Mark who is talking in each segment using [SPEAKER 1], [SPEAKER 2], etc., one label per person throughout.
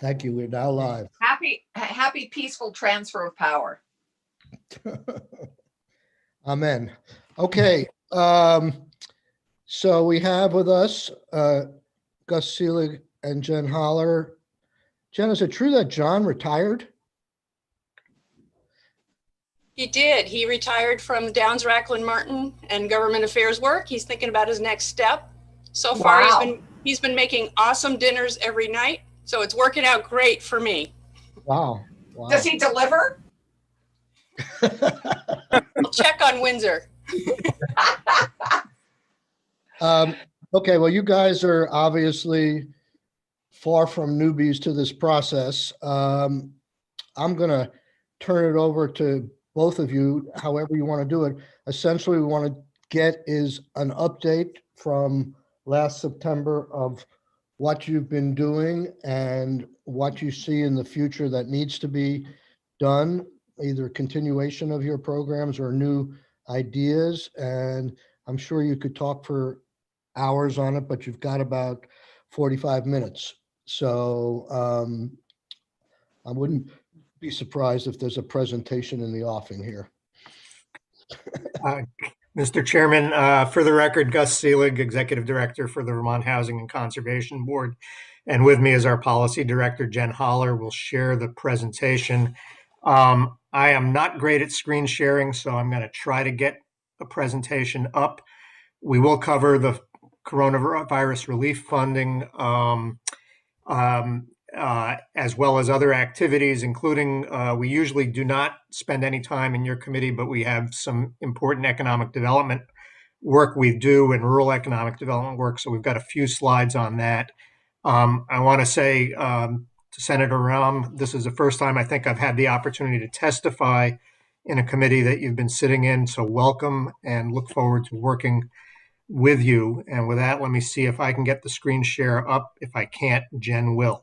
[SPEAKER 1] Thank you. We're now live.
[SPEAKER 2] Happy peaceful transfer of power.
[SPEAKER 1] Amen. Okay. So we have with us Gus Seelig and Jen Holler. Jen, is it true that John retired?
[SPEAKER 3] He did. He retired from Downs, Racklin, Martin and government affairs work. He's thinking about his next step. So far,
[SPEAKER 2] Wow.
[SPEAKER 3] he's been making awesome dinners every night. So it's working out great for me.
[SPEAKER 1] Wow.
[SPEAKER 2] Does he deliver?
[SPEAKER 3] I'll check on Windsor.
[SPEAKER 1] Okay, well, you guys are obviously far from newbies to this process. I'm going to turn it over to both of you, however you want to do it. Essentially, we want to get is an update from last September of what you've been doing and what you see in the future that needs to be done, either continuation of your programs or new ideas. And I'm sure you could talk for hours on it, but you've got about 45 minutes. So I wouldn't be surprised if there's a presentation in the offing here.
[SPEAKER 4] Mr. Chairman, for the record, Gus Seelig, Executive Director for the Vermont Housing and Conservation Board. And with me is our Policy Director, Jen Holler, will share the presentation. I am not great at screen sharing, so I'm going to try to get a presentation up. We will cover the coronavirus relief funding, as well as other activities, including we usually do not spend any time in your committee, but we have some important economic development work we do and rural economic development work. So we've got a few slides on that. I want to say to Senator Rahm, this is the first time I think I've had the opportunity to testify in a committee that you've been sitting in. So welcome and look forward to working with you. And with that, let me see if I can get the screen share up. If I can't, Jen will.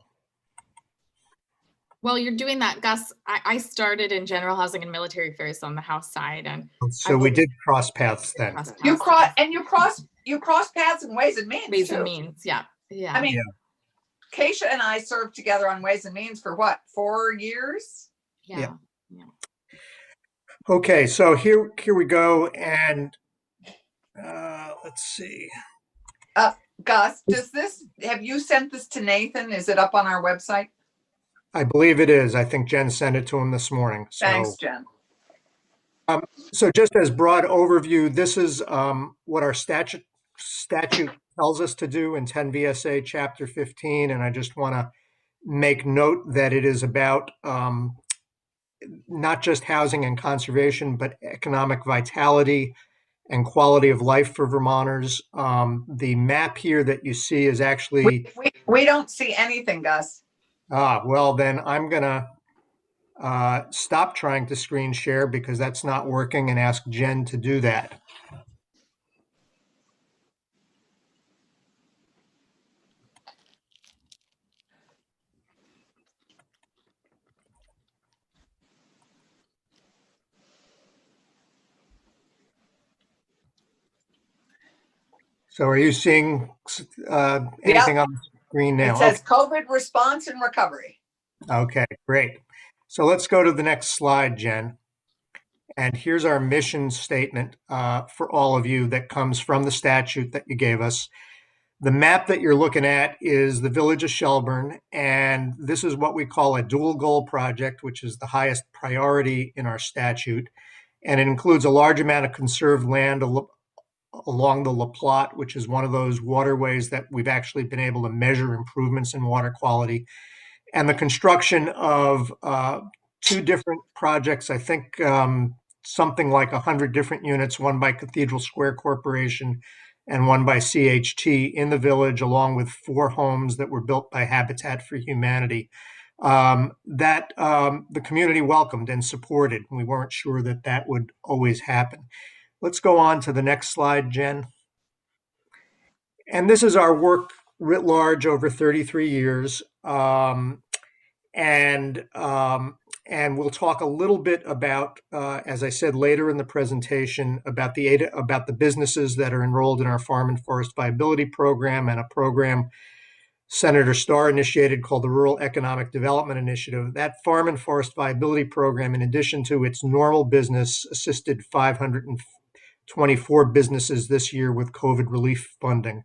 [SPEAKER 5] Well, you're doing that, Gus. I started in general housing and military affairs on the House side, and
[SPEAKER 4] so we did cross paths then.
[SPEAKER 2] You cross paths in Ways and Means.
[SPEAKER 5] Ways
[SPEAKER 2] too.
[SPEAKER 5] and Means, yeah.
[SPEAKER 2] I mean, Keisha and I served together on Ways and Means for what, 4 years?
[SPEAKER 5] Yeah.
[SPEAKER 4] Okay, so here we go, and let's see.
[SPEAKER 2] Gus, have you sent this to Nathan? Is it up on our website?
[SPEAKER 4] I believe it is. I think Jen sent it to him this morning. So,
[SPEAKER 2] thanks, Jen.
[SPEAKER 4] So just as broad overview, this is what our statute tells us to do in 10 VSA Chapter 15, and I just want to make note that it is about not just housing and conservation, but economic vitality and quality of life for Vermonters. The map here that you see is actually...
[SPEAKER 2] We don't see anything, Gus.
[SPEAKER 4] Well, then I'm going to stop trying to screen share because that's not working and ask Jen to do that. So are you seeing anything on the screen now?
[SPEAKER 2] It says COVID response and recovery.
[SPEAKER 4] Okay, great. So let's go to the next slide, Jen. And here's our mission statement for all of you that comes from the statute that you gave us. The map that you're looking at is the village of Shelburne, and this is what we call a dual goal project, which is the highest priority in our statute. And it includes a large amount of conserved land along the La Platte, which is one of those waterways that we've actually been able to measure improvements in water quality, and the construction of 2 different projects, I think something like 100 different units, one by Cathedral Square Corporation and one by CHT in the village, along with 4 homes that were built by Habitat for Humanity that the community welcomed and supported. We weren't sure that that would always happen. Let's go on to the next slide, Jen. And this is our work writ large over 33 years. And we'll talk a little bit about, as I said later in the presentation, about the businesses that are enrolled in our Farm and Forest Viability Program and a program Senator Starr initiated called the Rural Economic Development Initiative. That farm and forest viability program, in addition to its normal business, assisted 524 businesses this year with COVID relief funding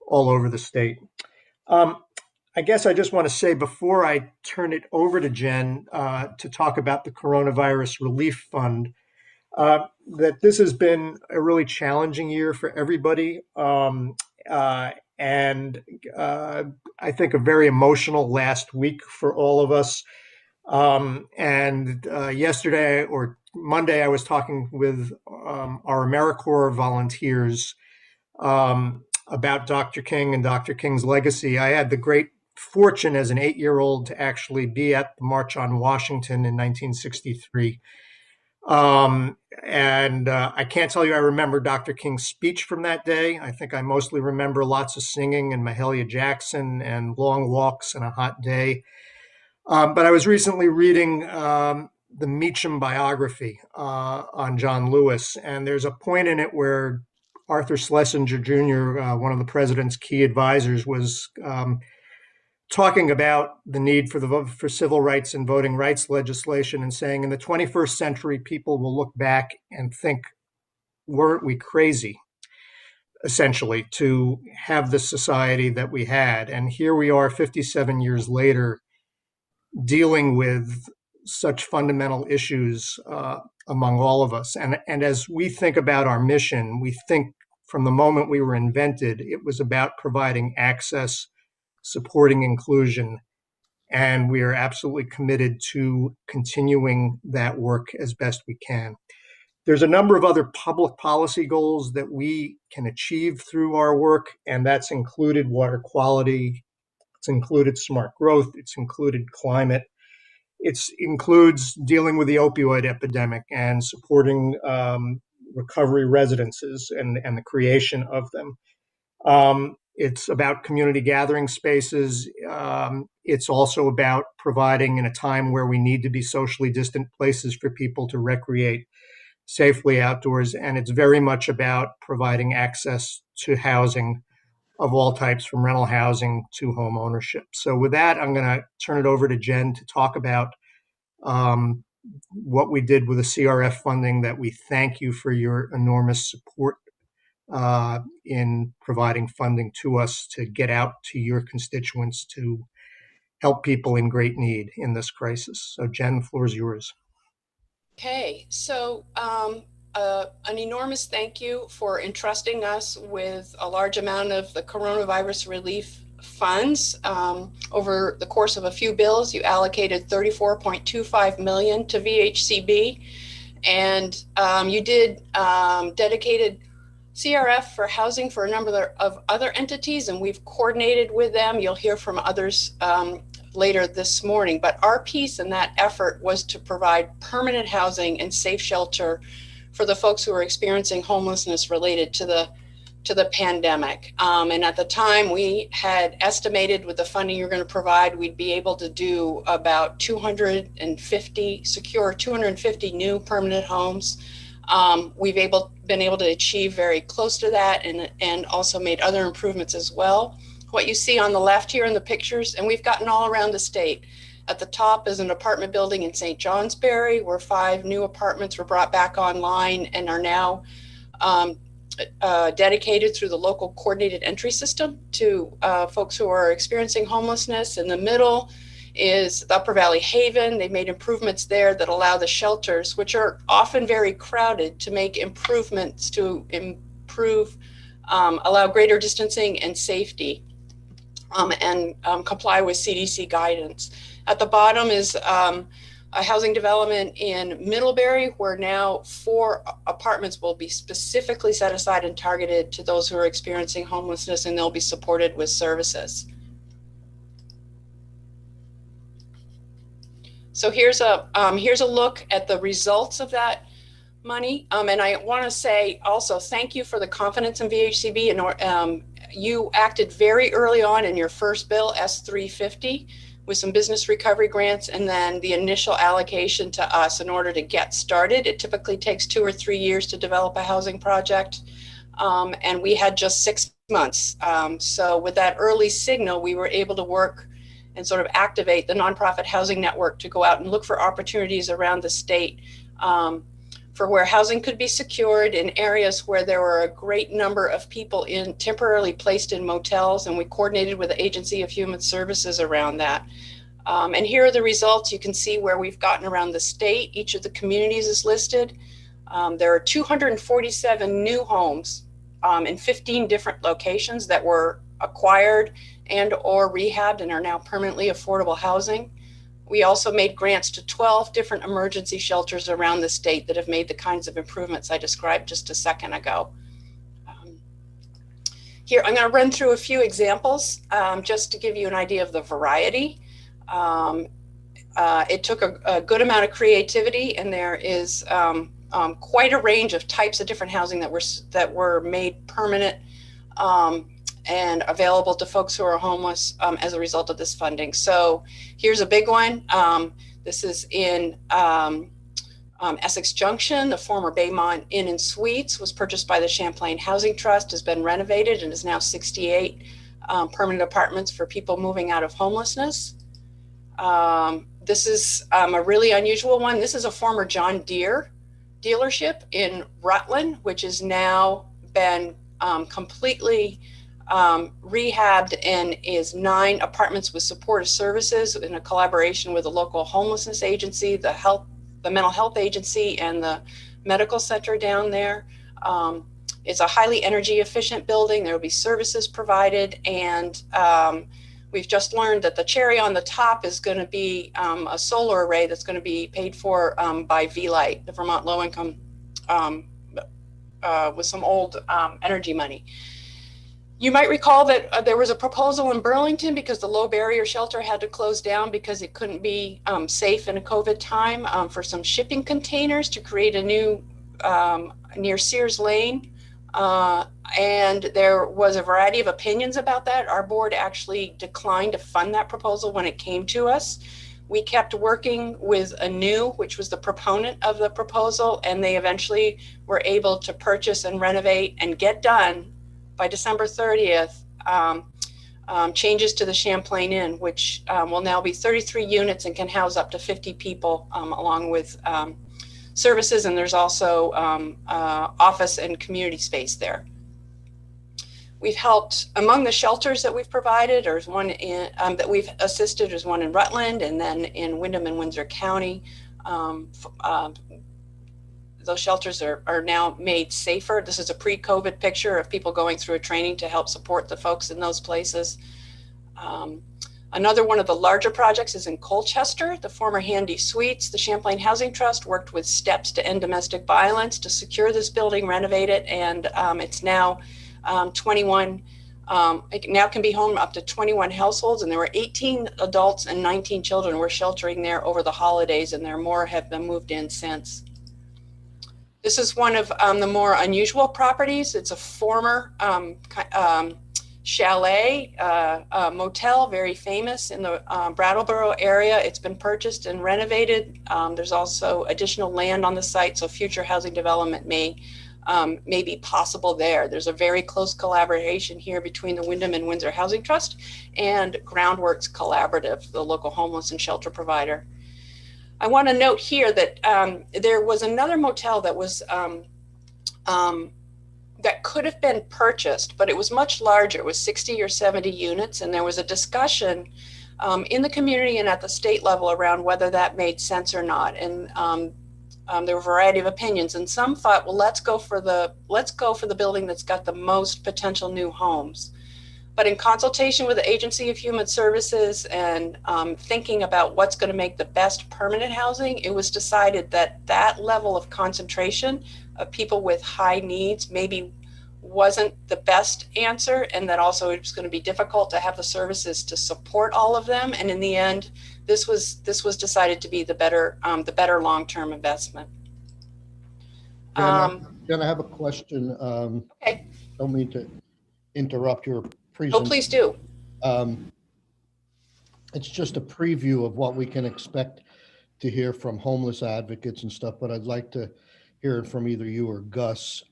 [SPEAKER 4] all over the state. I guess I just want to say before I turn it over to Jen to talk about the Coronavirus Relief Fund, that this has been a really challenging year for everybody. And I think a very emotional last week for all of us. Yesterday or Monday, I was talking with our AmeriCorps volunteers about Dr. King and Dr. King's legacy. I had the great fortune as an 8-year-old to actually be at the March on Washington in 1963. I can't tell you I remember Dr. King's speech from that day. I think I mostly remember lots of singing and Mahalia Jackson and long walks and a hot day. But I was recently reading the Meacham biography on John Lewis, and there's a point in it where Arthur Schlesinger Jr., one of the president's key advisors, was talking about the need for civil rights and voting rights legislation and saying in the 21st century, people will look back and think, weren't we crazy, essentially, to have the society that we had? And here we are 57 years later, dealing with such fundamental issues among all of us. And as we think about our mission, we think from the moment we were invented, it was about providing access, supporting inclusion, and we are absolutely committed to continuing that work as best we can. There's a number of other public policy goals that we can achieve through our work, and that's included water quality, it's included smart growth, it's included climate, it includes dealing with the opioid epidemic and supporting recovery residences and the creation of them. It's about community gathering spaces. It's also about providing, in a time where we need to be socially distant, places for people to recreate safely outdoors. And it's very much about providing access to housing of all types, from rental housing to home ownership. So with that, I'm going to turn it over to Jen to talk about what we did with the CRF funding, that we thank you for your enormous support in providing funding to us to get out to your constituents to help people in great need in this crisis. So Jen, the floor is yours.
[SPEAKER 3] Okay, so an enormous thank you for entrusting us with a large amount of the coronavirus relief funds. Over the course of a few bills, you allocated $34.25 million to VHCB, and you did dedicated CRF for housing for a number of other entities, and we've coordinated with them. You'll hear from others later this morning, but our piece in that effort was to provide permanent housing and safe shelter for the folks who are experiencing homelessness related to the pandemic. And at the time, we had estimated with the funding you're going to provide, we'd be able to do about 250 new permanent homes. We've been able to achieve very close to that, and also made other improvements as well. What you see on the left here in the pictures, and we've gotten all around the state. At the top is an apartment building in St. Johnsbury, where 5 new apartments were brought back online and are now dedicated through the local coordinated entry system to folks who are experiencing homelessness. In the middle is the Upper Valley Haven. They made improvements there that allow the shelters, which are often very crowded, to make improvements to allow greater distancing and safety, and comply with CDC guidance. At the bottom is a housing development in Middlebury, where now 4 apartments will be specifically set aside and targeted to those who are experiencing homelessness, and they'll be supported with services. So here's a look at the results of that money. And I want to say also thank you for the confidence in VHCB. And you acted very early on in your first bill, S350, with some business recovery grants, and then the initial allocation to us in order to get started. It typically takes 2 or 3 years to develop a housing project. and we had just 6 months. So with that early signal, we were able to work and sort of activate the nonprofit housing network to go out and look for opportunities around the state for where housing could be secured in areas where there were a great number of people temporarily placed in motels, and we coordinated with the Agency of Human Services around that. And here are the results. You can see where we've gotten around the state. Each of the communities is listed. There are 247 new homes in 15 different locations that were acquired and or rehabbed and are now permanently affordable housing. We also made grants to 12 different emergency shelters around the state that have made the kinds of improvements I described just a second ago. Here, I'm going to run through a few examples just to give you an idea of the variety. It took a good amount of creativity, and there is quite a range of types of different housing that were made permanent and available to folks who are homeless as a result of this funding. So here's a big one. This is in Essex Junction. The former Baymont Inn and Suites was purchased by the Champlain Housing Trust, has been renovated, and is now 68 permanent apartments for people moving out of homelessness. This is a really unusual one. This is a former John Deere dealership in Rutland, which has now been completely rehabbed and is 9 apartments with supportive services in a collaboration with the local homelessness agency, the mental health agency, and the medical center down there. It's a highly energy efficient building. There will be services provided, and we've just learned that the cherry on the top is going to be a solar array that's going to be paid for by VLight, the Vermont Low Income, with some old energy money. You might recall that there was a proposal in Burlington because the low barrier shelter had to close down because it couldn't be safe in a COVID time for some shipping containers to create a new near Sears Lane. And there was a variety of opinions about that. Our board actually declined to fund that proposal when it came to us. We kept working with Anew, which was the proponent of the proposal, and they eventually were able to purchase and renovate and get done by December 30th, changes to the Champlain Inn, which will now be 33 units and can house up to 50 people along with services, and there's also office and community space there. We've helped, among the shelters that we've provided, there's one in, that we've assisted, there's one in Rutland and then in Windham and Windsor County. Those shelters are now made safer. This is a pre-COVID picture of people going through a training to help support the folks in those places. Another one of the larger projects is in Colchester, the former Handy Suites. The Champlain Housing Trust worked with Steps to End Domestic Violence to secure this building, renovate it, and it's now 21, it now can be home up to 21 households, and there were 18 adults and 19 children were sheltering there over the holidays, and there more have been moved in since. This is one of the more unusual properties. It's a former chalet motel, very famous in the Brattleboro area. It's been purchased and renovated. There's also additional land on the site, so future housing development may be possible there. There's a very close collaboration here between the Windham and Windsor Housing Trust and Groundworks Collaborative, the local homeless and shelter provider. I want to note here that there was another motel that was that could have been purchased, but it was much larger. It was 60 or 70 units, and there was a discussion in the community and at the state level around whether that made sense or not. And there were a variety of opinions, and some thought, well, let's go for the building that's got the most potential new homes. But in consultation with the Agency of Human Services and thinking about what's going to make the best permanent housing, it was decided that that level of concentration of people with high needs maybe wasn't the best answer, and that also it was going to be difficult to have the services to support all of them. And in the end, this was decided to be the better long-term investment.
[SPEAKER 1] Jen, I have a question.
[SPEAKER 3] Okay.
[SPEAKER 1] Don't mean to interrupt your presentation.
[SPEAKER 3] Oh, please do.
[SPEAKER 1] It's just a preview of what we can expect to hear from homeless advocates and stuff, but I'd like to hear it from either you or Gus.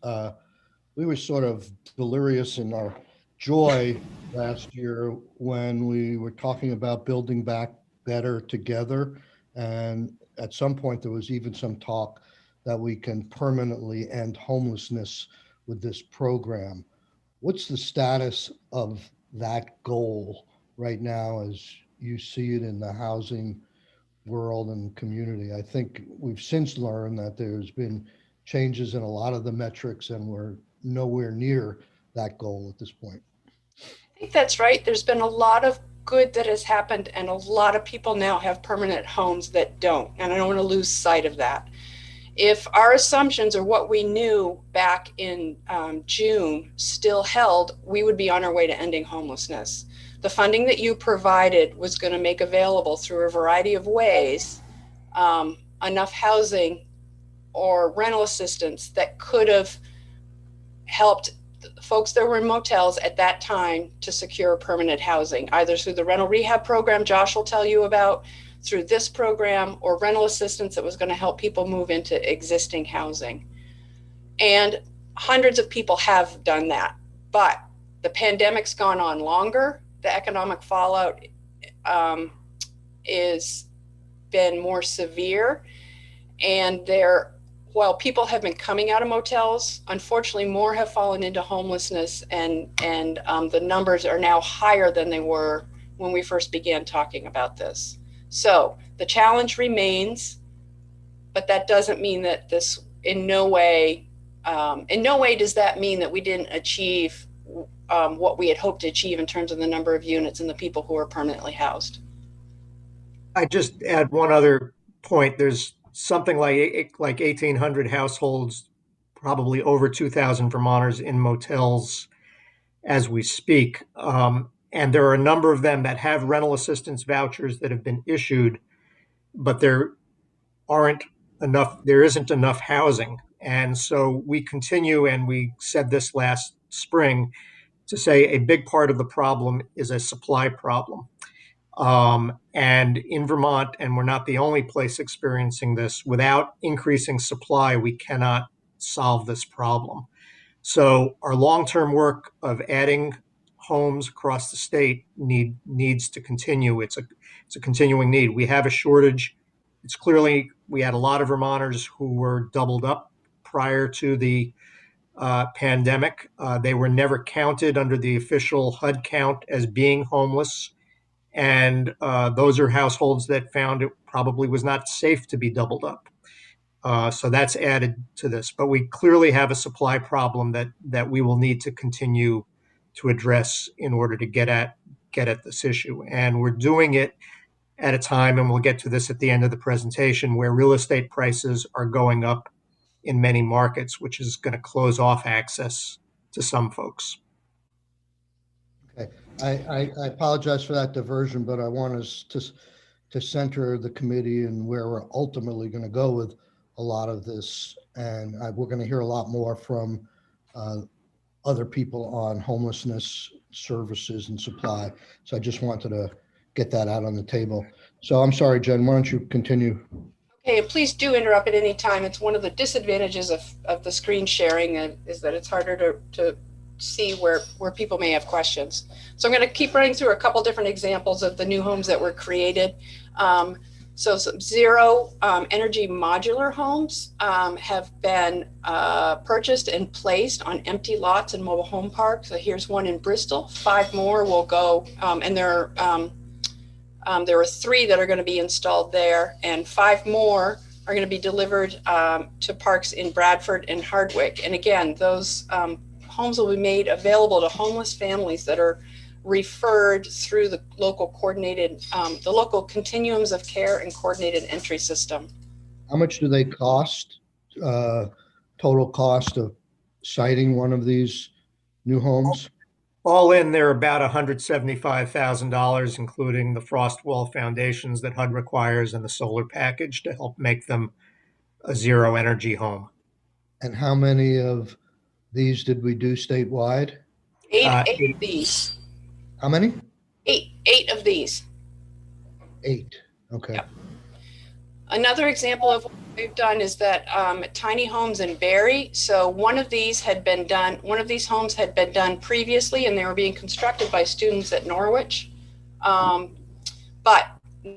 [SPEAKER 1] we were sort of delirious in our joy last year when we were talking about building back better together. And at some point, there was even some talk that we can permanently end homelessness with this program. What's the status of that goal right now as you see it in the housing world and community? I think we've since learned that there's been changes in a lot of the metrics and we're nowhere near that goal at this point.
[SPEAKER 3] I think that's right. There's been a lot of good that has happened, and a lot of people now have permanent homes that don't. And I don't want to lose sight of that. If our assumptions or what we knew back in June still held, we would be on our way to ending homelessness. The funding that you provided was going to make available through a variety of ways enough housing or rental assistance that could have helped folks that were in motels at that time to secure permanent housing, either through the rental rehab program Josh will tell you about, through this program, or rental assistance that was going to help people move into existing housing. And hundreds of people have done that, but the pandemic's gone on longer. The economic fallout is been more severe, and while people have been coming out of motels, unfortunately more have fallen into homelessness, and the numbers are now higher than they were when we first began talking about this. So the challenge remains, but that doesn't mean that this in no way does that mean that we didn't achieve what we had hoped to achieve in terms of the number of units and the people who are permanently housed.
[SPEAKER 4] I just add one other point. There's something like 1,800 households, probably over 2,000 Vermonters in motels as we speak. And there are a number of them that have rental assistance vouchers that have been issued, but there isn't enough housing. And so we continue, and we said this last spring, to say a big part of the problem is a supply problem. And in Vermont, and we're not the only place experiencing this, without increasing supply, we cannot solve this problem. So our long-term work of adding homes across the state needs to continue. It's a continuing need. We have a shortage. It's clearly, we had a lot of Vermonters who were doubled up prior to the pandemic. They were never counted under the official HUD count as being homeless. And those are households that found it probably was not safe to be doubled up. So that's added to this. But we clearly have a supply problem that we will need to continue to address in order to get at this issue. And we're doing it at a time, and we'll get to this at the end of the presentation, where real estate prices are going up in many markets, which is going to close off access to some folks.
[SPEAKER 1] Okay, I apologize for that diversion, but I want us to center the committee and where we're ultimately going to go with a lot of this. And we're going to hear a lot more from other people on homelessness services and supply. So I just wanted to get that out on the table. So I'm sorry, Jen, why don't you continue?
[SPEAKER 3] Okay, and please do interrupt at any time. It's one of the disadvantages of the screen sharing is that it's harder to see where people may have questions. So I'm going to keep running through a couple different examples of the new homes that were created. So some zero energy modular homes have been purchased and placed on empty lots in mobile home parks. So here's one in Bristol. 5 more will go, and there are 3 that are going to be installed there, and 5 more are going to be delivered to parks in Bradford and Hardwick. And again, those homes will be made available to homeless families that are referred through the local coordinated, the local continuums of care and coordinated entry system.
[SPEAKER 1] How much do they cost? Total cost of siting one of these new homes?
[SPEAKER 4] All in, they're about $175,000, including the frost wall foundations that HUD requires and the solar package to help make them a zero energy home.
[SPEAKER 1] And how many of these did we do statewide?
[SPEAKER 3] 8 of these.
[SPEAKER 1] How many?
[SPEAKER 3] 8 of these.
[SPEAKER 1] 8. Okay.
[SPEAKER 3] Yep. Another example of what we've done is that tiny homes in Barry. So one of these homes had been done previously, and they were being constructed by students at Norwich. But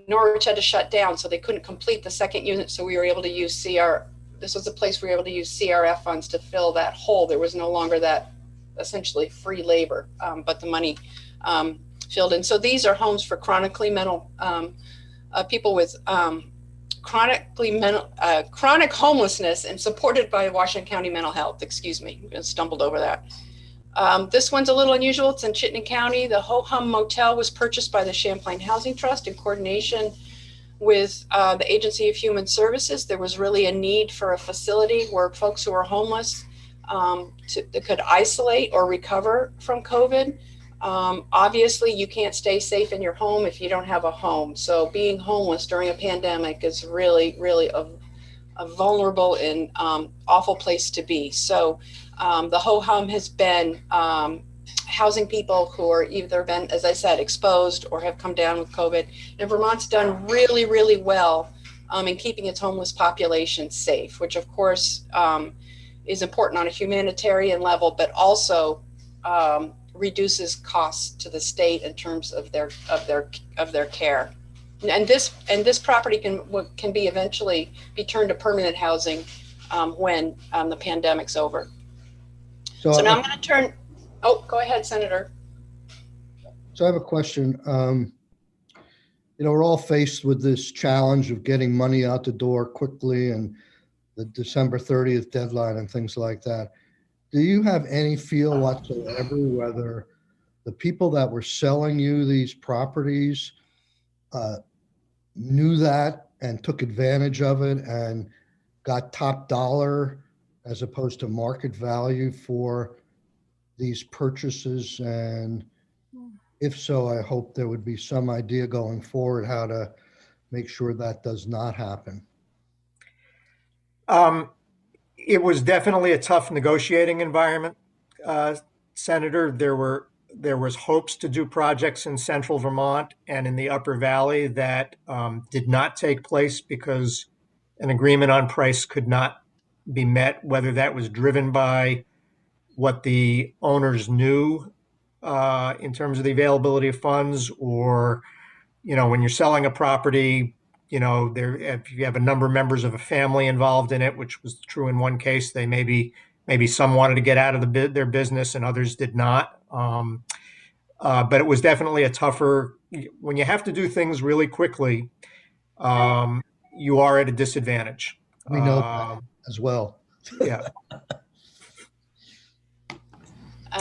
[SPEAKER 3] Norwich had to shut down, so they couldn't complete the second unit. So we were able to use this was a place we were able to use CRF funds to fill that hole. There was no longer that essentially free labor, but the money filled in. So these are homes for chronically mental people with chronic homelessness and supported by Washington County Mental Health. Excuse me, I stumbled over that. This one's a little unusual. It's in Chittenden County. The Hohum Motel was purchased by the Champlain Housing Trust in coordination with the Agency of Human Services. There was really a need for a facility where folks who are homeless that could isolate or recover from COVID. Obviously, you can't stay safe in your home if you don't have a home. So being homeless during a pandemic is really, really a vulnerable and awful place to be. So the Hohum has been housing people who are either been, as I said, exposed or have come down with COVID. And Vermont's done really, really well in keeping its homeless population safe, which of course is important on a humanitarian level, but also reduces costs to the state in terms of their care. And this property can be eventually be turned to permanent housing when the pandemic's over. So now I'm going to turn. Oh, go ahead, Senator.
[SPEAKER 1] So I have a question. We're all faced with this challenge of getting money out the door quickly and the December 30th deadline and things like that. Do you have any feel whatsoever whether the people that were selling you these properties knew that and took advantage of it and got top dollar as opposed to market value for these purchases? And if so, I hope there would be some idea going forward how to make sure that does not happen.
[SPEAKER 4] It was definitely a tough negotiating environment, Senator. There was hopes to do projects in central Vermont and in the Upper Valley that did not take place because an agreement on price could not be met, whether that was driven by what the owners knew in terms of the availability of funds, or, when you're selling a property, if you have a number of members of a family involved in it, which was true in one case, they maybe some wanted to get out of their business and others did not. But it was definitely a tougher, when you have to do things really quickly, you are at a disadvantage.
[SPEAKER 1] We know that as well.
[SPEAKER 4] Yeah.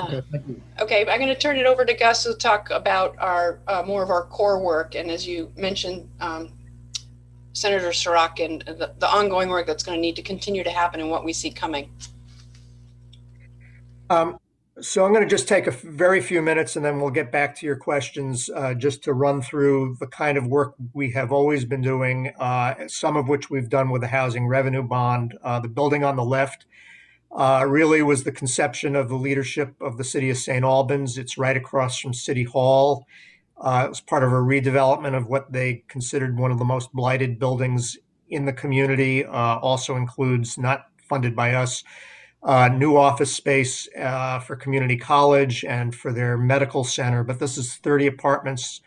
[SPEAKER 1] Okay, thank you.
[SPEAKER 3] Okay, I'm going to turn it over to Gus to talk about our more of our core work. And as you mentioned, Senator Sirach, and the ongoing work that's going to need to continue to happen and what we see coming.
[SPEAKER 4] So I'm going to just take a very few minutes and then we'll get back to your questions, just to run through the kind of work we have always been doing, some of which we've done with the Housing Revenue Bond. The building on the left really was the conception of the leadership of the city of St. Albans. It's right across from City Hall. It was part of a redevelopment of what they considered one of the most blighted buildings in the community. Also includes, not funded by us, new office space for community college and for their medical center. But this is 30 apartments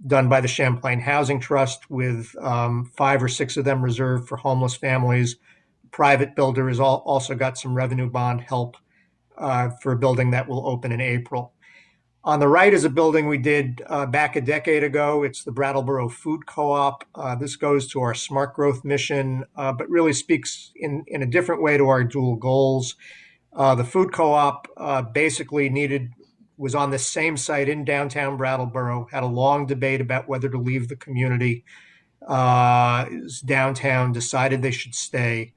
[SPEAKER 4] done by the Champlain Housing Trust, with 5 or 6 of them reserved for homeless families. Private builder has also got some revenue bond help for a building that will open in April. On the right is a building we did back a decade ago. It's the Brattleboro Food Co-op. This goes to our smart growth mission, but really speaks in a different way to our dual goals. The food co-op basically was on the same site in downtown Brattleboro, had a long debate about whether to leave the community. Downtown decided they should stay.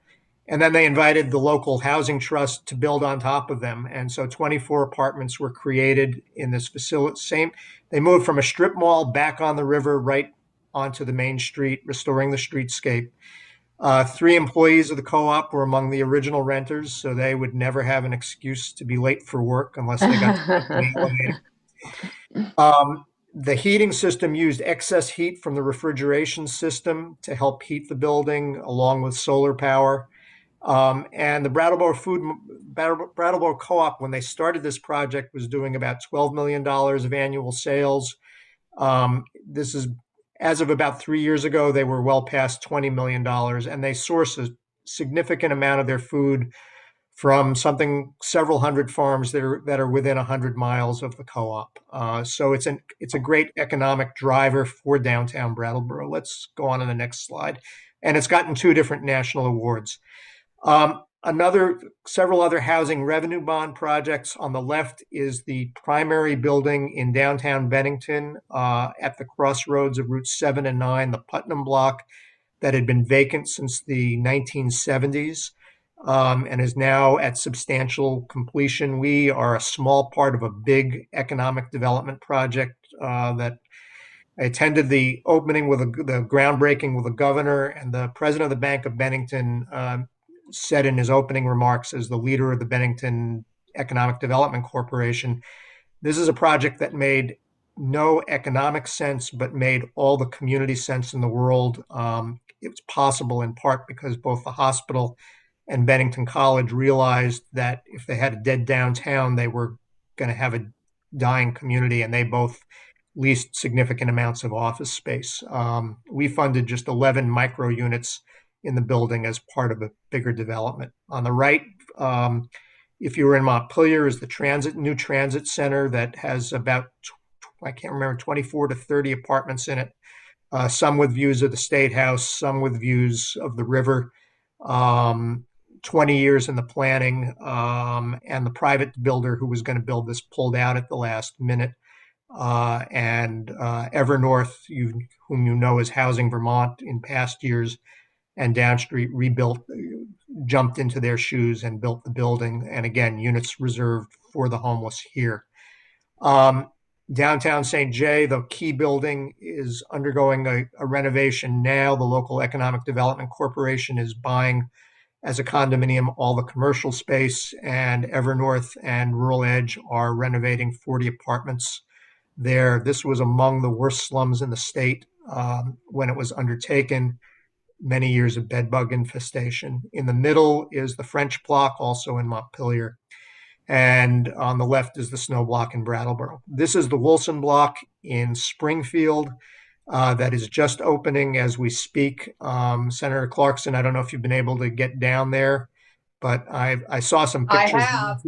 [SPEAKER 4] And then they invited the local housing trust to build on top of them. And so 24 apartments were created in this facility. They moved from a strip mall back on the river right onto the main street, restoring the streetscape. 3 employees of the co-op were among the original renters, so they would never have an excuse to be late for work unless they got The heating system used excess heat from the refrigeration system to help heat the building, along with solar power. And the Brattleboro Co-op, when they started this project, was doing about $12 million of annual sales. This is, as of about 3 years ago, they were well past $20 million, and they source a significant amount of their food from several hundred farms that are within 100 miles of the co-op. So it's a great economic driver for downtown Brattleboro. Let's go on to the next slide. And it's gotten 2 different national awards. Several other housing revenue bond projects. On the left is the primary building in downtown Bennington, at the crossroads of Route 7 and 9, the Putnam block, that had been vacant since the 1970s, and is now at substantial completion. We are a small part of a big economic development project that I attended the opening with the groundbreaking with the governor, and the president of the Bank of Bennington said in his opening remarks, as the leader of the Bennington Economic Development Corporation, this is a project that made no economic sense, but made all the community sense in the world. It's possible in part because both the hospital and Bennington College realized that if they had a dead downtown, they were going to have a dying community, and they both leased significant amounts of office space. We funded just 11 micro units in the building as part of a bigger development. On the right, if you were in Montpelier, is the new transit center that has about, I can't remember, 24 to 30 apartments in it. Some with views of the State House, some with views of the river. 20 years in the planning, and the private builder who was going to build this pulled out at the last minute. And Evernorth, whom you know as Housing Vermont in past years, and Downstreet jumped into their shoes and built the building. And again, units reserved for the homeless here. Downtown St. Jay, the key building, is undergoing a renovation now. The local Economic Development Corporation is buying as a condominium all the commercial space, and Evernorth and Rural Edge are renovating 40 apartments there. This was among the worst slums in the state when it was undertaken. Many years of bedbug infestation. In the middle is the French block, also in Montpelier. And on the left is the Snow block in Brattleboro. This is the Wilson block in Springfield that is just opening as we speak. Senator Clarkson, I don't know if you've been able to get down there, but I saw some
[SPEAKER 2] I
[SPEAKER 4] pictures.
[SPEAKER 2] have.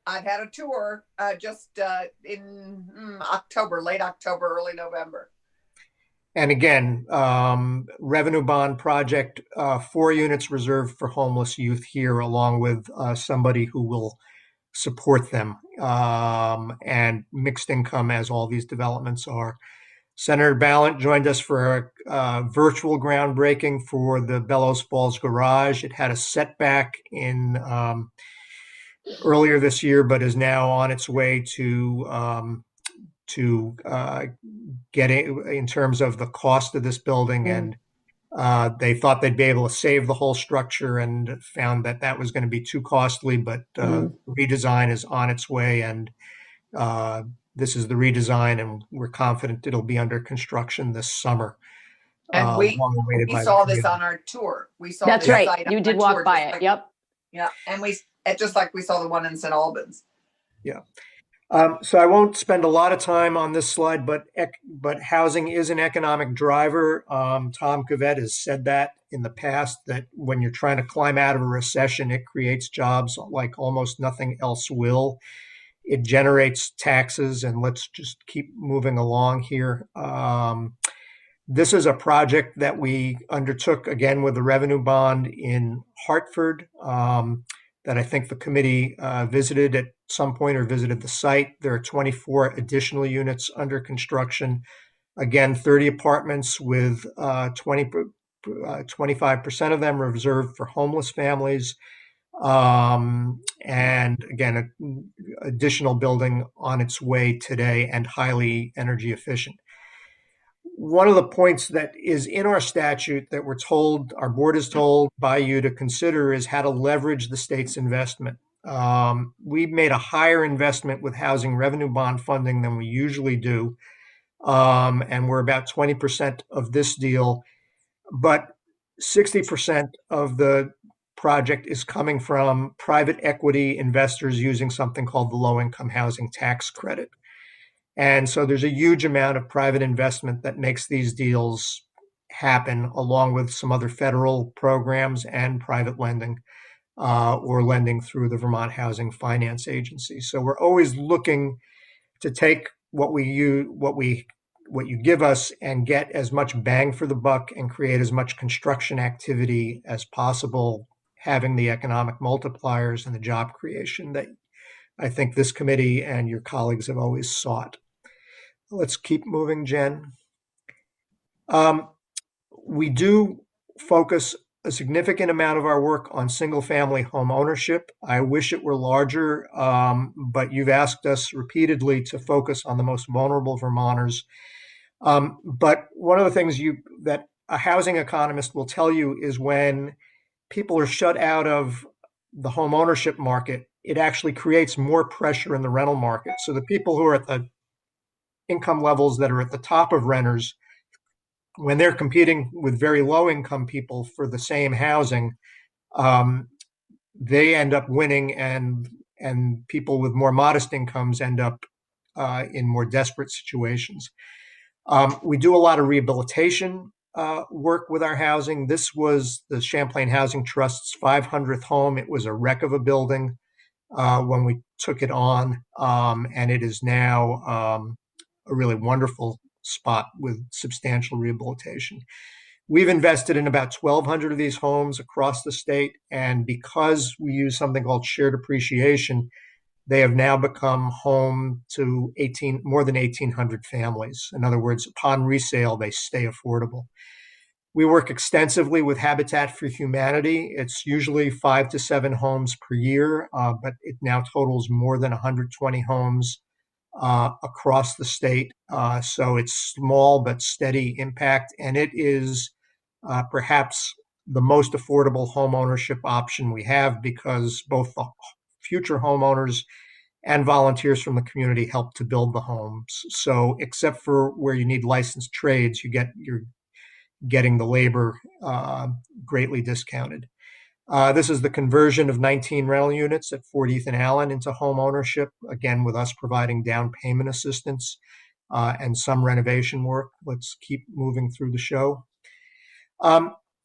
[SPEAKER 2] I've had a tour just in October, late October, early November.
[SPEAKER 4] And again, revenue bond project, 4 units reserved for homeless youth here, along with somebody who will support them, and mixed income, as all these developments are. Senator Ballant joined us for a virtual groundbreaking for the Bellows Falls Garage. It had a setback in earlier this year, but is now on its way to get it in terms of the cost of this building. And they thought they'd be able to save the whole structure, and found that that was going to be too costly, but redesign is on its way. And this is the redesign, and we're confident it'll be under construction this summer.
[SPEAKER 2] And we saw this on our tour. We saw
[SPEAKER 6] That's
[SPEAKER 2] this
[SPEAKER 6] right.
[SPEAKER 2] site
[SPEAKER 6] You
[SPEAKER 2] on
[SPEAKER 6] did
[SPEAKER 2] our
[SPEAKER 6] walk
[SPEAKER 2] tour,
[SPEAKER 6] by
[SPEAKER 2] just
[SPEAKER 6] it.
[SPEAKER 2] like-
[SPEAKER 6] Yep.
[SPEAKER 2] Yeah, and just like we saw the one in St. Albans.
[SPEAKER 4] Yeah. So I won't spend a lot of time on this slide, but housing is an economic driver. Tom Cavett has said that in the past, that when you're trying to climb out of a recession, it creates jobs like almost nothing else will. It generates taxes, and let's just keep moving along here. This is a project that we undertook, again, with the revenue bond in Hartford, that I think the committee visited at some point, or visited the site. There are 24 additional units under construction. Again, 30 apartments with 25% of them reserved for homeless families. And again, an additional building on its way today, and highly energy efficient. One of the points that is in our statute that our board is told by you to consider, is how to leverage the state's investment. We made a higher investment with housing revenue bond funding than we usually do. And we're about 20% of this deal, but 60% of the project is coming from private equity investors using something called the low-income housing tax credit. And so there's a huge amount of private investment that makes these deals happen, along with some other federal programs and private lending, or lending through the Vermont Housing Finance Agency. So we're always looking to take what you give us and get as much bang for the buck and create as much construction activity as possible, having the economic multipliers and the job creation that I think this committee and your colleagues have always sought. Let's keep moving, Jen. We do focus a significant amount of our work on single-family home ownership. I wish it were larger, but you've asked us repeatedly to focus on the most vulnerable Vermonters. But one of the things that a housing economist will tell you is when people are shut out of the home ownership market, it actually creates more pressure in the rental market. So the people who are at the income levels that are at the top of renters, when they're competing with very low income people for the same housing, they end up winning, and people with more modest incomes end up in more desperate situations. We do a lot of rehabilitation work with our housing. This was the Champlain Housing Trust's 500th home. It was a wreck of a building when we took it on, and it is now a really wonderful spot with substantial rehabilitation. We've invested in about 1,200 of these homes across the state, and because we use something called shared appreciation, they have now become home to more than 1,800 families. In other words, upon resale, they stay affordable. We work extensively with Habitat for Humanity. It's usually 5 to 7 homes per year, but it now totals more than 120 homes across the state. So it's small but steady impact, and it is perhaps the most affordable home ownership option we have, because both the future homeowners and volunteers from the community help to build the homes. So except for where you need licensed trades, you're getting the labor greatly discounted. This is the conversion of 19 rental units at 40th and Allen into home ownership, again, with us providing down payment assistance and some renovation work. Let's keep moving through the show.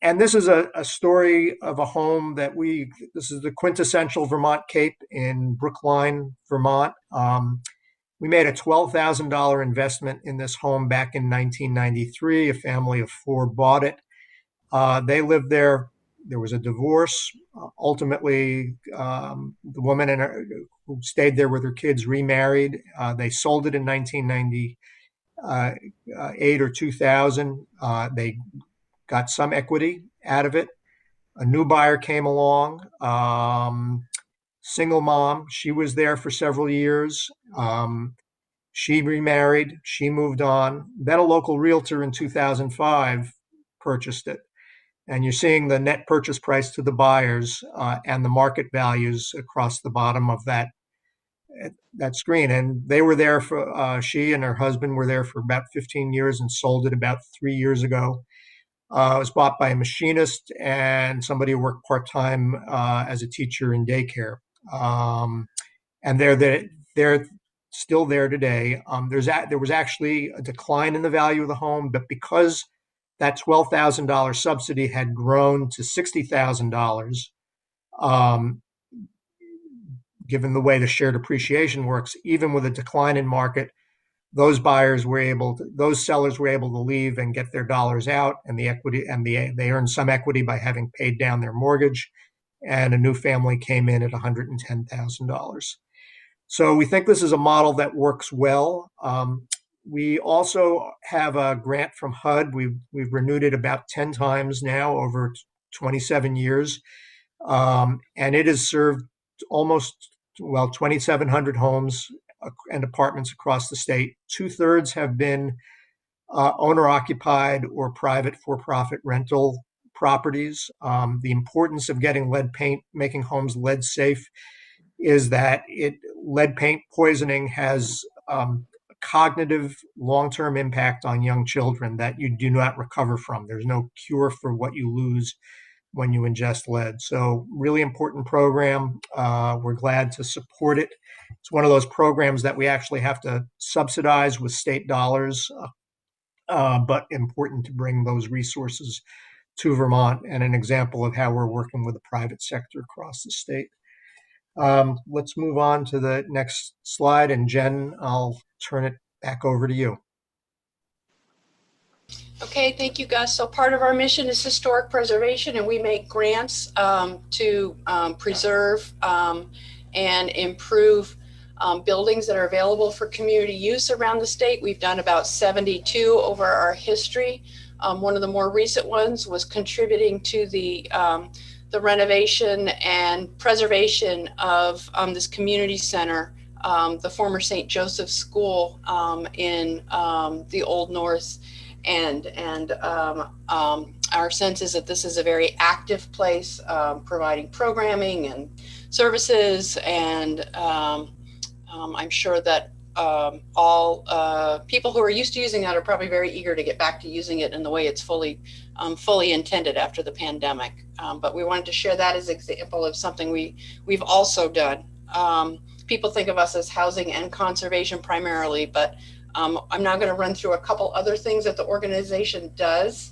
[SPEAKER 4] And this is a story of a home this is the quintessential Vermont Cape in Brookline, Vermont. We made a $12,000 investment in this home back in 1993. A family of 4 bought it. They lived there. There was a divorce. Ultimately, the woman who stayed there with her kids remarried. They sold it in 1998 or 2000. They got some equity out of it. A new buyer came along, single mom. She was there for several years. She remarried. She moved on. Then a local realtor in 2005 purchased it. And you're seeing the net purchase price to the buyers and the market values across the bottom of that screen. And they were there she and her husband were there for about 15 years and sold it about 3 years ago. It was bought by a machinist and somebody who worked part-time as a teacher in daycare. And they're still there today. There was actually a decline in the value of the home, but because that $12,000 subsidy had grown to $60,000, given the way the shared appreciation works, even with a decline in market, those sellers were able to leave and get their dollars out, and they earned some equity by having paid down their mortgage, and a new family came in at $110,000. So we think this is a model that works well. We also have a grant from HUD. We've renewed it about 10 times now over 27 years, and it has served 2,700 homes and apartments across the state. 2/3 have been owner-occupied or private for-profit rental properties. The importance of getting lead paint, making homes lead safe, is that lead paint poisoning has cognitive long-term impact on young children that you do not recover from. There's no cure for what you lose when you ingest lead. So really important program. We're glad to support it. It's one of those programs that we actually have to subsidize with state dollars, but important to bring those resources to Vermont, and an example of how we're working with the private sector across the state. Let's move on to the next slide, and Jen, I'll turn it back over to you.
[SPEAKER 3] Okay, thank you, Gus. So part of our mission is historic preservation, and we make grants to preserve and improve buildings that are available for community use around the state. We've done about 72 over our history. One of the more recent ones was contributing to the renovation and preservation of this community center, the former St. Joseph's School in the Old North End. And our sense is that this is a very active place, providing programming and services, and I'm sure that all people who are used to using that are probably very eager to get back to using it in the way it's fully intended after the pandemic. But we wanted to share that as an example of something we've also done. People think of us as housing and conservation primarily, but I'm now going to run through a couple other things that the organization does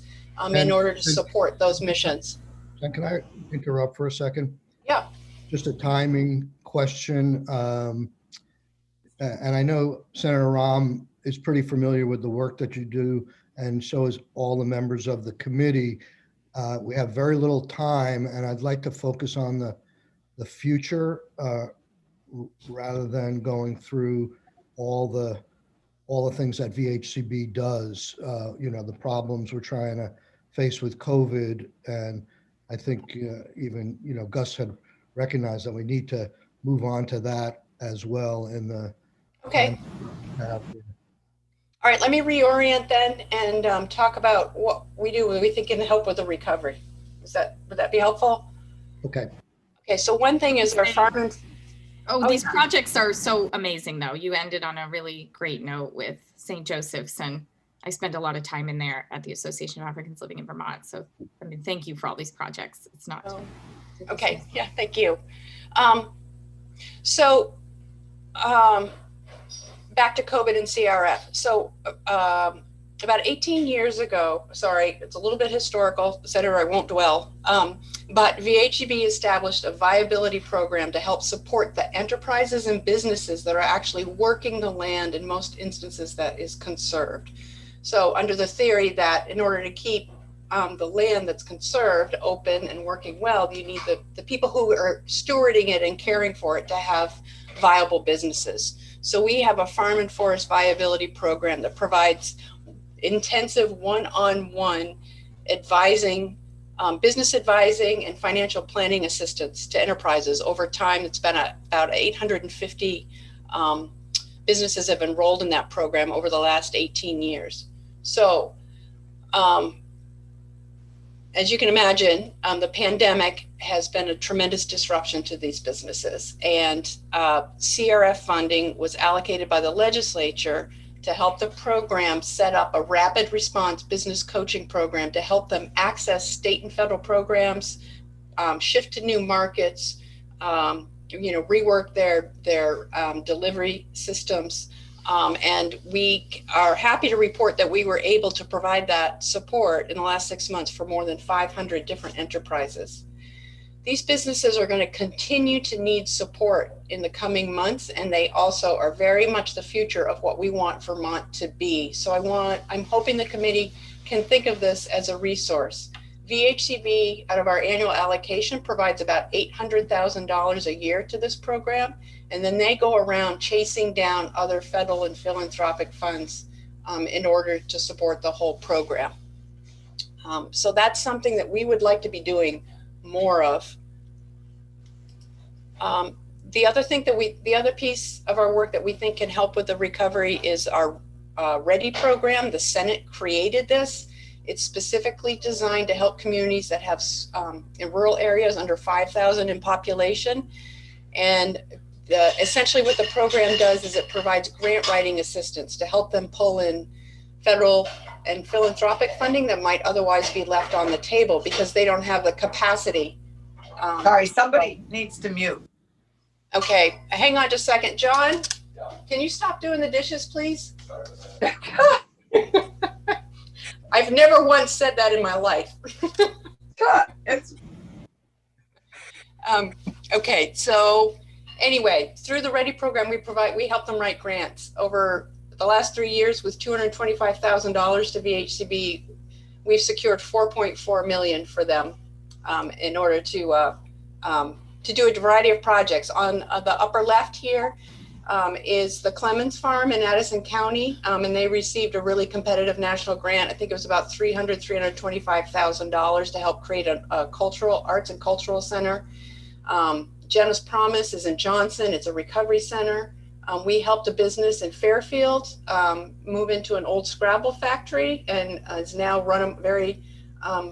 [SPEAKER 3] in order to support those missions.
[SPEAKER 1] And can I interrupt for a second?
[SPEAKER 3] Yeah.
[SPEAKER 1] Just a timing question. And I know Senator Rahm is pretty familiar with the work that you do, and so is all the members of the committee. We have very little time, and I'd like to focus on the future rather than going through all the things that VHCB does. The problems we're trying to face with COVID, and I think even Gus had recognized that we need to move on to that as well in the.
[SPEAKER 3] Okay. All right, let me reorient then and talk about what we do, what we think can help with the recovery. Would that be helpful?
[SPEAKER 1] Okay.
[SPEAKER 3] Okay, so one thing is our farm.
[SPEAKER 5] These projects are so amazing though. You ended on a really great note with St. Joseph's, and I spend a lot of time in there at the Association of Africans Living in Vermont. So, I mean, thank you for all these projects. It's not.
[SPEAKER 3] Okay, yeah, thank you. Back to COVID and CRF. So about 18 years ago, sorry, it's a little bit historical, et cetera, I won't dwell, but VHCB established a viability program to help support the enterprises and businesses that are actually working the land, in most instances that is conserved. So under the theory that in order to keep the land that's conserved open and working well, you need the people who are stewarding it and caring for it to have viable businesses. So we have a farm and forest viability program that provides intensive one-on-one advising, business advising and financial planning assistance to enterprises. Over time, it's been about 850 businesses have enrolled in that program over the last 18 years. So as you can imagine, the pandemic has been a tremendous disruption to these businesses, and CRF funding was allocated by the legislature to help the program set up a rapid response business coaching program to help them access state and federal programs, shift to new markets, rework their delivery systems. And we are happy to report that we were able to provide that support in the last 6 months for more than 500 different enterprises. These businesses are going to continue to need support in the coming months, and they also are very much the future of what we want Vermont to be. So I'm hoping the committee can think of this as a resource. VHCB, out of our annual allocation, provides about $800,000 a year to this program, and then they go around chasing down other federal and philanthropic funds in order to support the whole program. So that's something that we would like to be doing more of. The other piece of our work that we think can help with the recovery is our READY program. The Senate created this. It's specifically designed to help communities that have in rural areas under 5,000 in population. And essentially what the program does is it provides grant writing assistance to help them pull in federal and philanthropic funding that might otherwise be left on the table because they don't have the capacity.
[SPEAKER 2] Sorry, somebody needs to mute.
[SPEAKER 3] Okay, hang on just a second. John, can you stop doing the dishes, please? I've never once said that in my life.
[SPEAKER 2] It's
[SPEAKER 3] Okay, so anyway, through the Ready program, we help them write grants. Over the last 3 years with $225,000 to VHCB, we've secured $4.4 million for them in order to do a variety of projects. On the upper left here is the Clemens Farm in Addison County, and they received a really competitive national grant. I think it was about $325,000 to help create a cultural arts and cultural center. Jenna's Promise is in Johnson. It's a recovery center. We helped a business in Fairfield move into an old Scrabble factory and is now very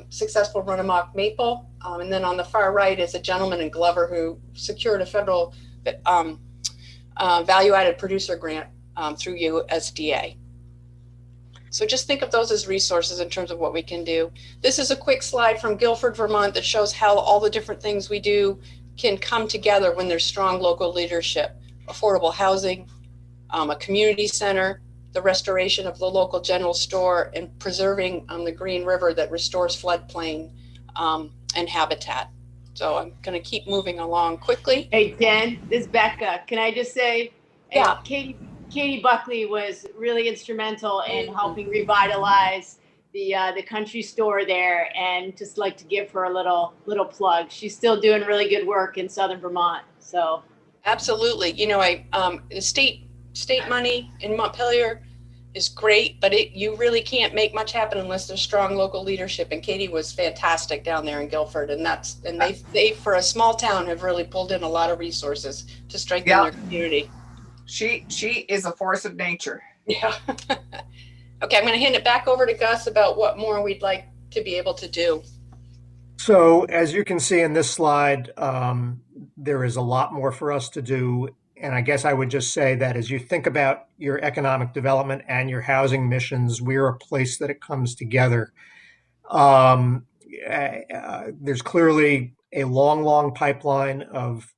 [SPEAKER 3] successful run-amok maple. And then on the far right is a gentleman in Glover who secured a federal value-added producer grant through USDA. So just think of those as resources in terms of what we can do. This is a quick slide from Guilford, Vermont that shows how all the different things we do can come together when there's strong local leadership. Affordable housing, a community center, the restoration of the local general store, and preserving the Green River that restores floodplain and habitat. So I'm going to keep moving along quickly.
[SPEAKER 6] Hey, Jen, this is Becca. Can I just say,
[SPEAKER 3] Yeah.
[SPEAKER 6] Katie Buckley was really instrumental in helping revitalize the country store there, and just like to give her a little plug. She's still doing really good work in Southern Vermont. So
[SPEAKER 3] Absolutely. You know, the state money in Montpelier is great, but you really can't make much happen unless there's strong local leadership. And Katie was fantastic down there in Guilford, and they for a small town have really pulled in a lot of resources to strengthen their community.
[SPEAKER 2] she is a force of nature.
[SPEAKER 3] Yeah. Okay, I'm going to hand it back over to Gus about what more we'd like to be able to do.
[SPEAKER 4] So as you can see in this slide, there is a lot more for us to do. And I guess I would just say that as you think about your economic development and your housing missions, we're a place that it comes together. There's clearly a long pipeline of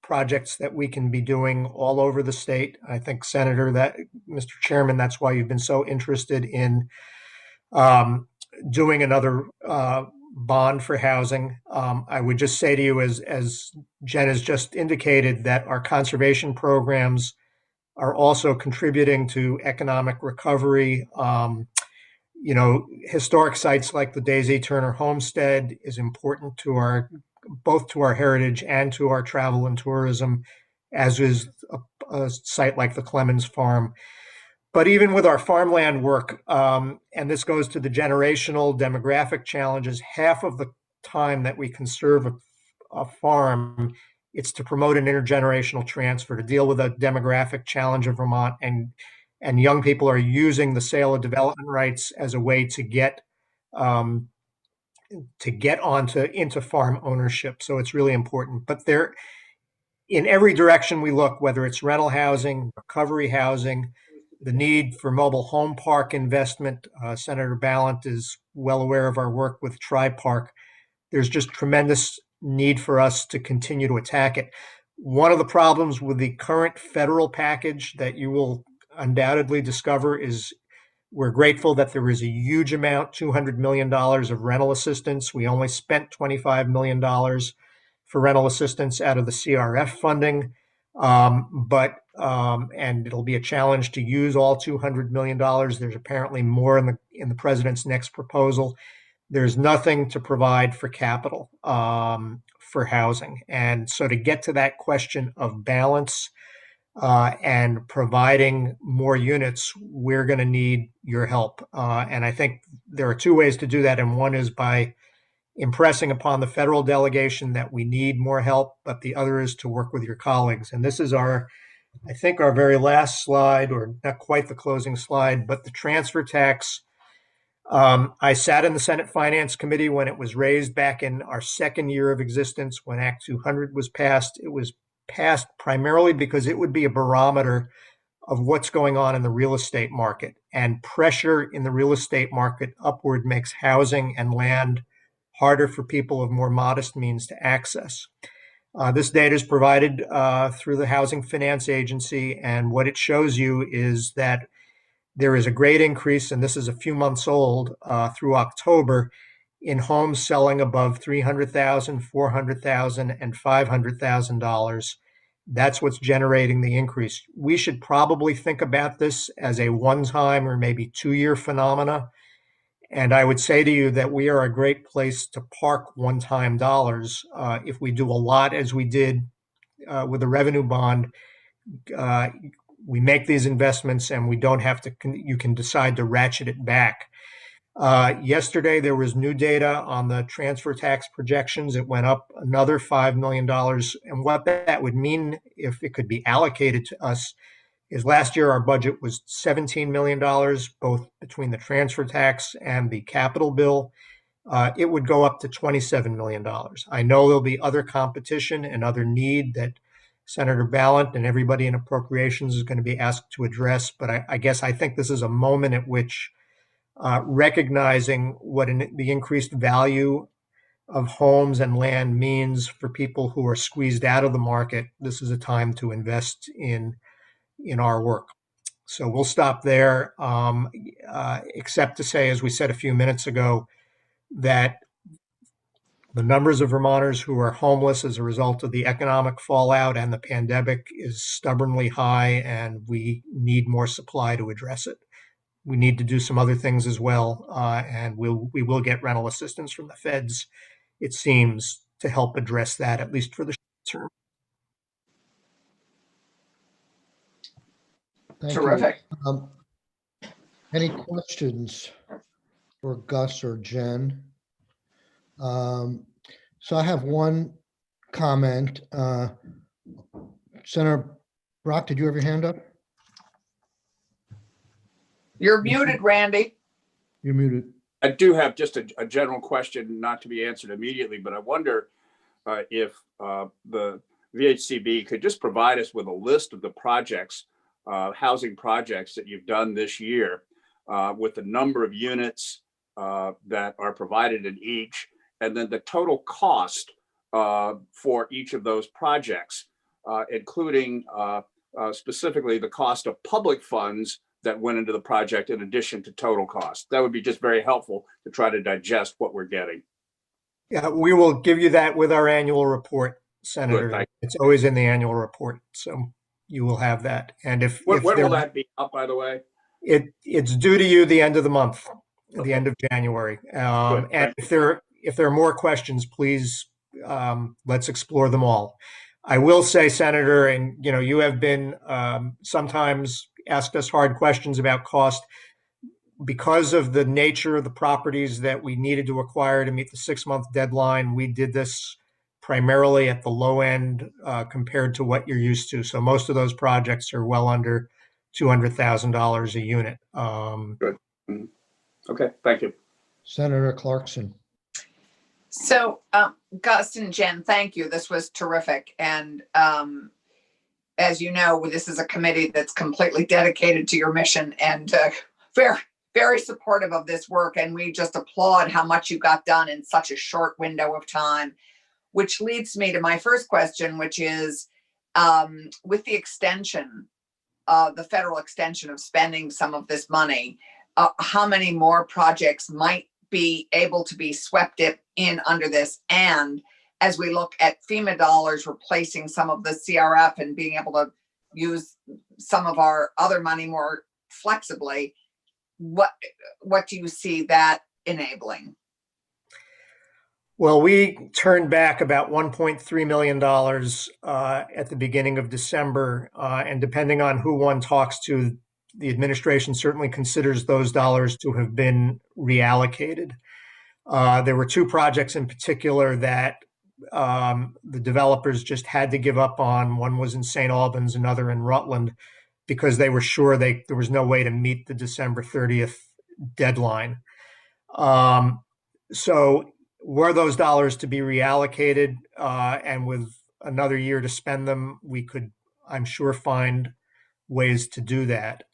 [SPEAKER 4] projects that we can be doing all over the state. I think, Senator, Mr. Chairman, that's why you've been so interested in doing another bond for housing. I would just say to you, as Jen has just indicated, that our conservation programs are also contributing to economic recovery. Historic sites like the Daisy Turner Homestead is important to both to our heritage and to our travel and tourism, as is a site like the Clemens Farm. But even with our farmland work, and this goes to the generational demographic challenges, half of the time that we conserve a farm, it's to promote an intergenerational transfer, to deal with a demographic challenge of Vermont. And young people are using the sale of development rights as a way to get into farm ownership. So it's really important. But in every direction we look, whether it's rental housing, recovery housing, the need for mobile home park investment, Senator Ballant is well aware of our work with Tri-Park. There's just tremendous need for us to continue to attack it. One of the problems with the current federal package that you will undoubtedly discover is we're grateful that there is a huge amount, $200 million of rental assistance. We only spent $25 million for rental assistance out of the CRF funding. And it'll be a challenge to use all $200 million. There's apparently more in the president's next proposal. There's nothing to provide for capital for housing. And so to get to that question of balance and providing more units, we're going to need your help. And I think there are two ways to do that. And one is by impressing upon the federal delegation that we need more help, but the other is to work with your colleagues. And this is our very last slide, or not quite the closing slide, but the transfer tax. I sat in the Senate Finance Committee when it was raised back in our second year of existence, when Act 200 was passed. It was passed primarily because it would be a barometer of what's going on in the real estate market. And pressure in the real estate market upward makes housing and land harder for people of more modest means to access. This data is provided through the Housing Finance Agency, and what it shows you is that there is a great increase, and this is a few months old, through October, in homes selling above $300,000, $400,000, and $500,000. That's what's generating the increase. We should probably think about this as a one-time or maybe two-year phenomena. And I would say to you that we are a great place to park one-time dollars. If we do a lot as we did with the revenue bond, we make these investments and we don't have to, you can decide to ratchet it back. Yesterday, there was new data on the transfer tax projections. It went up another $5 million. And what that would mean, if it could be allocated to us, is last year our budget was $17 million, both between the transfer tax and the capital bill. It would go up to $27 million. I know there'll be other competition and other need that Senator Ballant and everybody in appropriations is going to be asked to address, but I guess I think this is a moment at which recognizing what the increased value of homes and land means for people who are squeezed out of the market, this is a time to invest in our work. So we'll stop there, except to say, as we said a few minutes ago, that the numbers of Vermonters who are homeless as a result of the economic fallout and the pandemic is stubbornly high, and we need more supply to address it. We need to do some other things as well, and we will get rental assistance from the feds, it seems, to help address that, at least for the short term.
[SPEAKER 1] Thank you.
[SPEAKER 2] Terrific.
[SPEAKER 1] Any questions for Gus or Jen? So I have one comment. Senator Brock, did you have your hand up?
[SPEAKER 2] You're muted, Randy.
[SPEAKER 1] You're muted.
[SPEAKER 7] I do have just a general question, not to be answered immediately, but I wonder if the VHCB could just provide us with a list of the projects, housing projects that you've done this year, with the number of units that are provided in each, and then the total cost for each of those projects, including specifically the cost of public funds that went into the project in addition to total cost. That would be just very helpful to try to digest what we're getting.
[SPEAKER 4] Yeah, we will give you that with our annual report, Senator.
[SPEAKER 7] Good,
[SPEAKER 4] it's always in the annual report, so you will have that. And if
[SPEAKER 7] when will that be up, by the way?
[SPEAKER 4] It's due to you the end of the month,
[SPEAKER 7] Okay.
[SPEAKER 4] the end of January.
[SPEAKER 7] Good,
[SPEAKER 4] And if there are more questions, please let's explore them all. I will say, Senator, and you have been sometimes asked us hard questions about cost. Because of the nature of the properties that we needed to acquire to meet the 6-month deadline, we did this primarily at the low end compared to what you're used to. So most of those projects are well under $200,000 a unit.
[SPEAKER 7] Good. Mhm. Okay, thank you.
[SPEAKER 1] Senator Clarkson.
[SPEAKER 2] So, Gus and Jen, thank you. This was terrific. And as you know, this is a committee that's completely dedicated to your mission and very, very supportive of this work. And we just applaud how much you got done in such a short window of time, which leads me to my first question, which is with the extension, the federal extension of spending some of this money, how many more projects might be able to be swept in under this? And as we look at FEMA dollars replacing some of the CRF and being able to use some of our other money more flexibly, what do you see that enabling?
[SPEAKER 4] Well, we turned back about $1.3 million at the beginning of December, and depending on who one talks to, the administration certainly considers those dollars to have been reallocated. There were two projects in particular that the developers just had to give up on. One was in St. Albans, another in Rutland, because they were sure there was no way to meet the December 30th deadline. So were those dollars to be reallocated, and with another year to spend them, we could, I'm sure, find ways to do that.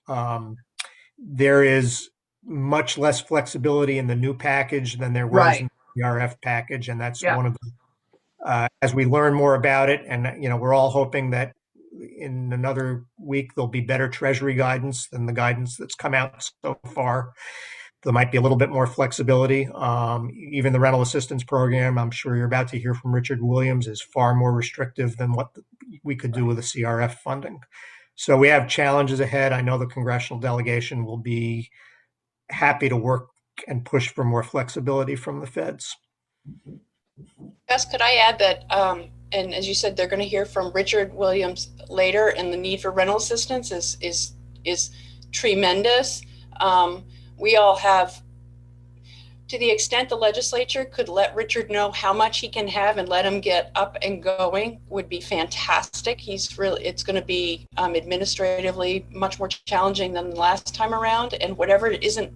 [SPEAKER 4] There is much less flexibility in the new package than there was
[SPEAKER 2] Right.
[SPEAKER 4] in the CRF package, and that's
[SPEAKER 2] Yeah.
[SPEAKER 4] one of the, as we learn more about it, and we're all hoping that in another week there'll be better Treasury guidance than the guidance that's come out so far. There might be a little bit more flexibility. Even the rental assistance program, I'm sure you're about to hear from Richard Williams, is far more restrictive than what we could do with the CRF funding. So we have challenges ahead. I know the congressional delegation will be happy to work and push for more flexibility from the feds.
[SPEAKER 3] Gus, could I add that, and as you said, they're going to hear from Richard Williams later, and the need for rental assistance is tremendous. We all have, to the extent the legislature could let Richard know how much he can have and let him get up and going would be fantastic. It's going to be administratively much more challenging than the last time around, and whatever isn't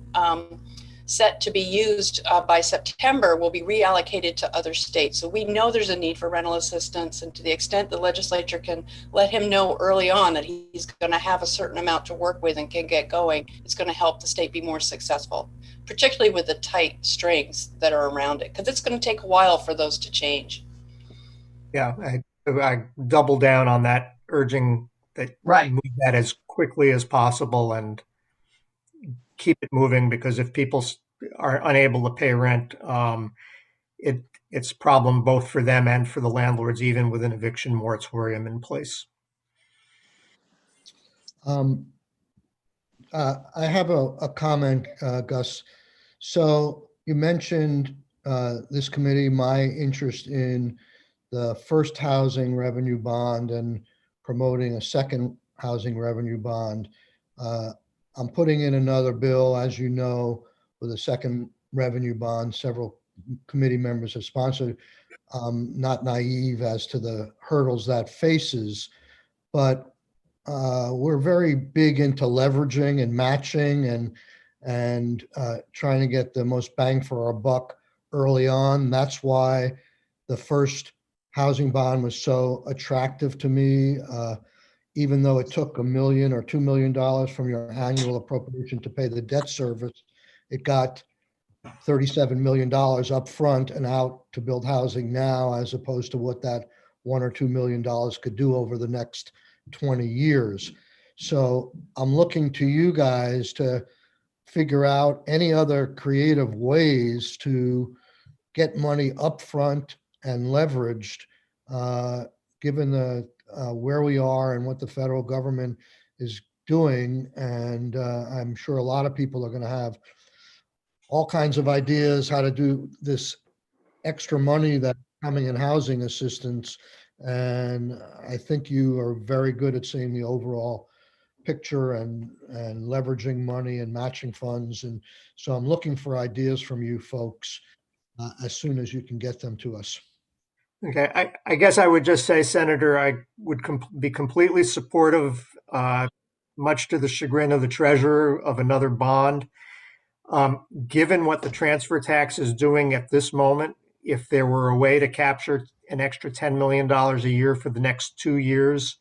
[SPEAKER 3] set to be used by September will be reallocated to other states. So we know there's a need for rental assistance, and to the extent the legislature can let him know early on that he's going to have a certain amount to work with and can get going, it's going to help the state be more successful, particularly with the tight strings that are around it, because it's going to take a while for those to change.
[SPEAKER 4] Yeah, I double down on that, urging that
[SPEAKER 2] Right.
[SPEAKER 4] move that as quickly as possible and keep it moving, because if people are unable to pay rent, it's a problem both for them and for the landlords, even with an eviction moratorium in place.
[SPEAKER 1] I have a comment, Gus. So you mentioned this committee, my interest in the first housing revenue bond and promoting a second housing revenue bond. I'm putting in another bill, as you know, with a second revenue bond. Several committee members have sponsored. Not naive as to the hurdles that faces, but we're very big into leveraging and matching and trying to get the most bang for our buck early on. That's why the first housing bond was so attractive to me. Even though it took $1 million or $2 million from your annual appropriation to pay the debt service, it got $37 million up front and out to build housing now, as opposed to what that $1 or $2 million could do over the next 20 years. So I'm looking to you guys to figure out any other creative ways to get money up front and leveraged, given the where we are and what the federal government is doing. And I'm sure a lot of people are going to have all kinds of ideas how to do this extra money that's coming in housing assistance. And I think you are very good at seeing the overall picture and leveraging money and matching funds. And so I'm looking for ideas from you folks as soon as you can get them to us.
[SPEAKER 4] Okay, I guess I would just say, Senator, I would be completely supportive, much to the chagrin of the treasurer, of another bond. Given what the transfer tax is doing at this moment, if there were a way to capture an extra $10 million a year for the next 2 years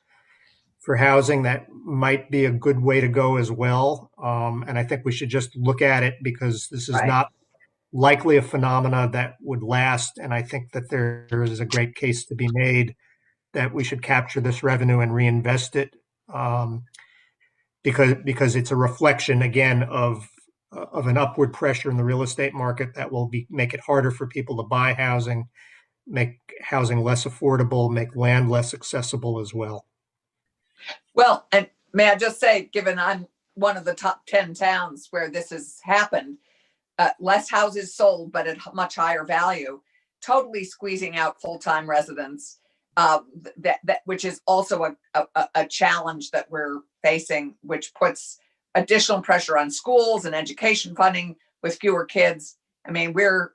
[SPEAKER 4] for housing, that might be a good way to go as well. And I think we should just look at it, because this is
[SPEAKER 2] Right.
[SPEAKER 4] not likely a phenomena that would last. And I think that there is a great case to be made that we should capture this revenue and reinvest it, because it's a reflection, again, of an upward pressure in the real estate market that will make it harder for people to buy housing, make housing less affordable, make land less accessible as well.
[SPEAKER 2] Well, and may I just say, given I'm one of the top 10 towns where this has happened, less houses sold, but at much higher value, totally squeezing out full-time residents, which is also a challenge that we're facing, which puts additional pressure on schools and education funding with fewer kids. I mean, we're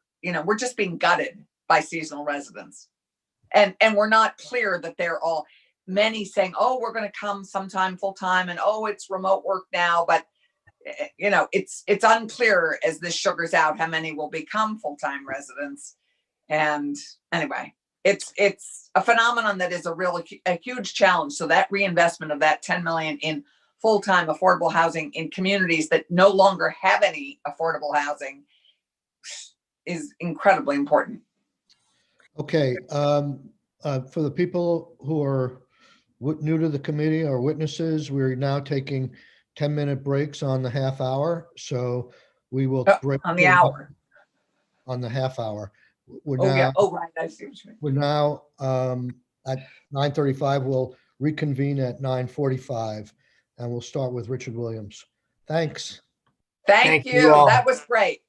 [SPEAKER 2] just being gutted by seasonal residents. And we're not clear that they're all, many saying, oh, we're going to come sometime full-time, and oh, it's remote work now. But it's unclear as this sugars out how many will become full-time residents. And anyway, it's a phenomenon that is a huge challenge. So that reinvestment of that 10 million in full-time affordable housing in communities that no longer have any affordable housing is incredibly important.
[SPEAKER 1] Okay, for the people who are new to the committee or witnesses, we're now taking 10-minute breaks on the half hour. So we will break
[SPEAKER 2] On the hour.
[SPEAKER 1] on the half hour. We're
[SPEAKER 2] Oh,
[SPEAKER 1] now,
[SPEAKER 2] yeah. Oh, right. I see what you mean.
[SPEAKER 1] we're now at 9:35. We'll reconvene at 9:45 and we'll start with Richard Williams. Thanks.
[SPEAKER 2] Thank
[SPEAKER 4] you
[SPEAKER 2] you.
[SPEAKER 4] all.
[SPEAKER 2] That was great.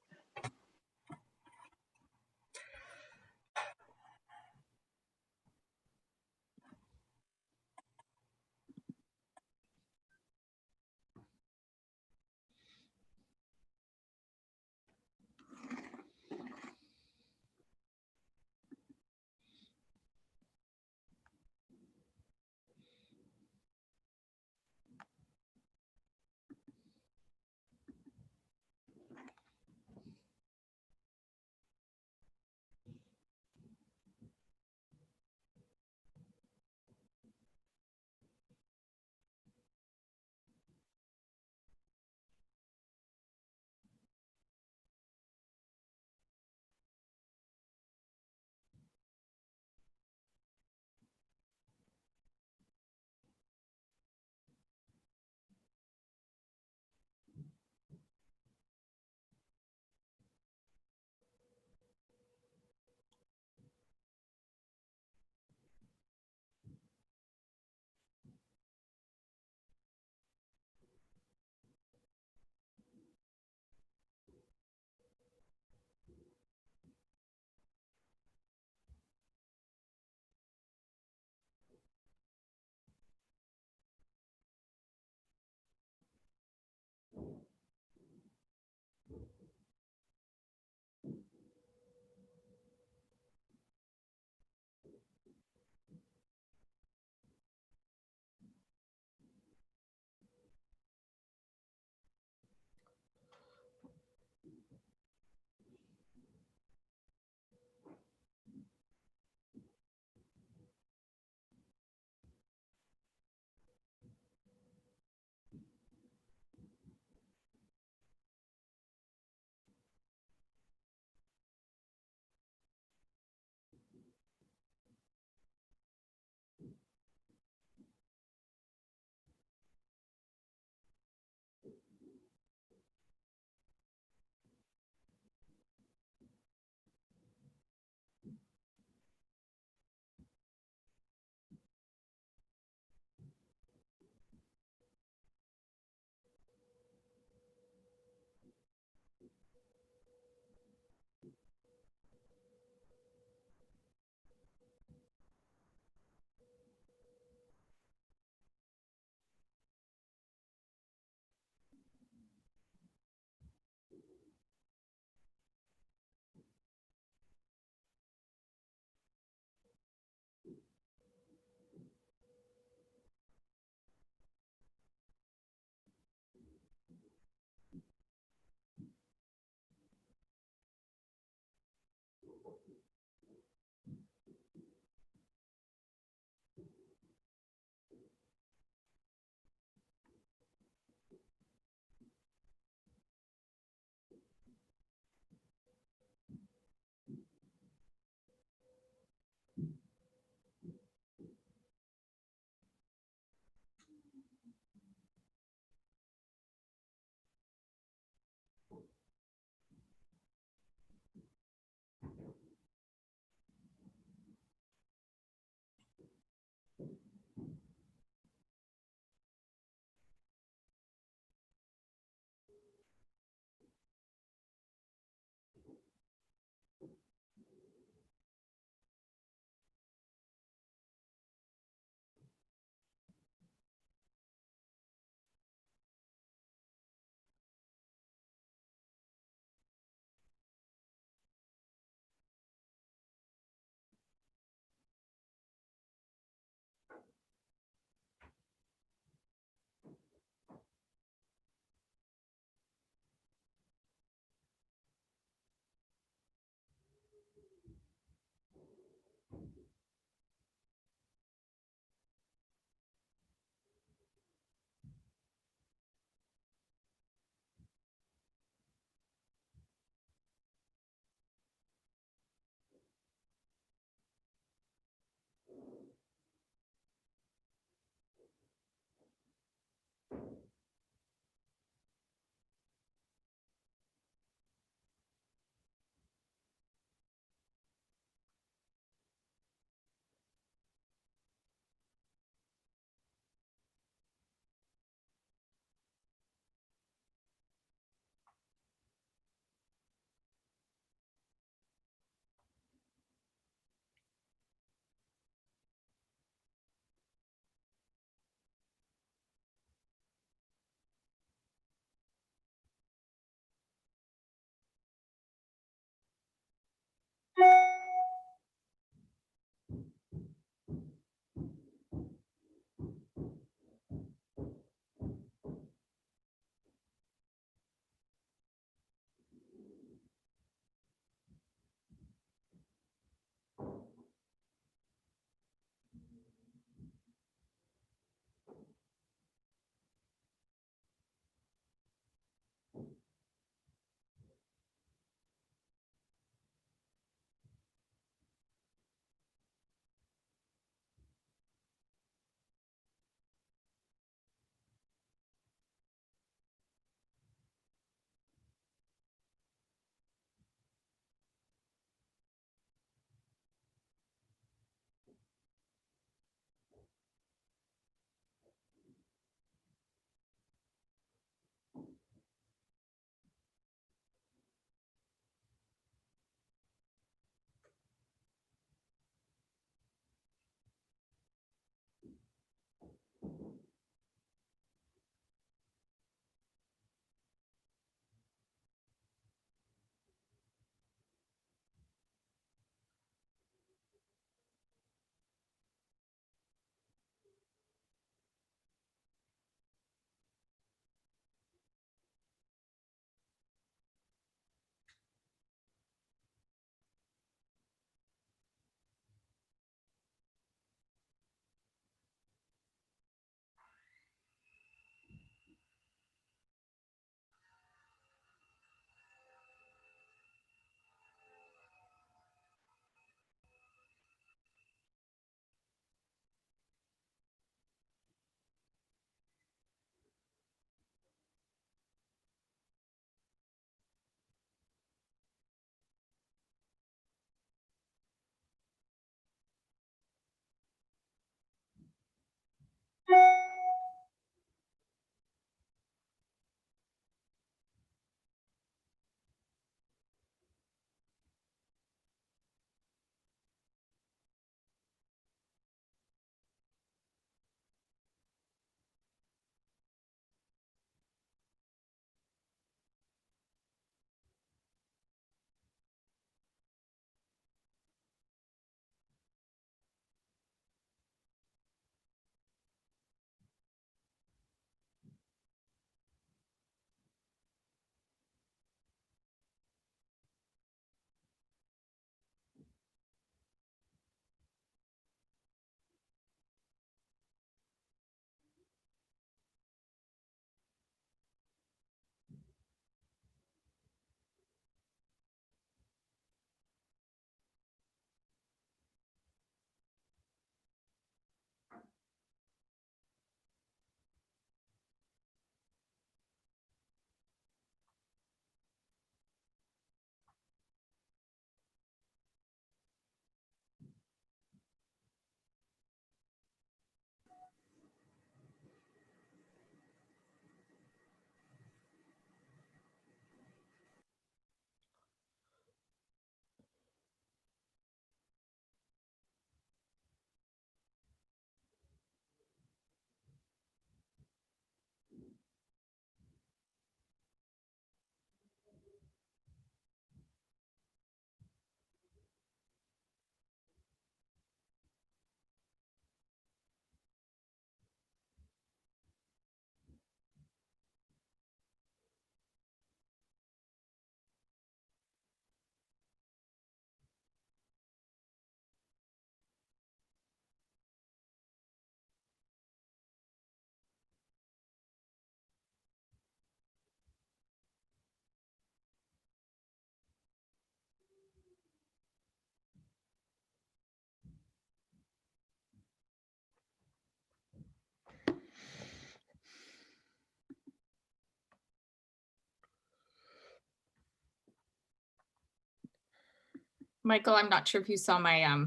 [SPEAKER 5] Michael, I'm not sure if you saw my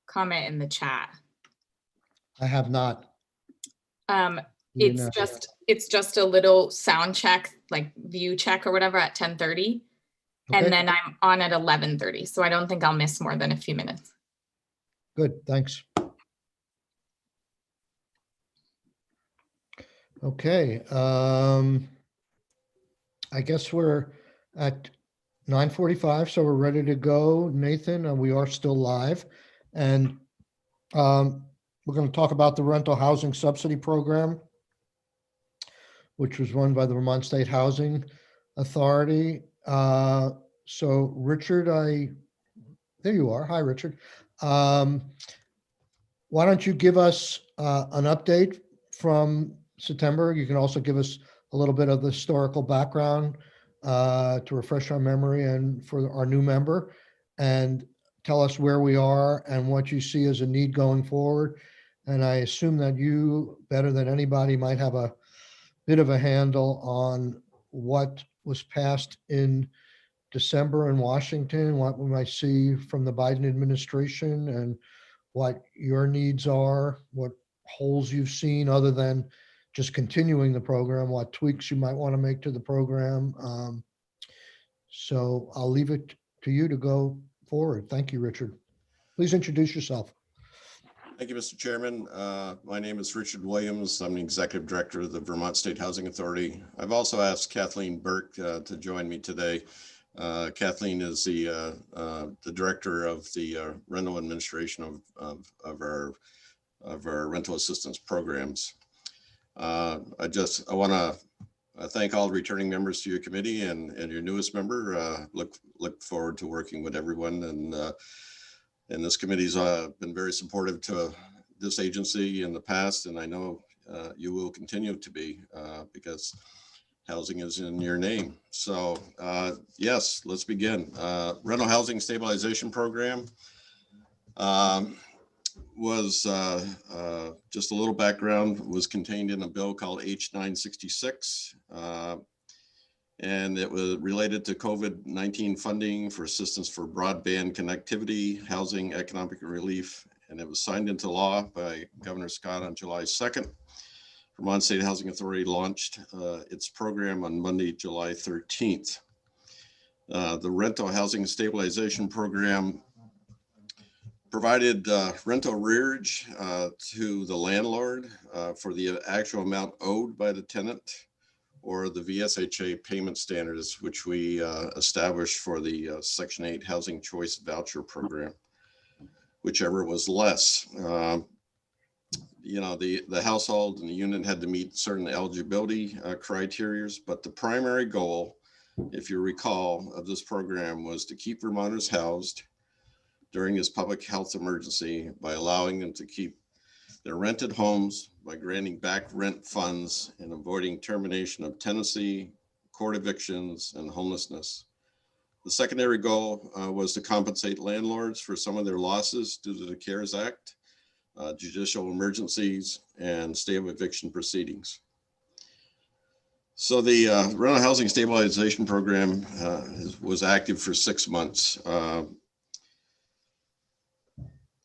[SPEAKER 5] comment in the chat.
[SPEAKER 1] I have not. You know.
[SPEAKER 5] It's just a little sound check, like view check or whatever at 10:30.
[SPEAKER 1] Okay.
[SPEAKER 5] And then I'm on at 11:30. So I don't think I'll miss more than a few minutes.
[SPEAKER 1] Good, thanks. Okay, I guess we're at 9:45, so we're ready to go, Nathan, and we are still live. And we're going to talk about the rental housing subsidy program, which was run by the Vermont State Housing Authority. So Richard, there you are. Hi, Richard. Why don't you give us an update from September? You can also give us a little bit of the historical background to refresh our memory and for our new member, and tell us where we are and what you see as a need going forward. And I assume that you, better than anybody, might have a bit of a handle on what was passed in December in Washington, what we might see from the Biden administration, and what your needs are, what holes you've seen other than just continuing the program, what tweaks you might want to make to the program. So I'll leave it to you to go forward. Thank you, Richard. Please introduce yourself.
[SPEAKER 8] Thank you, Mr. Chairman. My name is Richard Williams. I'm the Executive Director of the Vermont State Housing Authority. I've also asked Kathleen Burke to join me today. Kathleen is the Director of the Rental Administration of our rental assistance programs. I want to thank all the returning members to your committee and your newest member. Look forward to working with everyone, and this committee's been very supportive to this agency in the past, and I know you will continue to be because housing is in your name. So yes, let's begin. Rental Housing Stabilization Program was just a little background, was contained in a bill called H966. And it was related to COVID-19 funding for assistance for broadband connectivity, housing, economic relief, and it was signed into law by Governor Scott on July 2nd. Vermont State Housing Authority launched its program on Monday, July 13th. The Rental Housing Stabilization Program provided rental arrearage to the landlord for the actual amount owed by the tenant, or the VSHA payment standards, which we established for the Section 8 Housing Choice Voucher Program, whichever was less. You know, the household and the unit had to meet certain eligibility criteria, but the primary goal, if you recall, of this program was to keep Vermonters housed during this public health emergency by allowing them to keep their rented homes, by granting back rent funds and avoiding termination of tenancy, court evictions, and homelessness. The secondary goal was to compensate landlords for some of their losses due to the CARES Act, judicial emergencies, and stay of eviction proceedings. So the Rental Housing Stabilization Program was active for 6 months.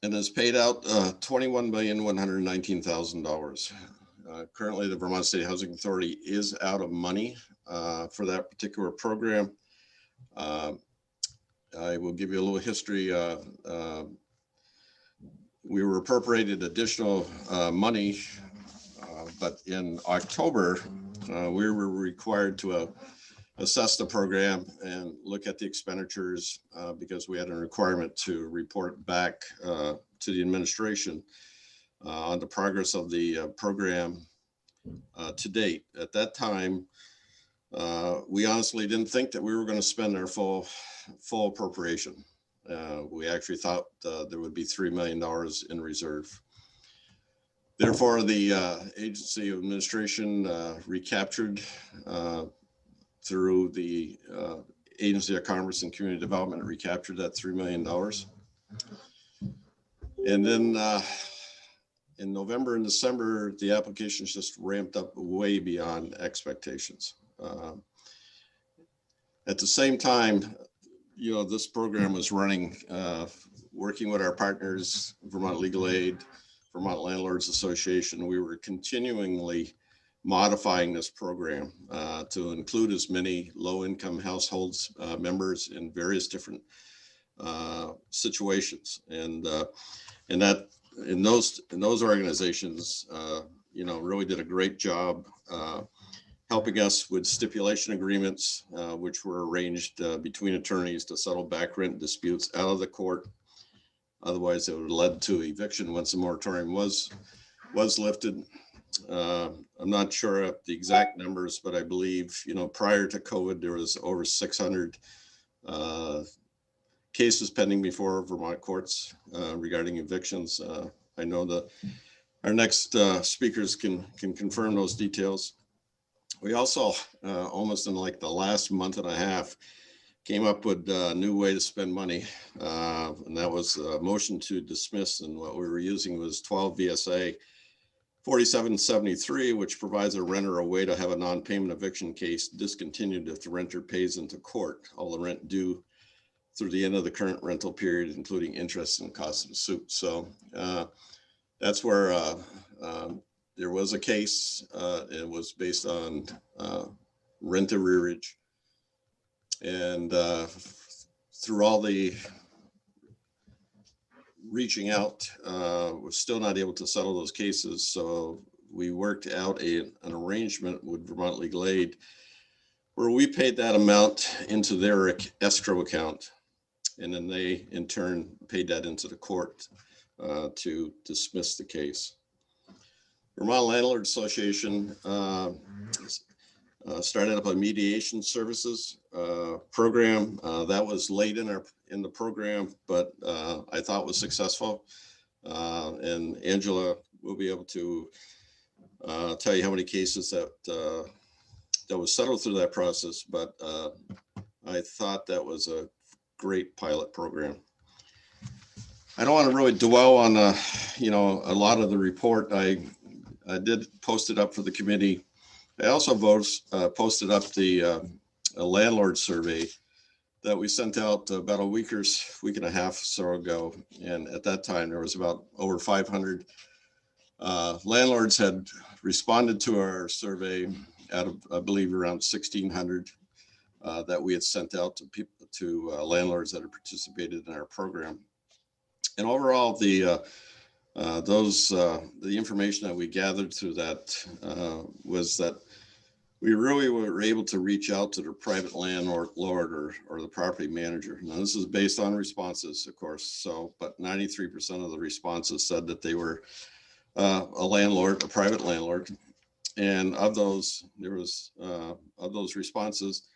[SPEAKER 8] And has paid out $21,119,000. Currently, the Vermont State Housing Authority is out of money for that particular program. I will give you a little history. We were appropriated additional money, but in October, we were required to assess the program and look at the expenditures because we had a requirement to report back to the administration on the progress of the program to date. At that time, we honestly didn't think that we were going to spend our full appropriation. We actually thought there would be $3 million in reserve. Therefore, the agency of administration recaptured through the Agency of Commerce and Community Development, recaptured that $3 million. And then in November and December, the applications just ramped up way beyond expectations. At the same time, this program was running, working with our partners, Vermont Legal Aid, Vermont Landlords Association. We were continually modifying this program to include as many low-income households members in various different situations, and that in those organizations, really did a great job helping us with stipulation agreements, which were arranged between attorneys to settle back rent disputes out of the court. Otherwise, it would have led to eviction once the moratorium was lifted. I'm not sure of the exact numbers, but I believe, prior to COVID, there was over 600 cases pending before Vermont courts regarding evictions. I know that our next speakers can confirm those details. We also, almost in like the last month and a half, came up with a new way to spend money, and that was a motion to dismiss. And what we were using was 12 VSA 4773, which provides a renter a way to have a non-payment eviction case discontinued if the renter pays into court all the rent due through the end of the current rental period, including interest and costs of the suit. So that's where there was a case. It was based on rent arrearage. And through all the reaching out, we're still not able to settle those cases. So we worked out an arrangement with Vermont Legal Aid where we paid that amount into their escrow account. And then they, in turn, paid that into the court to dismiss the case. Vermont Landlord Association started up a mediation services program that was late in the program, but I thought was successful. And Angela will be able to tell you how many cases that was settled through that process. But I thought that was a great pilot program. I don't want to really dwell on a lot of the report. I did post it up for the committee. I also posted up the landlord survey that we sent out about a week and a half or so ago. And at that time, there was about over 500 landlords had responded to our survey out of, I believe, around 1,600 that we had sent out to people, to landlords that had participated in our program. And overall, the information that we gathered through that was that we really were able to reach out to the private landlord or the property manager. Now, this is based on responses, of course. So, but 93% of the responses said that they were a landlord, a private landlord. And of those, of those responses,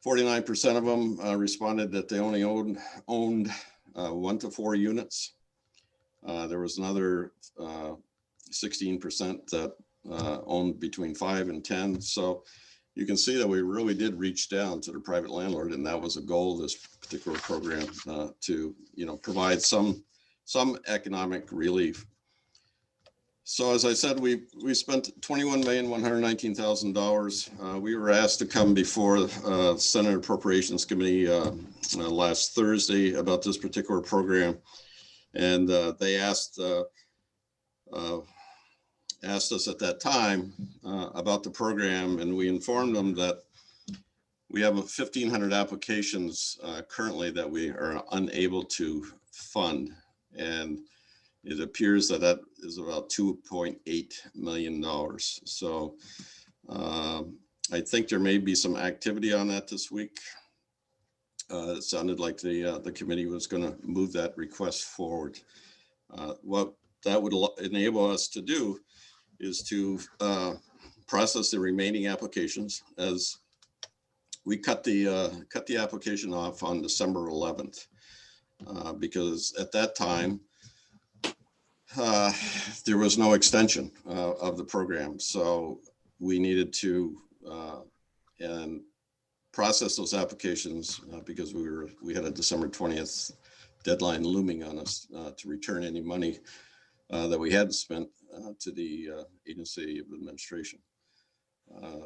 [SPEAKER 8] 49% of them responded that they only owned 1 to 4 units. There was another 16% that owned between 5 and 10. So you can see that we really did reach down to the private landlord, and that was a goal of this particular program to provide some economic relief. So as I said, we spent $21,119,000. We were asked to come before the Senate Appropriations Committee last Thursday about this particular program, and they asked us at that time about the program, and we informed them that we have 1,500 applications currently that we are unable to fund, and it appears that that is about $2.8 million. So I think there may be some activity on that this week. It sounded like the committee was going to move that request forward. What that would enable us to do is to process the remaining applications, as we cut the application off on December 11th, because at that time there was no extension of the program. So we needed to and process those applications because we had a December 20th deadline looming on us to return any money that we hadn't spent to the Agency of Administration.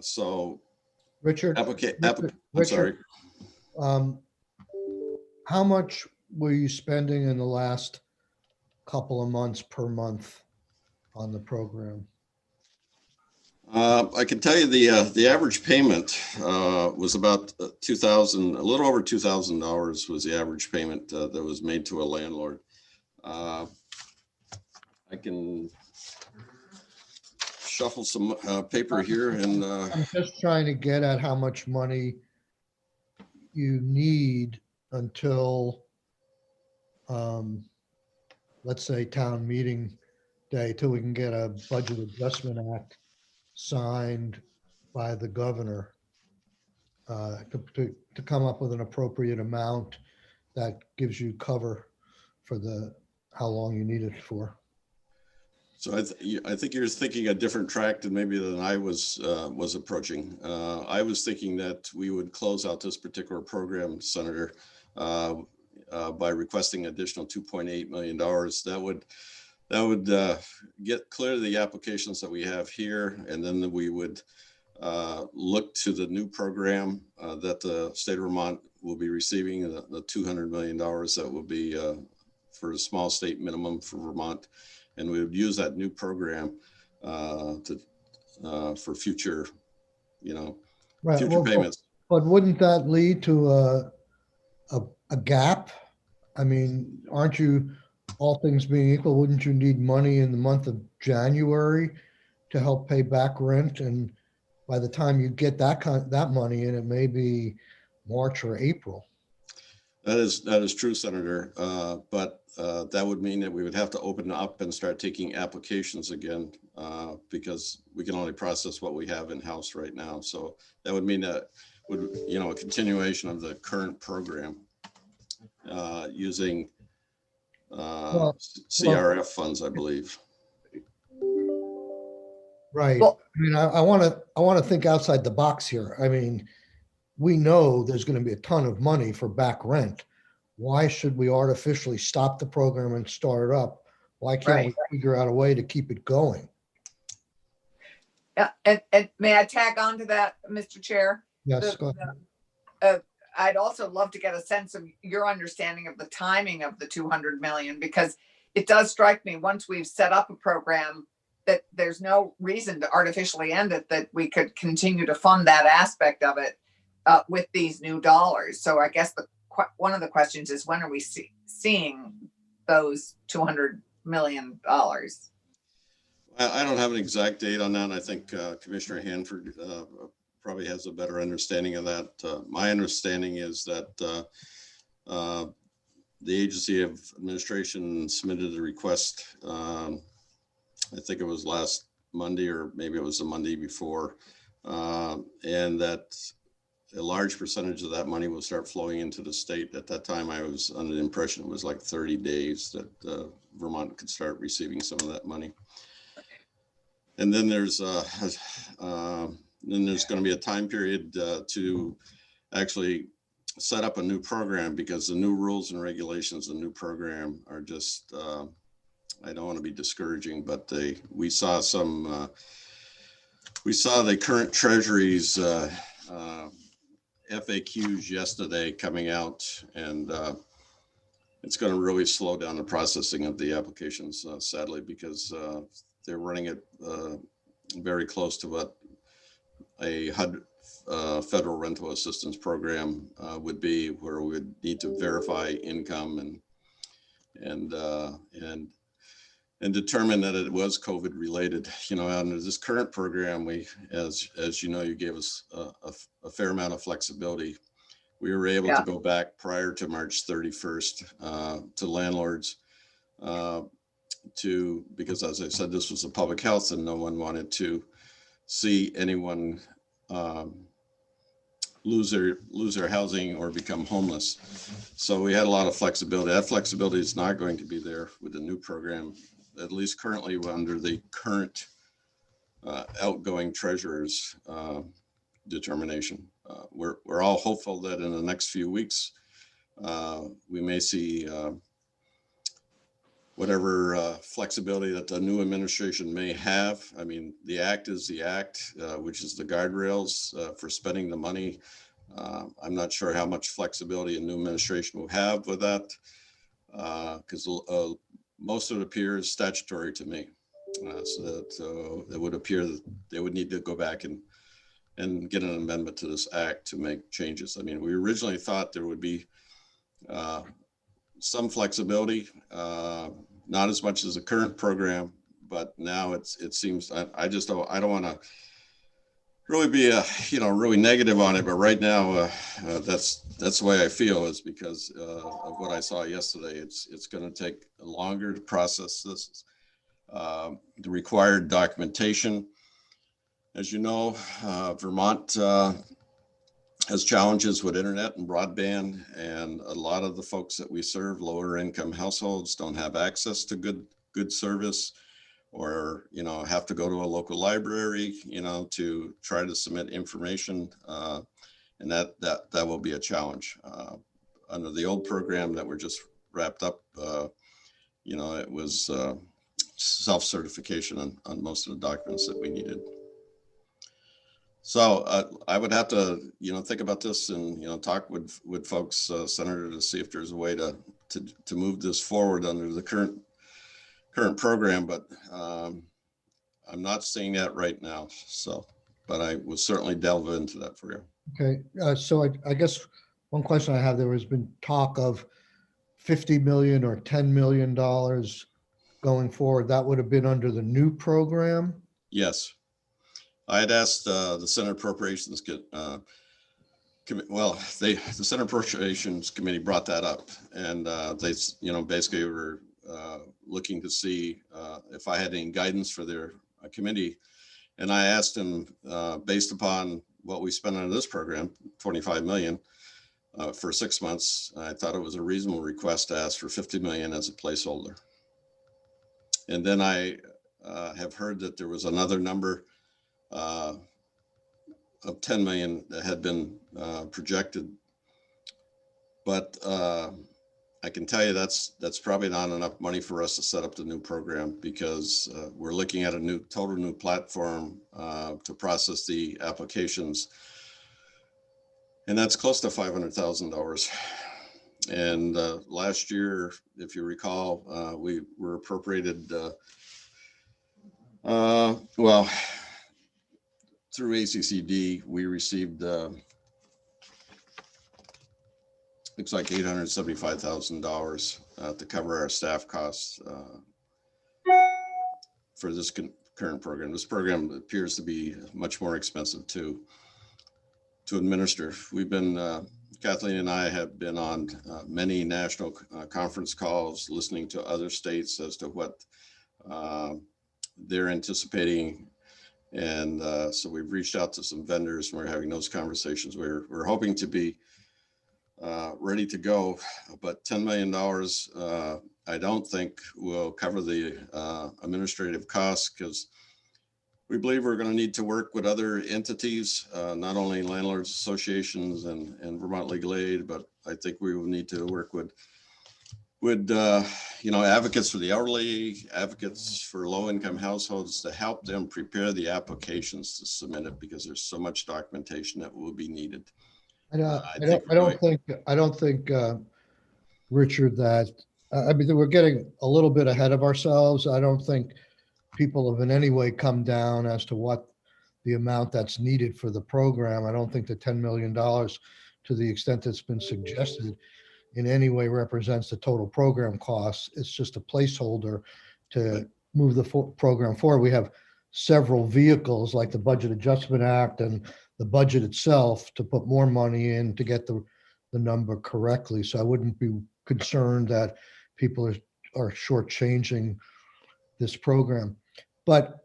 [SPEAKER 8] So
[SPEAKER 1] Richard,
[SPEAKER 8] I'm
[SPEAKER 1] Richard,
[SPEAKER 8] sorry.
[SPEAKER 1] how much were you spending in the last couple of months per month on the program?
[SPEAKER 8] I can tell you the average payment was about $2,000, a little over $2,000 was the average payment that was made to a landlord. I can shuffle some paper here and
[SPEAKER 1] I'm just trying to get at how much money you need until, let's say, town meeting day, till we can get a budget adjustment act signed by the governor to come up with an appropriate amount that gives you cover for how long you need it for.
[SPEAKER 8] so I think you're thinking a different track than maybe than I was approaching. I was thinking that we would close out this particular program, Senator, by requesting additional $2.8 million. That would get clear the applications that we have here, and then we would look to the new program that the state of Vermont will be receiving, the $200 million that will be for a small state minimum for Vermont. And we would use that new program for future,
[SPEAKER 1] Right.
[SPEAKER 8] future payments.
[SPEAKER 1] But wouldn't that lead to a gap? I mean, aren't you, all things being equal, wouldn't you need money in the month of January to help pay back rent? And by the time you get that money in, it may be March or April.
[SPEAKER 8] That is true, Senator. But that would mean that we would have to open up and start taking applications again because we can only process what we have in house right now. So that would mean that a continuation of the current program using CRF funds, I believe.
[SPEAKER 1] Right.
[SPEAKER 2] Well-
[SPEAKER 1] I mean, I want to think outside the box here. I mean, we know there's going to be a ton of money for back rent. Why should we artificially stop the program and start it up? Why can't we figure out a way to keep it going?
[SPEAKER 2] Yeah, and may I tag on to that, Mr. Chair?
[SPEAKER 1] Yes, go ahead.
[SPEAKER 2] I'd also love to get a sense of your understanding of the timing of the 200 million, because it does strike me, once we've set up a program, that there's no reason to artificially end it, that we could continue to fund that aspect of it with these new dollars. So I guess one of the questions is, when are we seeing those $200 million?
[SPEAKER 8] I don't have an exact date on that. I think Commissioner Hanford probably has a better understanding of that. My understanding is that the Agency of Administration submitted a request. I think it was last Monday, or maybe it was the Monday before, and that a large percentage of that money will start flowing into the state. At that time, I was under the impression it was like 30 days that Vermont could start receiving some of that money. And then there's going to be a time period to actually set up a new program, because the new rules and regulations, the new program are just, I don't want to be discouraging, but we saw the current Treasury's FAQs yesterday coming out, and it's going to really slow down the processing of the applications, sadly, because they're running it very close to what a HUD federal rental assistance program would be, where we would need to verify income and determine that it was COVID related. Under this current program, we, as you know, you gave us a fair amount of flexibility. We were able to go back prior to March 31st to landlords because, as I said, this was a public health, and no one wanted to see anyone lose their housing or become homeless. So we had a lot of flexibility. That flexibility is not going to be there with the new program, at least currently under the current outgoing treasurer's determination. We're all hopeful that in the next few weeks, we may see whatever flexibility that the new administration may have. I mean, the act is the act, which is the guardrails for spending the money. I'm not sure how much flexibility a new administration will have with that, because most of it appears statutory to me. So it would appear that they would need to go back and get an amendment to this act to make changes. I mean, we originally thought there would be some flexibility, not as much as the current program, but now it seems I don't want to really be really negative on it, but right now that's the way I feel, is because of what I saw yesterday. It's going to take longer to process this, the required documentation. As you know, Vermont has challenges with internet and broadband, and a lot of the folks that we serve, lower income households, don't have access to good service, or have to go to a local library to try to submit information, and that will be a challenge. Under the old program that we're just wrapped up, it was self-certification on most of the documents that we needed. So I would have to think about this and talk with folks, Senator, to see if there's a way to move this forward under the current program, but I'm not seeing that right now. So, but I will certainly delve into that for you.
[SPEAKER 1] Okay, so I guess one question I have, there has been talk of $50 million or $10 million going forward. That would have been under the new program?
[SPEAKER 8] Yes. I had asked the Senate Appropriations the Senate Appropriations Committee brought that up, and they basically were looking to see if I had any guidance for their committee. And I asked them, based upon what we spent on this program, $25 million for 6 months, I thought it was a reasonable request to ask for $50 million as a placeholder. And then I have heard that there was another number of $10 million that had been projected, but I can tell you that's probably not enough money for us to set up the new program, because we're looking at a total new platform to process the applications, and that's close to $500,000. And last year, if you recall, we were appropriated through ACCD, we received looks like $875,000 to cover our staff costs for this current program. This program appears to be much more expensive to administer. We've been, Kathleen and I have been on many national conference calls, listening to other states as to what they're anticipating. And so we've reached out to some vendors, and we're having those conversations. We're hoping to be ready to go, but $10 million I don't think will cover the administrative costs, because we believe we're going to need to work with other entities, not only landlords associations and Vermont Legal Aid, but I think we will need to work with advocates for the elderly, advocates for low-income households, to help them prepare the applications to submit it, because there's so much documentation that will be needed.
[SPEAKER 1] I don't think, Richard, that I mean, we're getting a little bit ahead of ourselves. I don't think people have in any way come down as to what the amount that's needed for the program. I don't think the $10 million, to the extent that's been suggested, in any way represents the total program costs. It's just a placeholder to move the program forward. We have several vehicles like the Budget Adjustment Act and the budget itself to put more money in to get the number correctly. So I wouldn't be concerned that people are shortchanging this program. But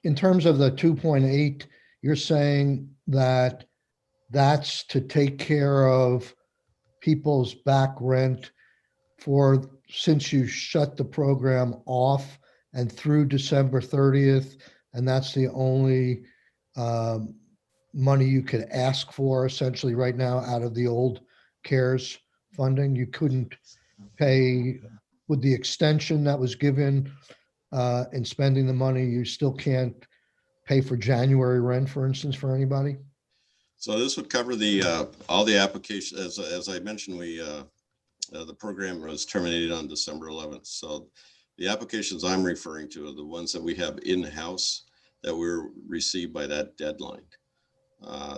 [SPEAKER 1] in terms of the 2.8, you're saying that that's to take care of people's back rent since you shut the program off and through December 30th, and that's the only money you could ask for essentially right now out of the old CARES funding. You couldn't pay with the extension that was given in spending the money. You still can't pay for January rent, for instance, for anybody?
[SPEAKER 8] So this would cover the all the applications. As I mentioned, the program was terminated on December 11th. So the applications I'm referring to are the ones that we have in-house that were received by that deadline.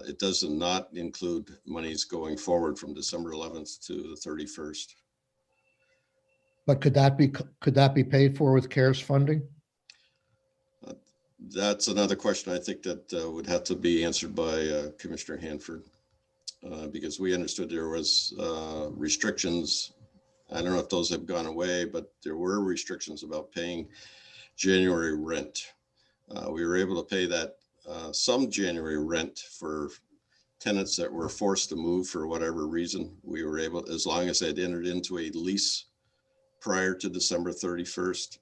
[SPEAKER 8] It does not include monies going forward from December 11th to the 31st.
[SPEAKER 1] But could that be paid for with CARES funding?
[SPEAKER 8] That's another question I think that would have to be answered by Commissioner Hanford, because we understood there was restrictions. I don't know if those have gone away, but there were restrictions about paying January rent. We were able to pay that some January rent for tenants that were forced to move for whatever reason. We were able, as long as they'd entered into a lease prior to December 31st,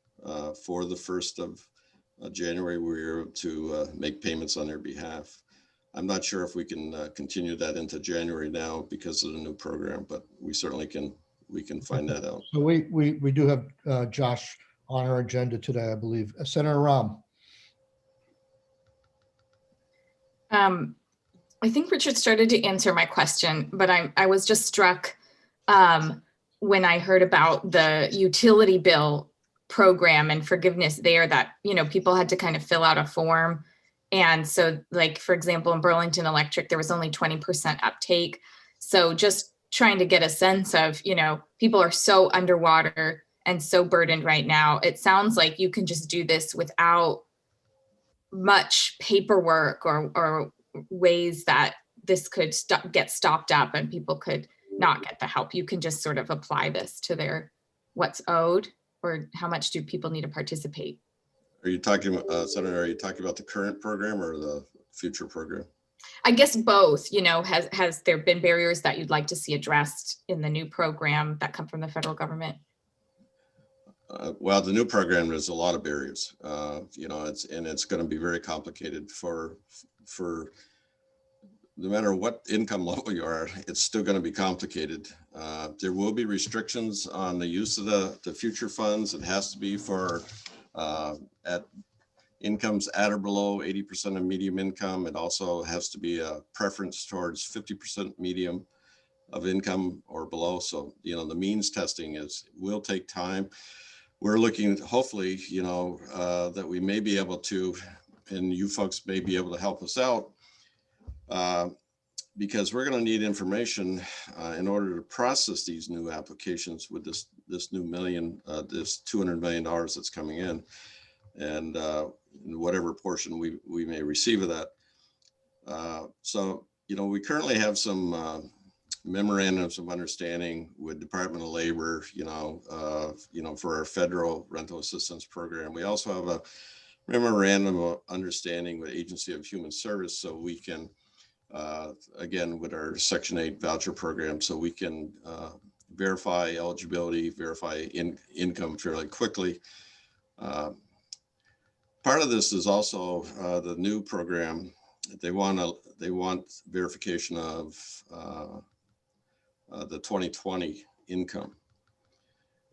[SPEAKER 8] for the 1st of January, we were able to make payments on their behalf. I'm not sure if we can continue that into January now because of the new program, but we certainly can. We can find that out.
[SPEAKER 1] So we do have Josh on our agenda today, I believe. Senator Rahm.
[SPEAKER 5] I think Richard started to answer my question, but I was just struck when I heard about the utility bill program and forgiveness there, that, you know, people had to kind of fill out a form. And so, like, for example, in Burlington Electric, there was only 20% uptake. So just trying to get a sense of, you know, people are so underwater and so burdened right now. It sounds like you can just do this without much paperwork or ways that this could get stopped up and people could not get the help. You can just sort of apply this to their what's owed, or how much do people need to participate?
[SPEAKER 8] Are you talking, Senator, are you talking about the current program or the future program?
[SPEAKER 5] I guess both. You know, has there been barriers that you'd like to see addressed in the new program that come from the federal government?
[SPEAKER 8] Well, the new program, there's a lot of barriers. You know, it's going to be very complicated for no matter what income level you are. It's still going to be complicated. There will be restrictions on the use of the future funds. It has to be for at incomes at or below 80% of medium income. It also has to be a preference towards 50% medium of income or below. So, you know, the means testing will take time. We're looking, hopefully, you know, that we may be able to, and you folks may be able to help us out, because we're going to need information in order to process these new applications with this new this $200 million that's coming in, and whatever portion we may receive of that. So, you know, we currently have some memorandums of understanding with Department of Labor, you know, for our federal rental assistance program. We also have a memorandum of understanding with Agency of Human Service, so we can, again, with our Section 8 voucher program, so we can verify eligibility, verify income fairly quickly. Part of this is also the new program. They want verification of the 2020 income.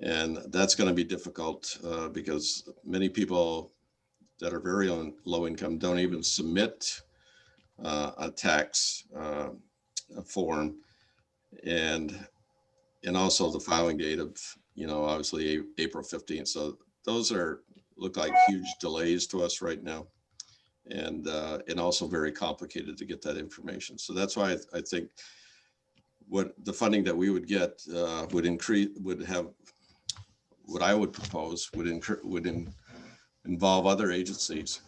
[SPEAKER 8] And that's going to be difficult because many people that are very low income don't even submit a tax form, and also the filing date of, you know, obviously April 15th. So those look like huge delays to us right now, and also very complicated to get that information. So that's why I think what the funding that we would get would have, what I would propose would involve other agencies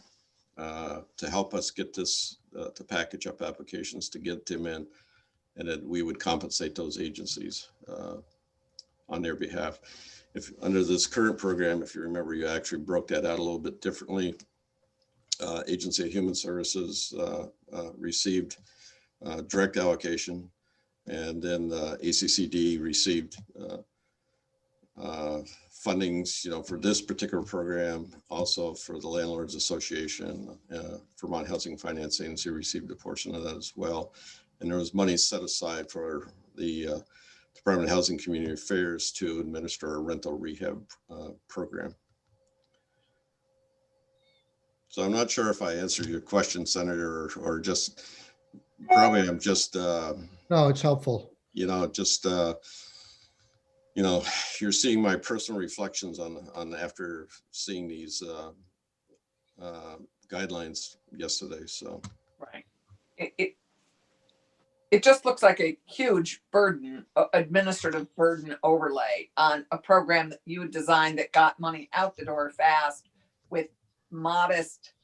[SPEAKER 8] to help us get this, to package up applications to get them in, and that we would compensate those agencies on their behalf. If under this current program, if you remember, you actually broke that out a little bit differently. Agency of Human Services received direct allocation, and then ACCD received fundings, you know, for this particular program, also for the Landlords Association. Vermont Housing Finance Agency received a portion of that as well. And there was money set aside for the Department of Housing Community Affairs to administer a rental rehab program. So I'm not sure if I answered your question, Senator, or just probably I'm just,
[SPEAKER 1] No, it's helpful.
[SPEAKER 8] you know, just, you know, you're seeing my personal reflections on after seeing these guidelines yesterday. So,
[SPEAKER 2] Right. It just looks like a huge burden, administrative burden overlay on a program that you designed that got money out the door fast with modest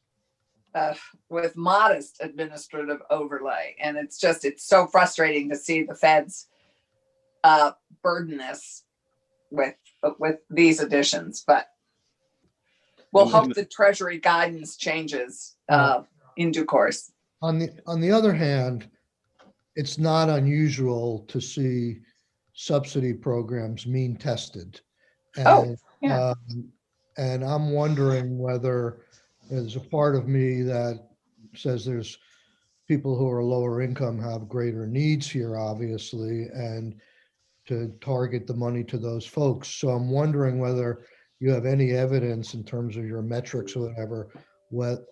[SPEAKER 2] administrative overlay. And it's so frustrating to see the feds burden this with these additions, but we'll hope the Treasury guidance changes in due course.
[SPEAKER 1] On the other hand, it's not unusual to see subsidy programs mean tested. And,
[SPEAKER 2] yeah.
[SPEAKER 1] And I'm wondering whether there's a part of me that says there's people who are lower income have greater needs here, obviously, and to target the money to those folks. So I'm wondering whether you have any evidence in terms of your metrics or whatever,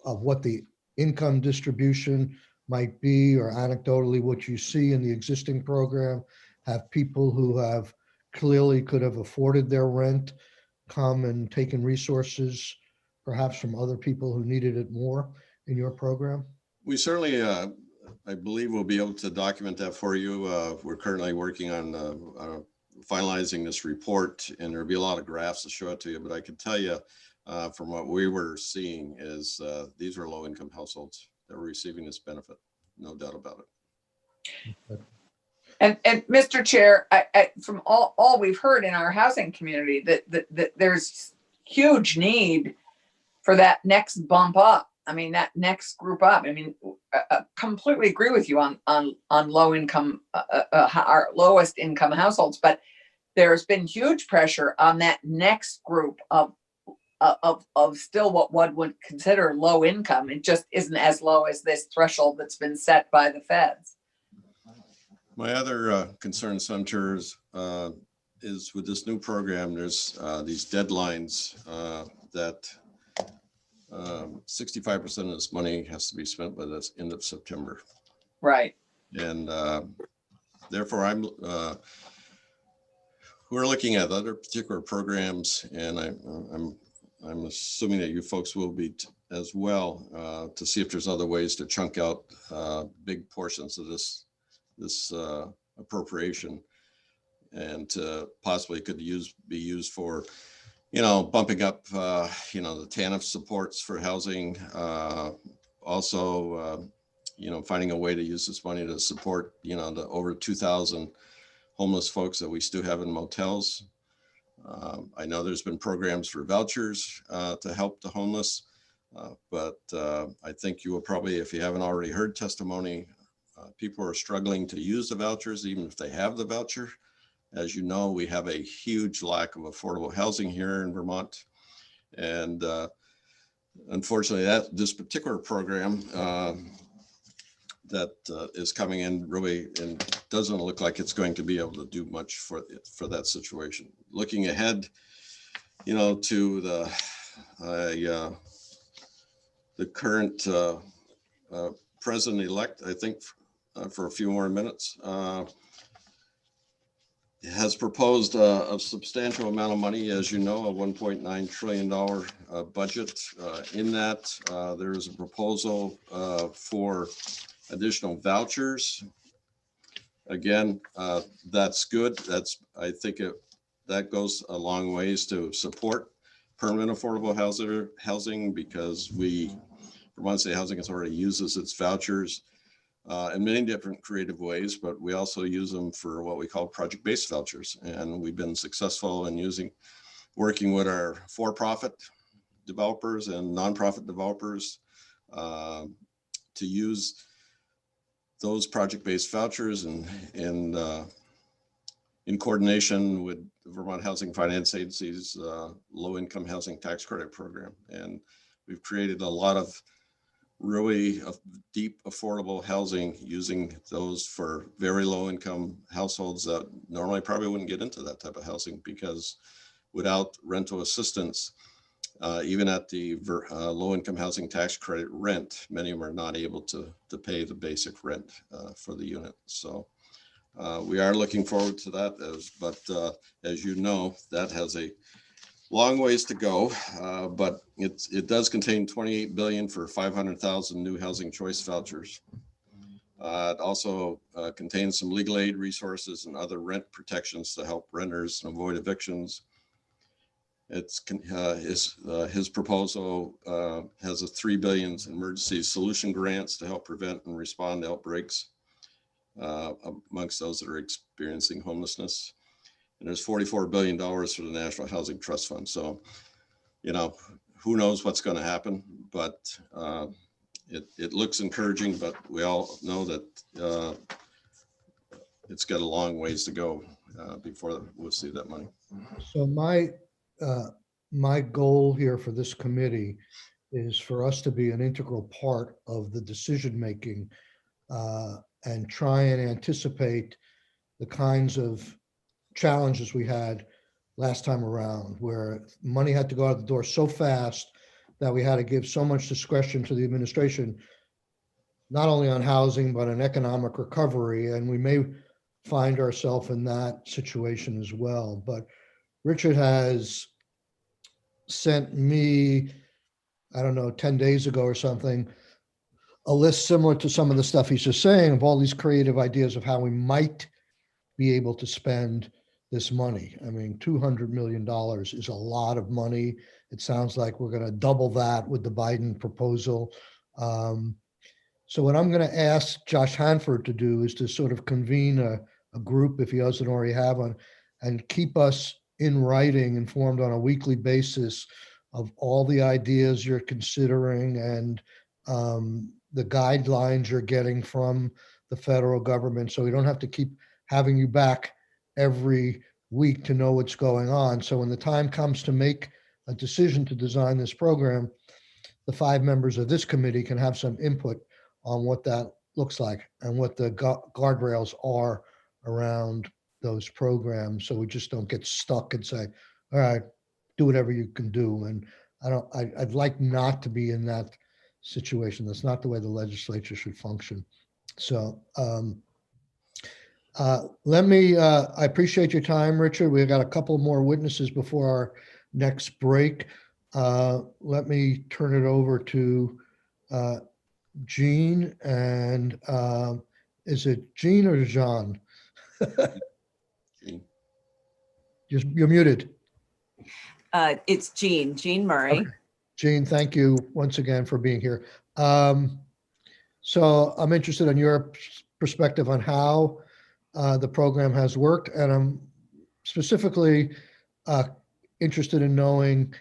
[SPEAKER 1] of what the income distribution might be, or anecdotally what you see in the existing program. Have people who have clearly could have afforded their rent come and taken resources perhaps from other people who needed it more in your program?
[SPEAKER 8] we certainly, I believe we'll be able to document that for you. We're currently working on finalizing this report, and there'll be a lot of graphs to show it to you, but I can tell you from what we were seeing is these are low income households that were receiving this benefit, no doubt about it.
[SPEAKER 2] And Mr. Chair, from all we've heard in our housing community, that there's huge need for that next bump up. I mean, that next group up. I mean, completely agree with you on low income, our lowest income households, but there's been huge pressure on that next group of still what one would consider low income. It just isn't as low as this threshold that's been set by the feds.
[SPEAKER 8] My other concern, Senators, is with this new program, there's these deadlines that 65% of this money has to be spent by the end of September.
[SPEAKER 2] Right.
[SPEAKER 8] And therefore, we're looking at other particular programs, and I'm assuming that you folks will be as well, to see if there's other ways to chunk out big portions of this appropriation, and possibly could be used for, bumping up, the TANF supports for housing. Also, finding a way to use this money to support, the over 2,000 homeless folks that we still have in motels. I know there's been programs for vouchers to help the homeless, but I think you will probably, if you haven't already heard testimony, people are struggling to use the vouchers, even if they have the voucher. As you know, we have a huge lack of affordable housing here in Vermont. And unfortunately, this particular program that is coming in really and doesn't look like it's going to be able to do much for that situation. Looking ahead, to the current president-elect, I think, for a few more minutes, has proposed a substantial amount of money, as you know, a $1.9 trillion budget. In that, there is a proposal for additional vouchers. Again, that's good. I think that goes a long ways to support permanent affordable housing, because Vermont State Housing Authority uses its vouchers in many different creative ways, but we also use them for what we call project-based vouchers. And we've been successful in working with our for-profit developers and nonprofit developers to use those project-based vouchers in coordination with the Vermont Housing Finance Agency's low-income housing tax credit program. And we've created a lot of really deep affordable housing using those for very low income households that normally probably wouldn't get into that type of housing, because without rental assistance, Even at the low-income housing tax credit rent, many of them are not able to pay the basic rent for the unit. So we are looking forward to that, as you know, that has a long ways to go, but it does contain $28 billion for 500,000 new housing choice vouchers. It also contains some legal aid resources and other rent protections to help renters avoid evictions. His proposal has a $3 billion emergency solution grants to help prevent and respond to outbreaks amongst those that are experiencing homelessness. And there's $44 billion for the National Housing Trust Fund. So, you know, who knows what's going to happen, but it looks encouraging, but we all know that it's got a long ways to go before we'll see that money.
[SPEAKER 1] So my goal here for this committee is for us to be an integral part of the decision-making and try and anticipate the kinds of challenges we had last time around, where money had to go out the door so fast that we had to give so much discretion to the administration, not only on housing, but on economic recovery. And we may find ourselves in that situation as well. But Richard has sent me, I don't know, 10 days ago or something, a list similar to some of the stuff he's just saying of all these creative ideas of how we might be able to spend this money. I mean, $200 million is a lot of money. It sounds like we're going to double that with the Biden proposal. So what I'm going to ask Josh Hanford to do is to sort of convene a group, if he doesn't already have one, and keep us in writing, informed on a weekly basis of all the ideas you're considering and the guidelines you're getting from the federal government, so we don't have to keep having you back every week to know what's going on. So when the time comes to make a decision to design this program, the 5 members of this committee can have some input on what that looks like and what the guardrails are around those programs. So we just don't get stuck and say, all right, do whatever you can do. And I'd like not to be in that situation. That's not the way the legislature should function. So I appreciate your time, Richard. We've got a couple more witnesses before our next break. Let me turn it over to Jean, and is it Jean or Jean?
[SPEAKER 8] Jean.
[SPEAKER 1] You're muted.
[SPEAKER 9] It's Jean Murray.
[SPEAKER 1] Okay. Jean, thank you once again for being here. So I'm interested in your perspective on how the program has worked, and I'm specifically interested in knowing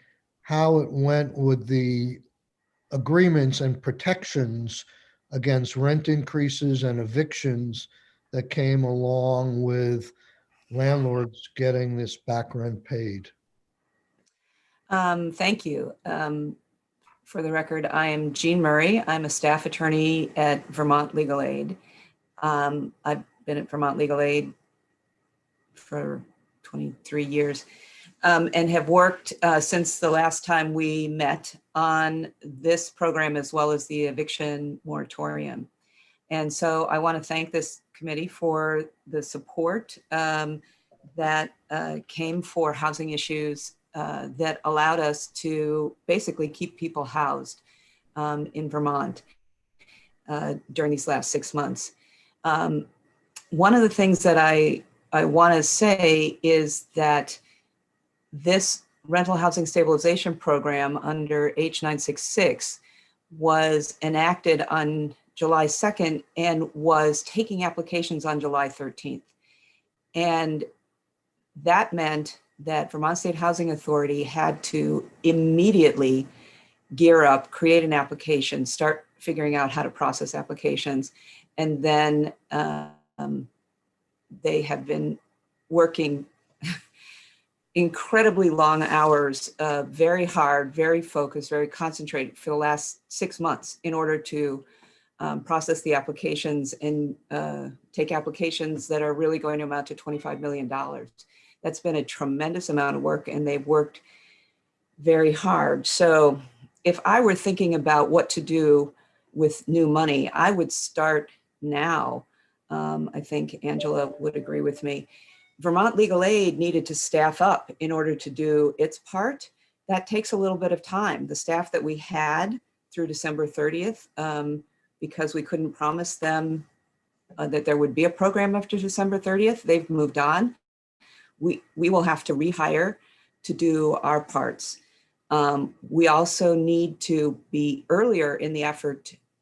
[SPEAKER 1] how it went with the agreements and protections against rent increases and evictions that came along with landlords getting this back rent paid.
[SPEAKER 9] Thank you. For the record, I am Jean Murray. I'm a staff attorney at Vermont Legal Aid. I've been at Vermont Legal Aid for 23 years and have worked since the last time we met on this program as well as the eviction moratorium. And so I want to thank this committee for the support that came for housing issues that allowed us to basically keep people housed in Vermont during these last 6 months. One of the things that I want to say is that this rental housing stabilization program under H966 was enacted on July 2nd and was taking applications on July 13th. And that meant that Vermont State Housing Authority had to immediately gear up, create an application, start figuring out how to process applications. And then they have been working incredibly long hours, very hard, very focused, very concentrated for the last 6 months in order to process the applications and take applications that are really going to amount to $25 million. That's been a tremendous amount of work, and they've worked very hard. So if I were thinking about what to do with new money, I would start now. I think Angela would agree with me. Vermont Legal Aid needed to staff up in order to do its part. That takes a little bit of time. The staff that we had through December 30th, because we couldn't promise them that there would be a program after December 30th, they've moved on. We will have to rehire to do our parts. We also need to be earlier in the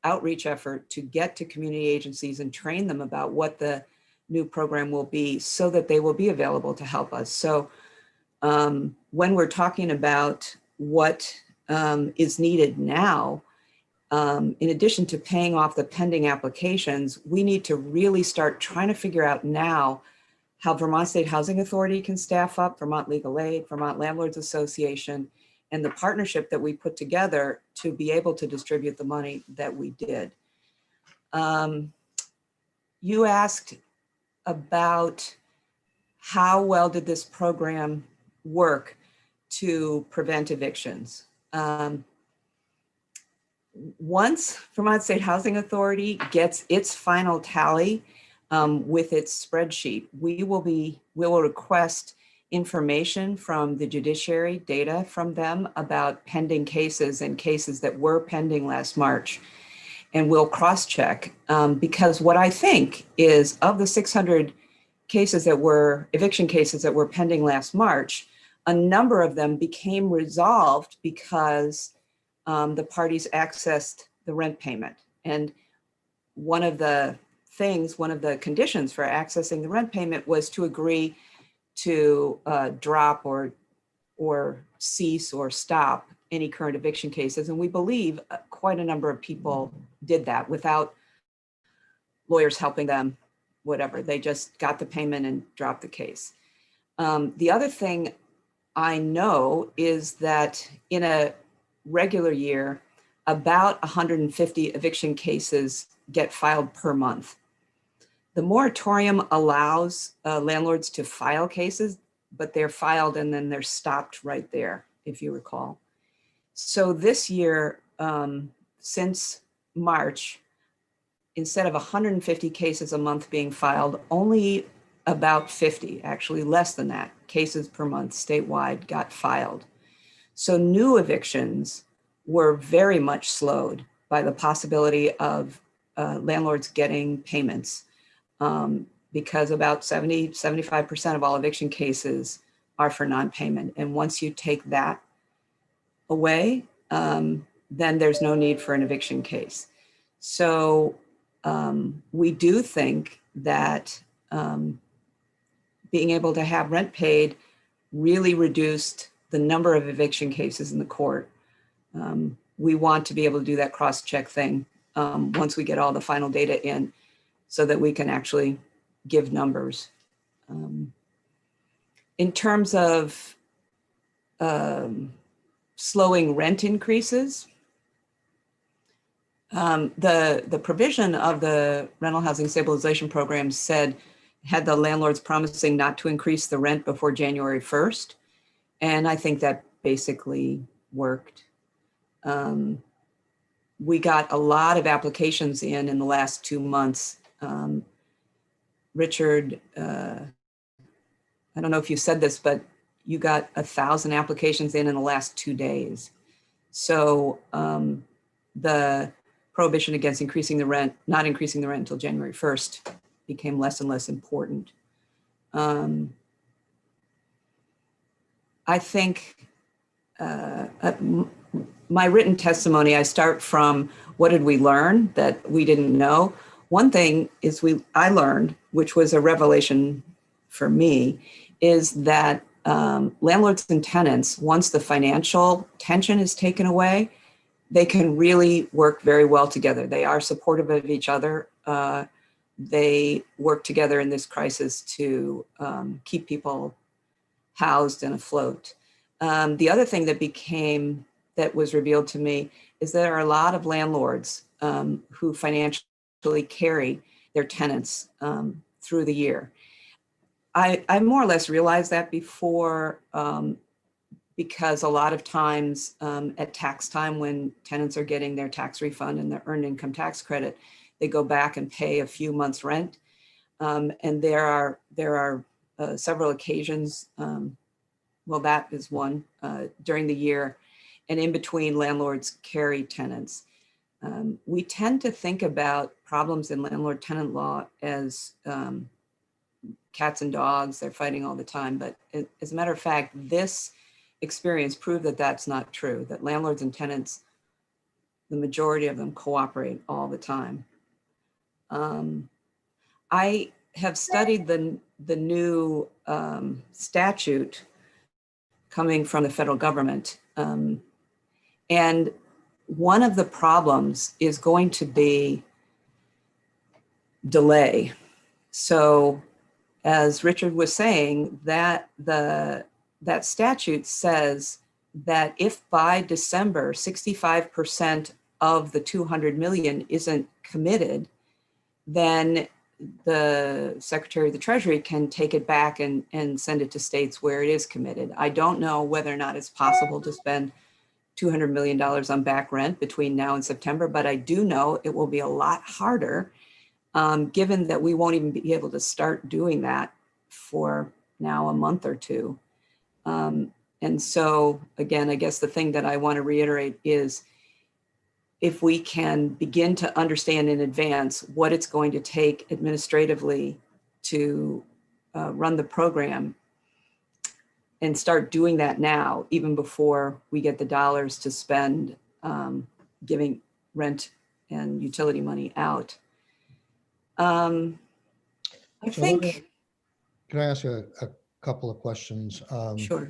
[SPEAKER 9] outreach effort to get to community agencies and train them about what the new program will be so that they will be available to help us. So when we're talking about what is needed now, in addition to paying off the pending applications, we need to really start trying to figure out now how Vermont State Housing Authority can staff up, Vermont Legal Aid, Vermont Landlords Association, and the partnership that we put together to be able to distribute the money that we did. You asked about how well did this program work to prevent evictions. Once Vermont State Housing Authority gets its final tally with its spreadsheet, we will request information from the judiciary, data from them about pending cases and cases that were pending last March. And we'll cross-check because what I think is of the 600 cases that were eviction cases that were pending last March, a number of them became resolved because the parties accessed the rent payment. And one of the conditions for accessing the rent payment was to agree to drop or cease or stop any current eviction cases. And we believe quite a number of people did that without lawyers helping them, whatever. They just got the payment and dropped the case. The other thing I know is that in a regular year, about 150 eviction cases get filed per month. The moratorium allows landlords to file cases, but they're filed and then they're stopped right there, if you recall. So this year, since March, instead of 150 cases a month being filed, only about 50, actually less than that, cases per month statewide got filed. So new evictions were very much slowed by the possibility of landlords getting payments because about 75% of all eviction cases are for non-payment. And once you take that away, then there's no need for an eviction case. So we do think that being able to have rent paid really reduced the number of eviction cases in the court. We want to be able to do that cross-check thing once we get all the final data in so that we can actually give numbers. In terms of slowing rent increases, the provision of the rental housing stabilization program had the landlords promising not to increase the rent before January 1st. And I think that basically worked. We got a lot of applications in the last 2 months. Richard, I don't know if you said this, but you got 1,000 applications in the last 2 days. So the prohibition against not increasing the rent until January 1st became less and less important. I think my written testimony, I start from what did we learn that we didn't know. One thing is I learned, which was a revelation for me, is that landlords and tenants, once the financial tension is taken away, they can really work very well together. They are supportive of each other. They work together in this crisis to keep people housed and afloat. The other thing that was revealed to me is there are a lot of landlords who financially carry their tenants through the year. I more or less realized that before because a lot of times at tax time, when tenants are getting their tax refund and their earned income tax credit, they go back and pay a few months rent. And there are several occasions, well, that is one during the year, and in between landlords carry tenants. We tend to think about problems in landlord-tenant law as cats and dogs, they're fighting all the time. But as a matter of fact, this experience proved that that's not true, that landlords and tenants, the majority of them cooperate all the time. I have studied the new statute coming from the federal government. And one of the problems is going to be delay. So as Richard was saying, that statute says that if by December, 65% of the 200 million isn't committed, then the Secretary of the Treasury can take it back and send it to states where it is committed. I don't know whether or not it's possible to spend $200 million on back rent between now and September, but I do know it will be a lot harder, given that we won't even be able to start doing that for now a month or two. And so again, I guess the thing that I want to reiterate is if we can begin to understand in advance what it's going to take administratively to run the program and start doing that now, even before we get the dollars to spend giving rent and utility money out. I think.
[SPEAKER 1] Can I ask a couple of questions?
[SPEAKER 9] Sure.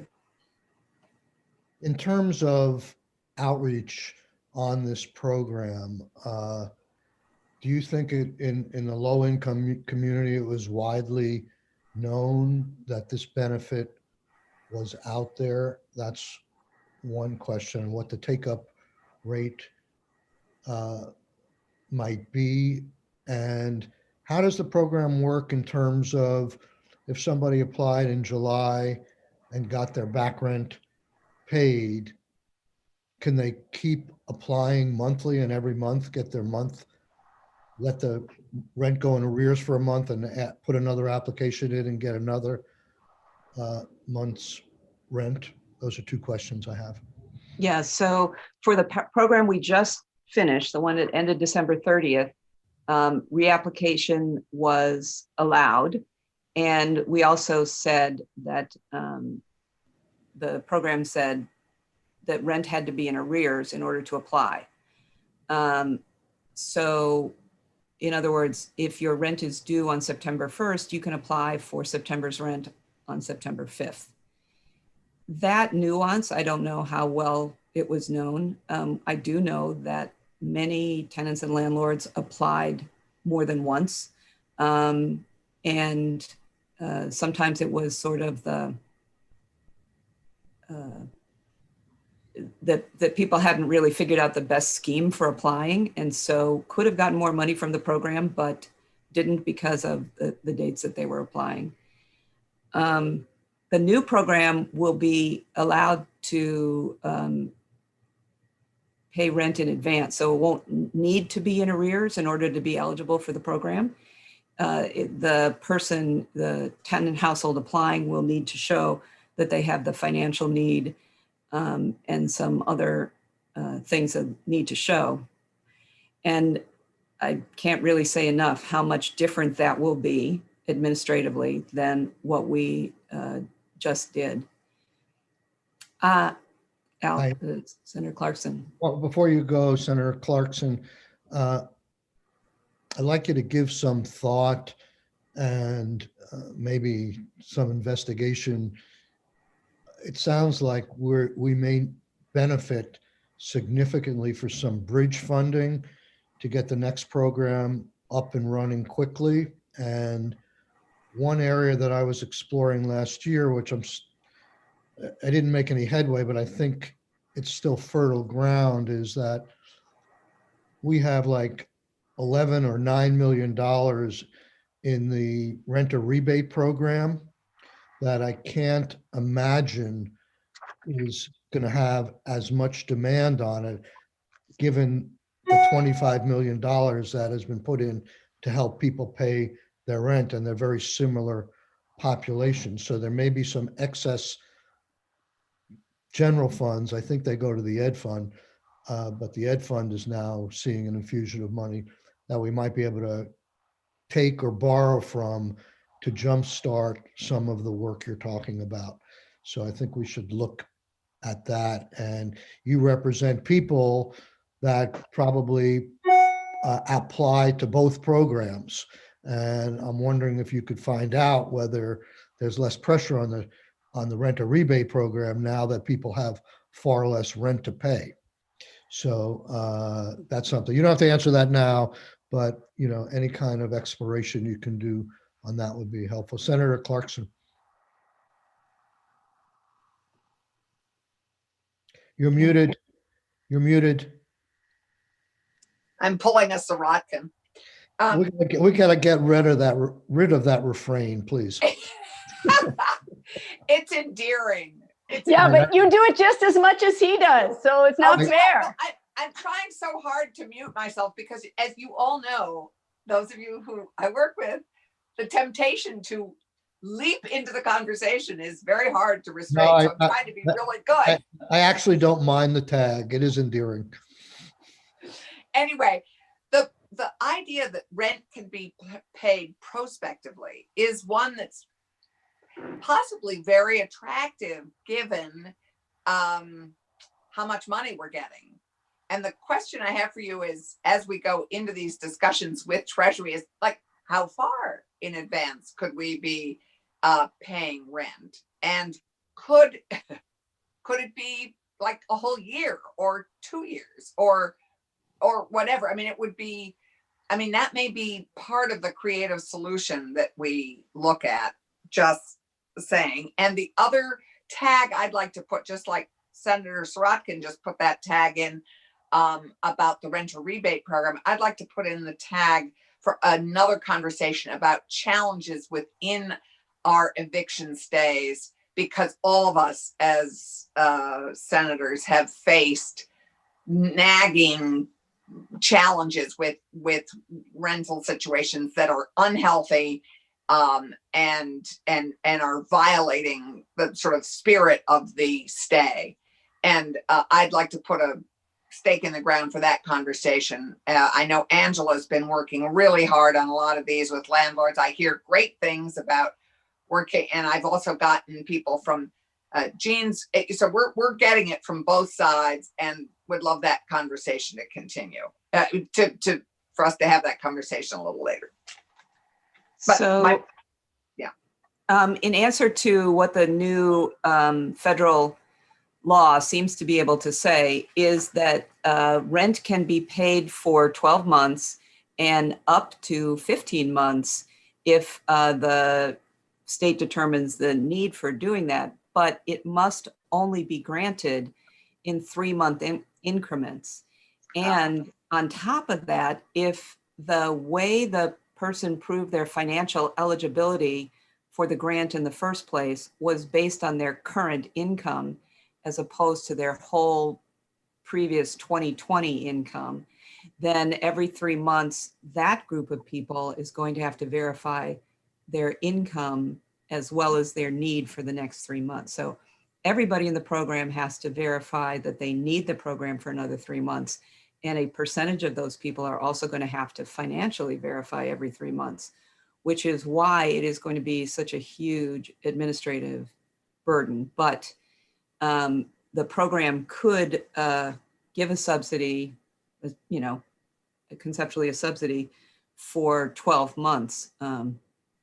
[SPEAKER 1] In terms of outreach on this program, do you think in the low income community, it was widely known that this benefit was out there? That's one question. What the take up rate might be, and how does the program work in terms of if somebody applied in July and got their back rent paid, can they keep applying monthly and every month get their month, let the rent go in arrears for a month and put another application in and get another month's rent? Those are two questions I have.
[SPEAKER 9] Yeah, so for the program we just finished, the one that ended December 30th, reapplication was allowed. And we also said that the program said that rent had to be in arrears in order to apply. So in other words, if your rent is due on September 1st, you can apply for September's rent on September 5th. That nuance, I don't know how well it was known. I do know that many tenants and landlords applied more than once. And sometimes it was sort of that people hadn't really figured out the best scheme for applying, and so could have gotten more money from the program, but didn't because of the dates that they were applying. The new program will be allowed to pay rent in advance, so it won't need to be in arrears in order to be eligible for the program. The tenant household applying will need to show that they have the financial need and some other things that need to show. And I can't really say enough how much different that will be administratively than what we just did. Senator Clarkson.
[SPEAKER 1] Well, before you go, Senator Clarkson, I'd like you to give some thought and maybe some investigation. It sounds like we may benefit significantly for some bridge funding to get the next program up and running quickly. And one area that I was exploring last year, which I didn't make any headway, but I think it's still fertile ground, is that we have like $11 or $9 million in the renter rebate program that I can't imagine is going to have as much demand on it, given the $25 million that has been put in to help people pay their rent, and they're very similar populations. So there may be some excess general funds. I think they go to the Ed Fund, but the Ed Fund is now seeing an infusion of money that we might be able to take or borrow from to jumpstart some of the work you're talking about. So I think we should look at that. And you represent people that probably apply to both programs. And I'm wondering if you could find out whether there's less pressure on the rent or rebate program now that people have far less rent to pay. So that's something. You don't have to answer that now, but any kind of exploration you can do on that would be helpful. Senator Clarkson. You're muted. You're muted.
[SPEAKER 2] I'm pulling a Sirotkin.
[SPEAKER 1] We gotta get rid of that refrain, please.
[SPEAKER 2] It's endearing.
[SPEAKER 6] Yeah, but you do it just as much as he does, so it's not fair.
[SPEAKER 2] I'm trying so hard to mute myself because, as you all know, those of you who I work with, the temptation to leap into the conversation is very hard to restrain.
[SPEAKER 1] No,
[SPEAKER 2] so I'm trying to be really good.
[SPEAKER 1] I actually don't mind the tag. It is endearing.
[SPEAKER 2] Anyway, the idea that rent can be paid prospectively is one that's possibly very attractive given how much money we're getting. And the question I have for you is, as we go into these discussions with Treasury, is like, how far in advance could we be paying rent? And could it be like a whole year or 2 years or whatever? I mean, that may be part of the creative solution that we look at, just saying. And the other tag I'd like to put, just like Senator Sirotkin just put that tag in about the rental rebate program, I'd like to put in the tag for another conversation about challenges within our eviction stays, because all of us as senators have faced nagging challenges with rental situations that are unhealthy and are violating the sort of spirit of the stay. And I'd like to put a stake in the ground for that conversation. I know Angela's been working really hard on a lot of these with landlords. I hear great things about working, and I've also gotten people from Jean's. So we're getting it from both sides, and would love that conversation to continue. For us to have that conversation a little later. But
[SPEAKER 9] in answer to what the new federal law seems to be able to say is that rent can be paid for 12 months and up to 15 months if the state determines the need for doing that, but it must only be granted in 3-month increments. And on top of that, if the way the person proved their financial eligibility for the grant in the first place was based on their current income, as opposed to their whole previous 2020 income, then every 3 months, that group of people is going to have to verify their income as well as their need for the next 3 months. So everybody in the program has to verify that they need the program for another 3 months. And a percentage of those people are also going to have to financially verify every 3 months, which is why it is going to be such a huge administrative burden. But the program could give a subsidy, conceptually a subsidy for 12 months.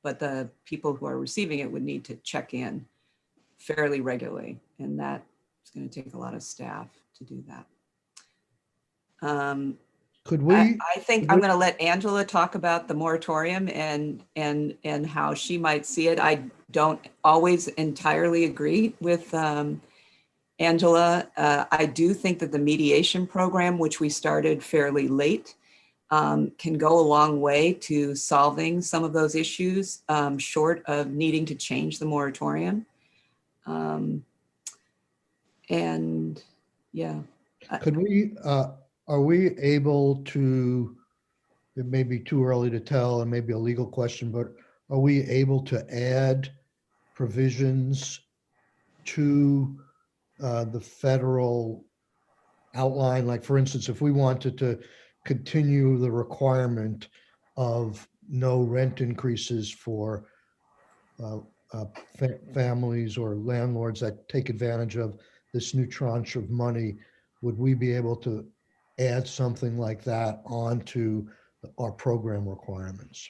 [SPEAKER 9] But the people who are receiving it would need to check in fairly regularly. And that is going to take a lot of staff to do that.
[SPEAKER 1] Could we?
[SPEAKER 9] I think I'm going to let Angela talk about the moratorium and how she might see it. I don't always entirely agree with Angela. I do think that the mediation program, which we started fairly late, can go a long way to solving some of those issues, short of needing to change the moratorium. And yeah,
[SPEAKER 1] Could we, are we able to, it may be too early to tell and maybe a legal question, but are we able to add provisions to the federal outline? Like, for instance, if we wanted to continue the requirement of no rent increases for families or landlords that take advantage of this new tranche of money, would we be able to add something like that onto our program requirements?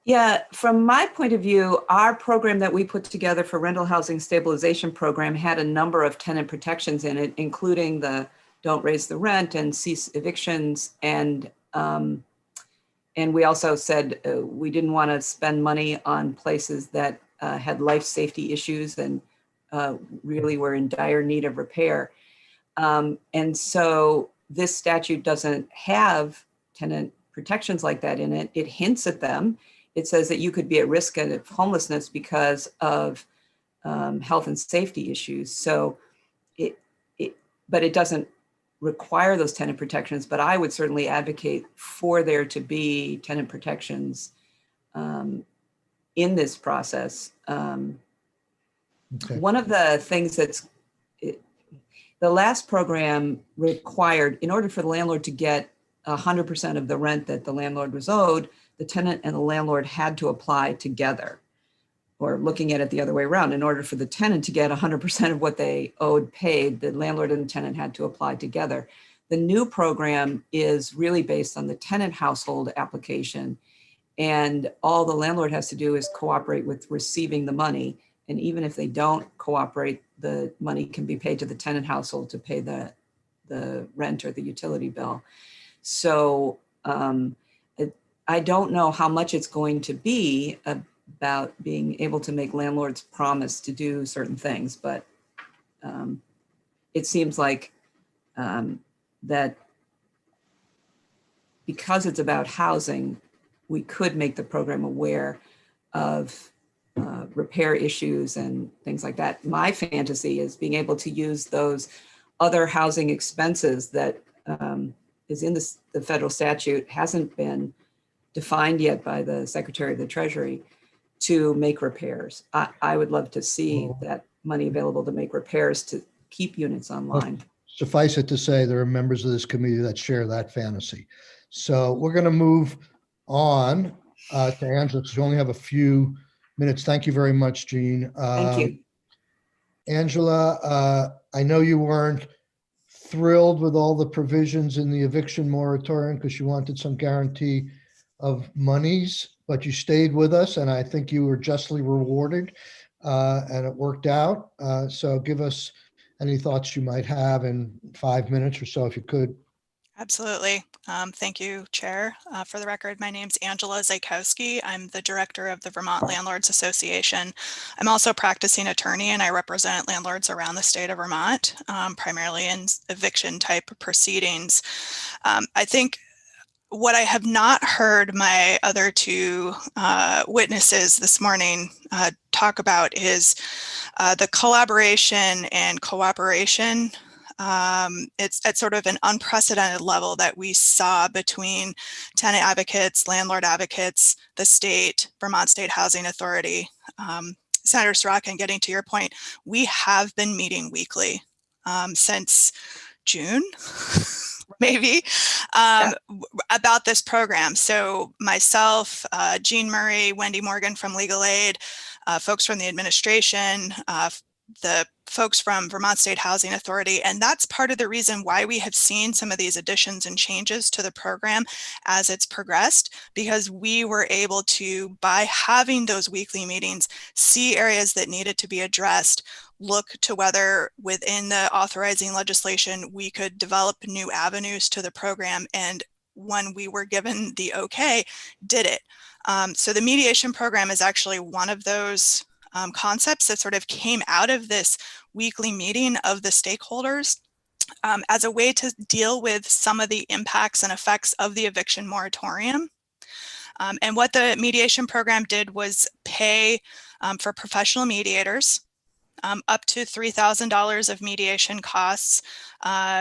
[SPEAKER 9] yeah, from my point of view, our program that we put together for rental housing stabilization program had a number of tenant protections in it, including the don't raise the rent and cease evictions. And we also said we didn't want to spend money on places that had life safety issues and really were in dire need of repair. And so this statute doesn't have tenant protections like that in it. It hints at them. It says that you could be at risk of homelessness because of health and safety issues. So but it doesn't require those tenant protections, but I would certainly advocate for there to be tenant protections in this process.
[SPEAKER 1] Okay.
[SPEAKER 9] One of the things the last program required, in order for the landlord to get 100% of the rent that the landlord was owed, the tenant and the landlord had to apply together. Or looking at it the other way around, in order for the tenant to get 100% of what they owed paid, the landlord and the tenant had to apply together. The new program is really based on the tenant household application, and all the landlord has to do is cooperate with receiving the money. And even if they don't cooperate, the money can be paid to the tenant household to pay the rent or the utility bill. So I don't know how much it's going to be about being able to make landlords promise to do certain things, but it seems like that because it's about housing, we could make the program aware of repair issues and things like that. My fantasy is being able to use those other housing expenses that is in the federal statute, hasn't been defined yet by the Secretary of the Treasury, to make repairs. I would love to see that money available to make repairs to keep units online.
[SPEAKER 1] Suffice it to say, there are members of this committee that share that fantasy. So we're going to move on to Angela, because we only have a few minutes. Thank you very much, Jean.
[SPEAKER 9] Thank you.
[SPEAKER 1] Angela, I know you weren't thrilled with all the provisions in the eviction moratorium because you wanted some guarantee of monies, but you stayed with us, and I think you were justly rewarded, and it worked out. So give us any thoughts you might have in 5 minutes or so, if you could.
[SPEAKER 10] Absolutely. Thank you, Chair. For the record, my name's Angela Zaykowski. I'm the director of the Vermont Landlords Association. I'm also a practicing attorney, and I represent landlords around the state of Vermont, primarily in eviction type proceedings. I think what I have not heard my other two witnesses this morning talk about is the collaboration and cooperation. It's at sort of an unprecedented level that we saw between tenant advocates, landlord advocates, the state, Vermont State Housing Authority. Senator Sorokin, getting to your point, we have been meeting weekly since June, maybe, about this program. So myself, Jean Murray, Wendy Morgan from Legal Aid, folks from the administration, the folks from Vermont State Housing Authority. And that's part of the reason why we have seen some of these additions and changes to the program as it's progressed, because we were able to, by having those weekly meetings, see areas that needed to be addressed, look to whether within the authorizing legislation we could develop new avenues to the program. And when we were given the okay, did it. So the mediation program is actually one of those concepts that sort of came out of this weekly meeting of the stakeholders as a way to deal with some of the impacts and effects of the eviction moratorium. And what the mediation program did was pay for professional mediators up to $3,000 of mediation costs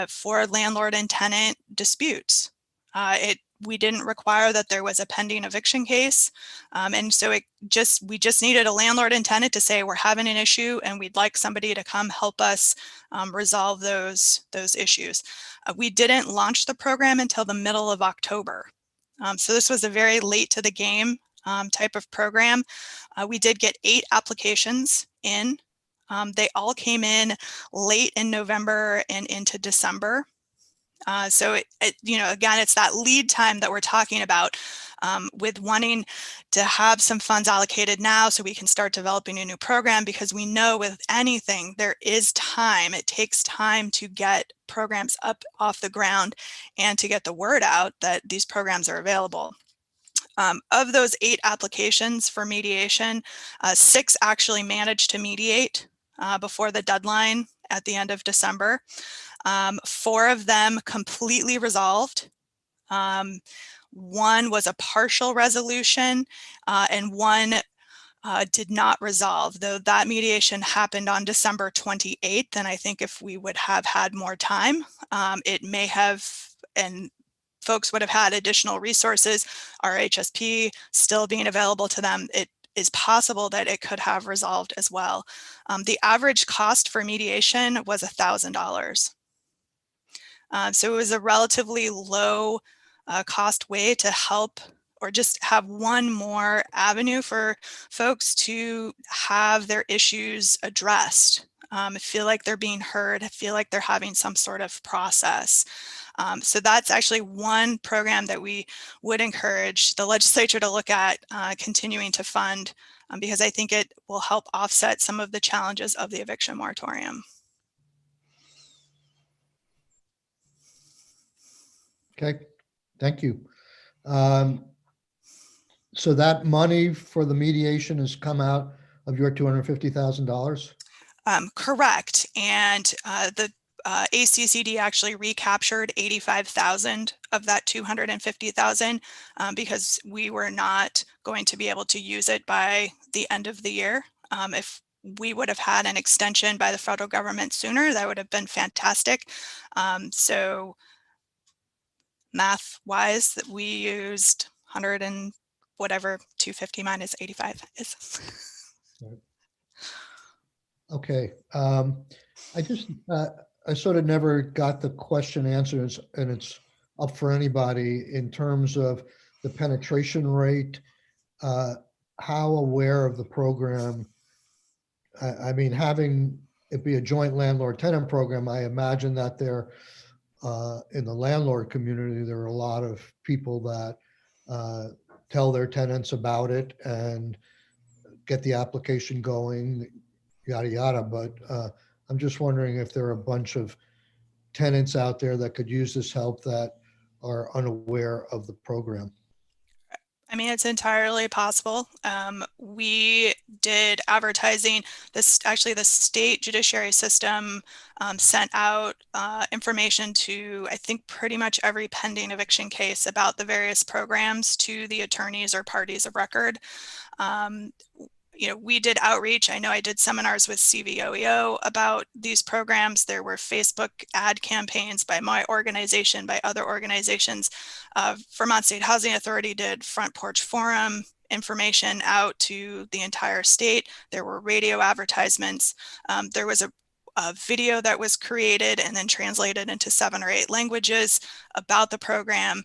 [SPEAKER 10] for landlord and tenant disputes. We didn't require that there was a pending eviction case. And so we just needed a landlord and tenant to say, we're having an issue and we'd like somebody to come help us resolve those issues. We didn't launch the program until the middle of October. So this was a very late to the game type of program. We did get 8 applications in. They all came in late in November and into December. So again, it's that lead time that we're talking about with wanting to have some funds allocated now so we can start developing a new program, because we know with anything there is time. It takes time to get programs up off the ground and to get the word out that these programs are available. Of those 8 applications for mediation, 6 actually managed to mediate before the deadline at the end of December. 4 of them completely resolved. 1 was a partial resolution and 1 did not resolve, though that mediation happened on December 28th. And I think if we would have had more time, it may have, and folks would have had additional resources, our HSP still being available to them, it is possible that it could have resolved as well. The average cost for mediation was $1,000. So it was a relatively low cost way to help, or just have one more avenue for folks to have their issues addressed. Feel like they're being heard, feel like they're having some sort of process. So that's actually one program that we would encourage the legislature to look at continuing to fund, because I think it will help offset some of the challenges of the eviction moratorium.
[SPEAKER 1] Okay, thank you. So that money for the mediation has come out of your $250,000?
[SPEAKER 10] Correct. And the ACCD actually recaptured 85,000 of that 250,000 because we were not going to be able to use it by the end of the year. If we would have had an extension by the federal government sooner, that would have been fantastic. So math wise, that we used 100 and whatever 250 minus 85 is.
[SPEAKER 1] Okay. I sort of never got the question answered, and it's up for anybody in terms of the penetration rate. How aware of the program? I mean, having it be a joint landlord-tenant program, I imagine that there, in the landlord community, there are a lot of people that tell their tenants about it and get the application going, yada, yada. But I'm just wondering if there are a bunch of tenants out there that could use this help that are unaware of the program.
[SPEAKER 10] I mean, it's entirely possible. We did advertising. Actually, the state judiciary system sent out information to, I think, pretty much every pending eviction case about the various programs to the attorneys or parties of record. We did outreach. I know I did seminars with CVOEO about these programs. There were Facebook ad campaigns by my organization, by other organizations. Vermont State Housing Authority did Front Porch Forum information out to the entire state. There were radio advertisements. There was a video that was created and then translated into 7 or 8 languages about the program.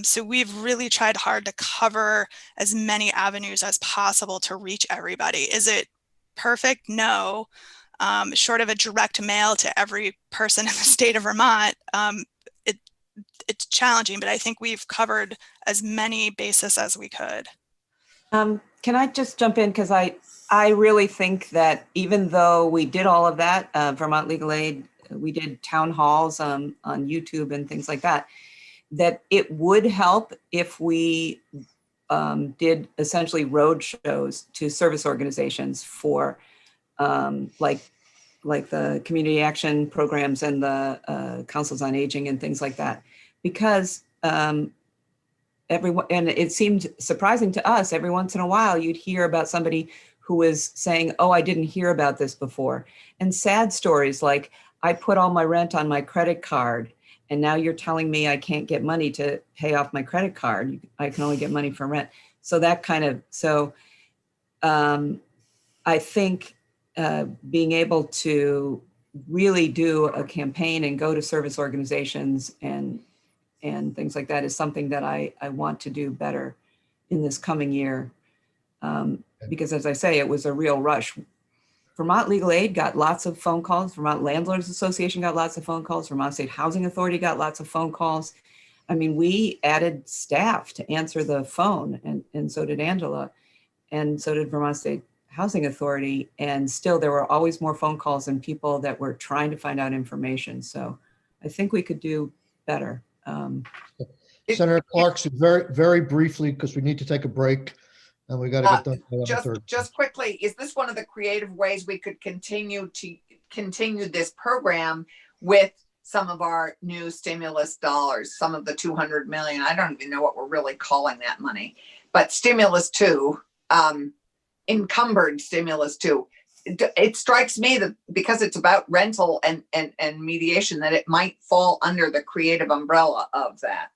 [SPEAKER 10] So we've really tried hard to cover as many avenues as possible to reach everybody. Is it perfect? No. Short of a direct mail to every person in the state of Vermont, it's challenging, but I think we've covered as many bases as we could.
[SPEAKER 9] Can I just jump in? Because I really think that even though we did all of that, Vermont Legal Aid, we did town halls on YouTube and things like that, that it would help if we did essentially road shows to service organizations for like the community action programs and the councils on aging and things like that. Because everyone, and it seemed surprising to us, every once in a while you'd hear about somebody who is saying, oh, I didn't hear about this before. And sad stories like, I put all my rent on my credit card and now you're telling me I can't get money to pay off my credit card. I can only get money for rent. So that kind of, I think being able to really do a campaign and go to service organizations and things like that is something that I want to do better in this coming year. Because as I say, it was a real rush. Vermont Legal Aid got lots of phone calls. Vermont Landlords Association got lots of phone calls. Vermont State Housing Authority got lots of phone calls. I mean, we added staff to answer the phone, and so did Angela, and so did Vermont State Housing Authority. And still there were always more phone calls and people that were trying to find out information. So I think we could do better.
[SPEAKER 1] Senator Clark, so very, very briefly, because we need to take a break and we got to get done. by 11:30.
[SPEAKER 2] Just quickly, is this one of the creative ways we could continue this program with some of our new stimulus dollars, some of the 200 million? I don't even know what we're really calling that money, but stimulus two, encumbered stimulus two. It strikes me that because it's about rental and mediation, that it might fall under the creative umbrella of that.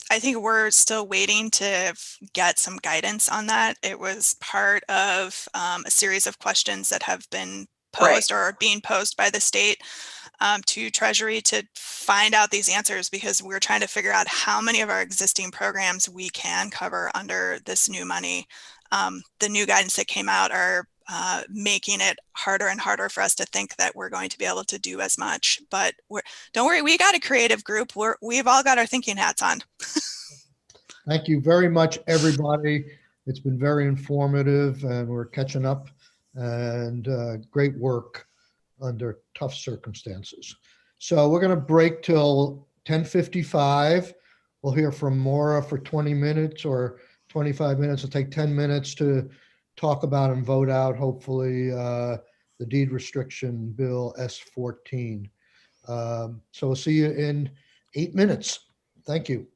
[SPEAKER 10] I think we're still waiting to get some guidance on that. It was part of a series of questions that have been posed or are being posed by the state to Treasury to find out these answers, because we're trying to figure out how many of our existing programs we can cover under this new money. The new guidance that came out are making it harder and harder for us to think that we're going to be able to do as much. But don't worry, we got a creative group. We've all got our thinking hats on.
[SPEAKER 1] Thank you very much, everybody. It's been very informative and we're catching up, and great work under tough circumstances. So we're going to break till 10:55. We'll hear from Maura for 20 minutes or 25 minutes. It'll take 10 minutes to talk about and vote out, hopefully, the deed restriction bill S14. So we'll see you in 8 minutes. Thank you.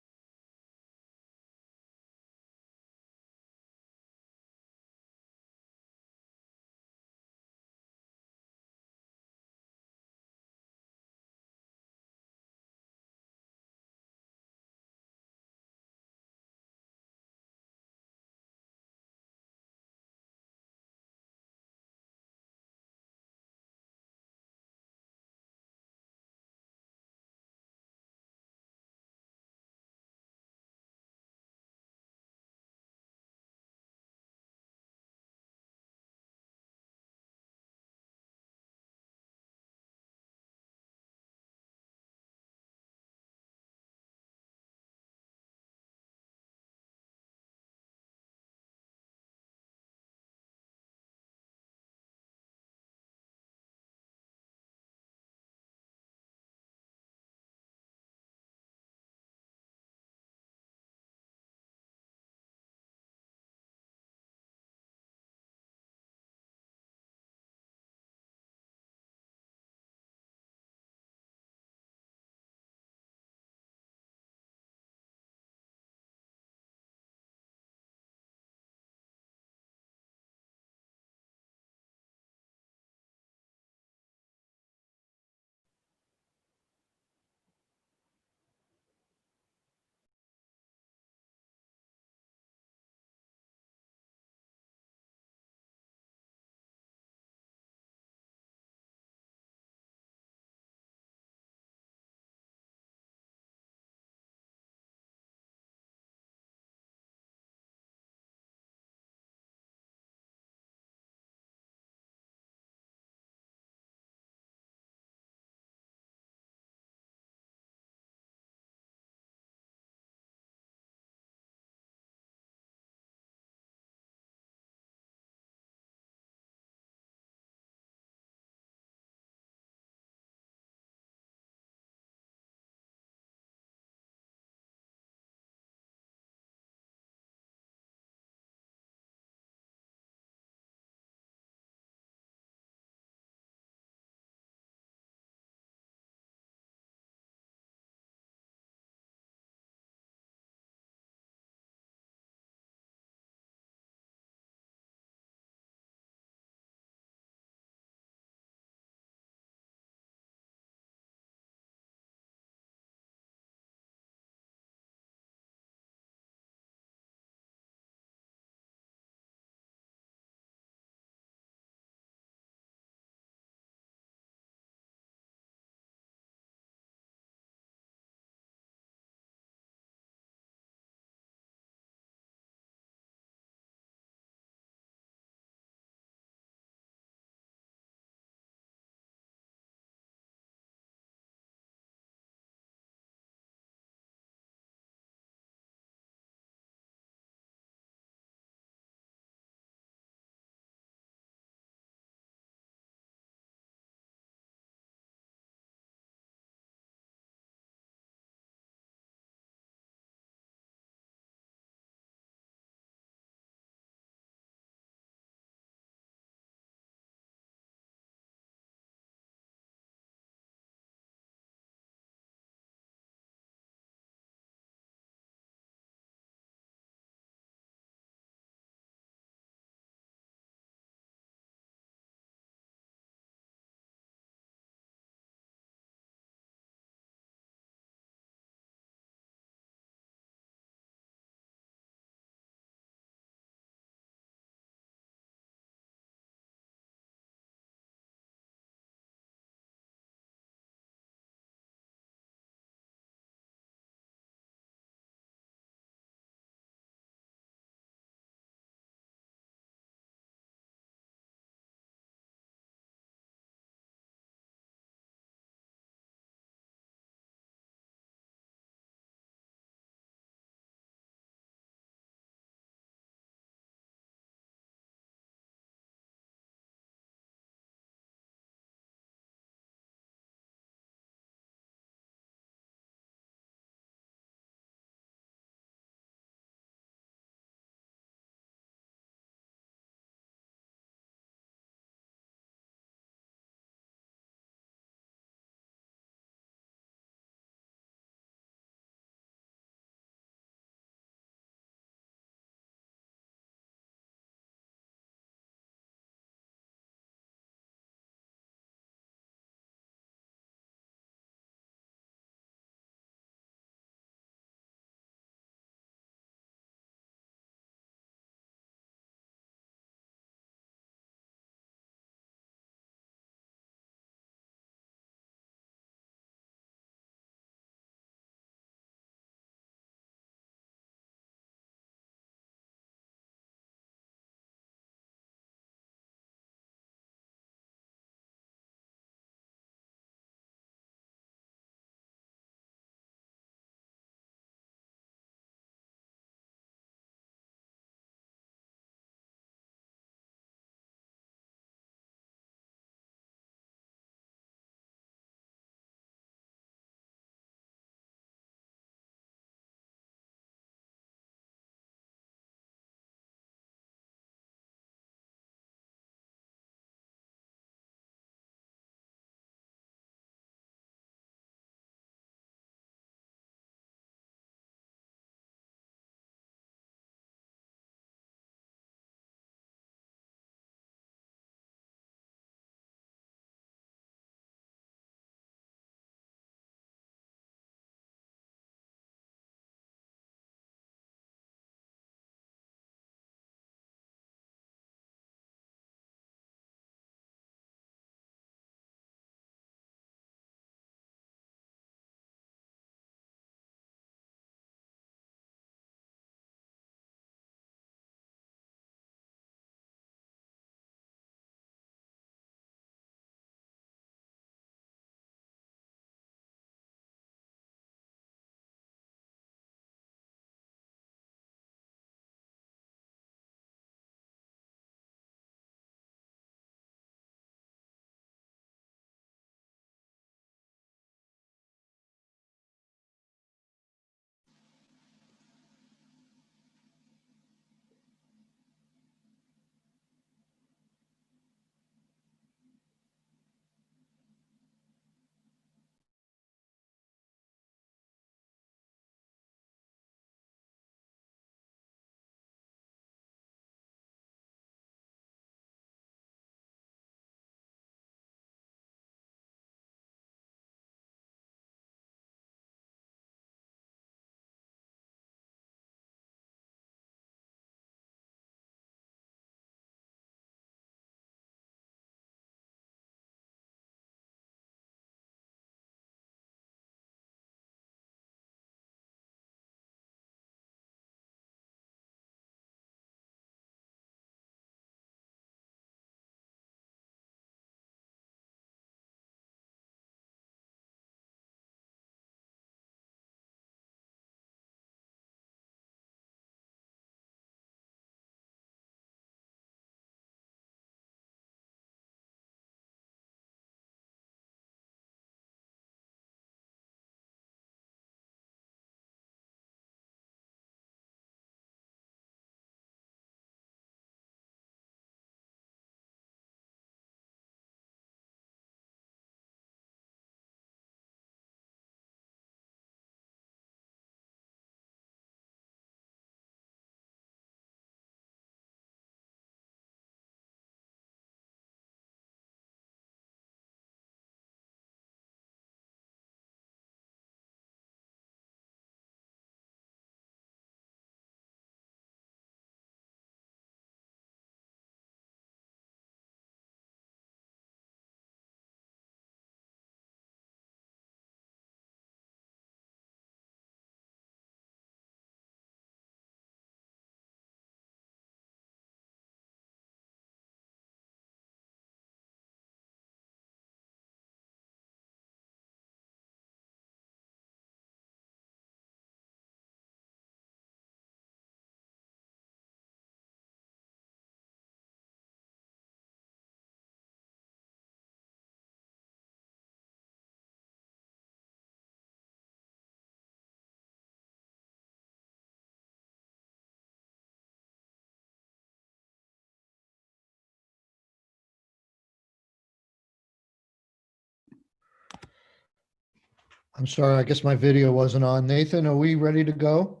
[SPEAKER 1] I'm sorry, I guess my video wasn't on. Nathan, are we ready to go?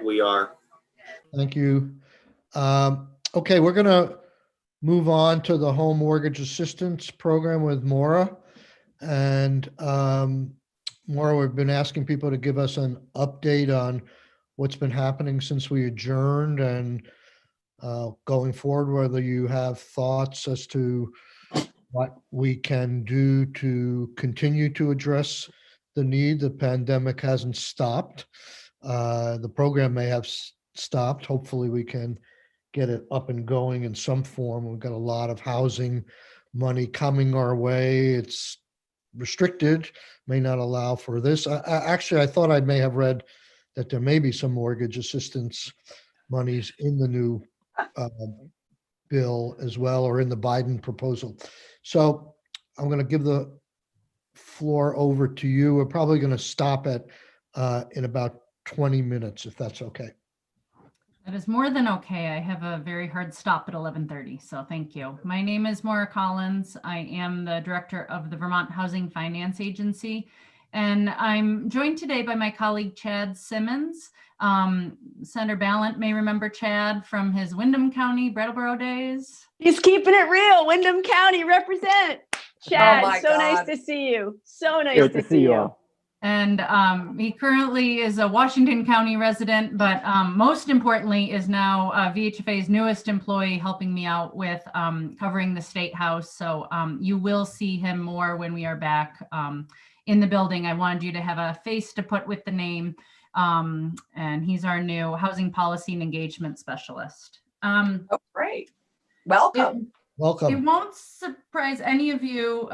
[SPEAKER 11] We are.
[SPEAKER 1] Thank you. Okay, we're gonna move on to the home mortgage assistance program with Maura. And Maura, we've been asking people to give us an update on what's been happening since we adjourned and going forward, whether you have thoughts as to what we can do to continue to address the need. The pandemic hasn't stopped. The program may have stopped. Hopefully we can get it up and going in some form. We've got a lot of housing money coming our way. It's restricted, may not allow for this. Actually, I thought I may have read that there may be some mortgage assistance monies in the new bill as well, or in the Biden proposal. So I'm going to give the floor over to you. We're probably going to stop at in about 20 minutes, if that's okay.
[SPEAKER 12] That is more than okay. I have a very hard stop at 11:30, so thank you. My name is Maura Collins. I am the director of the Vermont Housing Finance Agency, and I'm joined today by my colleague Chad Simmons. Senator Ballant may remember Chad from his Windham County, Brattleboro days.
[SPEAKER 6] He's keeping it real. Windham County represent. Chad,
[SPEAKER 2] my
[SPEAKER 6] so
[SPEAKER 2] God.
[SPEAKER 6] nice to see you. So nice
[SPEAKER 11] Good
[SPEAKER 6] to see you.
[SPEAKER 12] And he currently is a Washington County resident, but most importantly is now VHFA's newest employee, helping me out with covering the State House. So you will see him more when we are back in the building. I wanted you to have a face to put with the name. And he's our new housing policy and engagement specialist.
[SPEAKER 2] Oh, great. Welcome.
[SPEAKER 12] It
[SPEAKER 1] Welcome.
[SPEAKER 12] won't surprise any of you,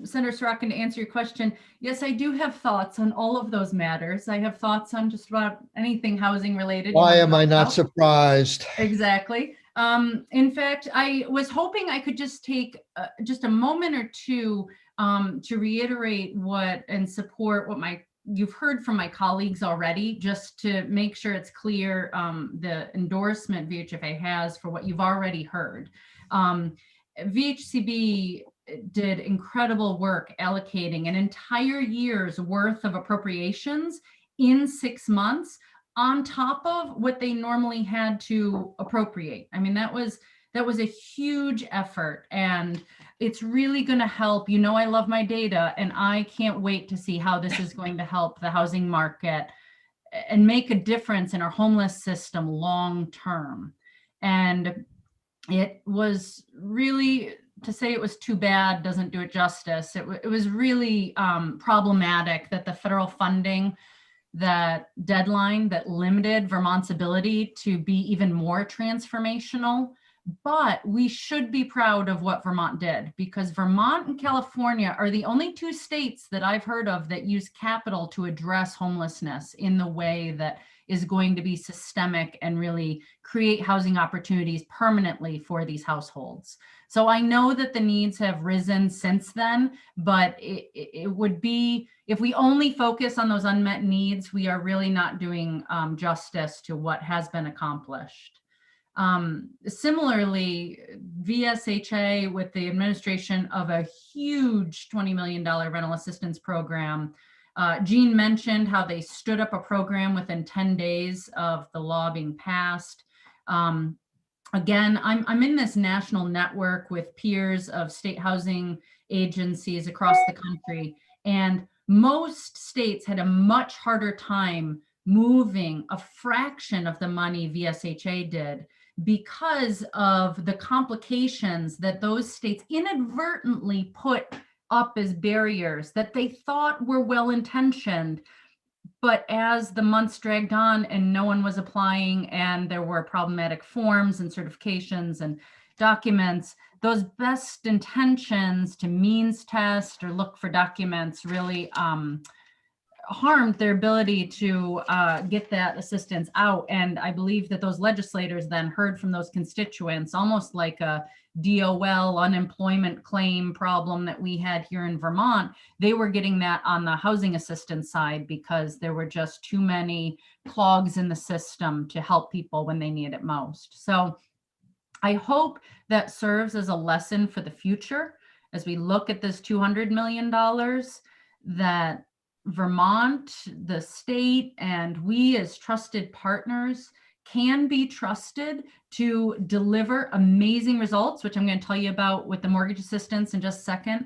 [SPEAKER 12] Senator Sorokin, to answer your question. Yes, I do have thoughts on all of those matters. I have thoughts on just about anything housing related.
[SPEAKER 1] Why am I not surprised?
[SPEAKER 12] Exactly. In fact, I was hoping I could just take just a moment or two to reiterate what and support what you've heard from my colleagues already, just to make sure it's clear the endorsement VHFA has for what you've already heard. VHCB did incredible work allocating an entire year's worth of appropriations in 6 months on top of what they normally had to appropriate. I mean, that was a huge effort, and it's really going to help. You know, I love my data, and I can't wait to see how this is going to help the housing market and make a difference in our homeless system long term. And it was really, to say it was too bad doesn't do it justice. It was really problematic that the federal funding, that deadline that limited Vermont's ability to be even more transformational. But we should be proud of what Vermont did, because Vermont and California are the only two states that I've heard of that use capital to address homelessness in the way that is going to be systemic and really create housing opportunities permanently for these households. So I know that the needs have risen since then, but it would be, if we only focus on those unmet needs, we are really not doing justice to what has been accomplished. Similarly, VSHA, with the administration of a huge $20 million rental assistance program, Jean mentioned how they stood up a program within 10 days of the law being passed. Again, I'm in this national network with peers of state housing agencies across the country, and most states had a much harder time moving a fraction of the money VSHA did because of the complications that those states inadvertently put up as barriers that they thought were well-intentioned. But as the months dragged on and no one was applying, and there were problematic forms and certifications and documents, those best intentions to means test or look for documents really harmed their ability to get that assistance out. And I believe that those legislators then heard from those constituents, almost like a DOL unemployment claim problem that we had here in Vermont. They were getting that on the housing assistance side because there were just too many clogs in the system to help people when they need it most. So I hope that serves as a lesson for the future as we look at this $200 million, that Vermont, the state, and we as trusted partners can be trusted to deliver amazing results, which I'm going to tell you about with the mortgage assistance in just a second,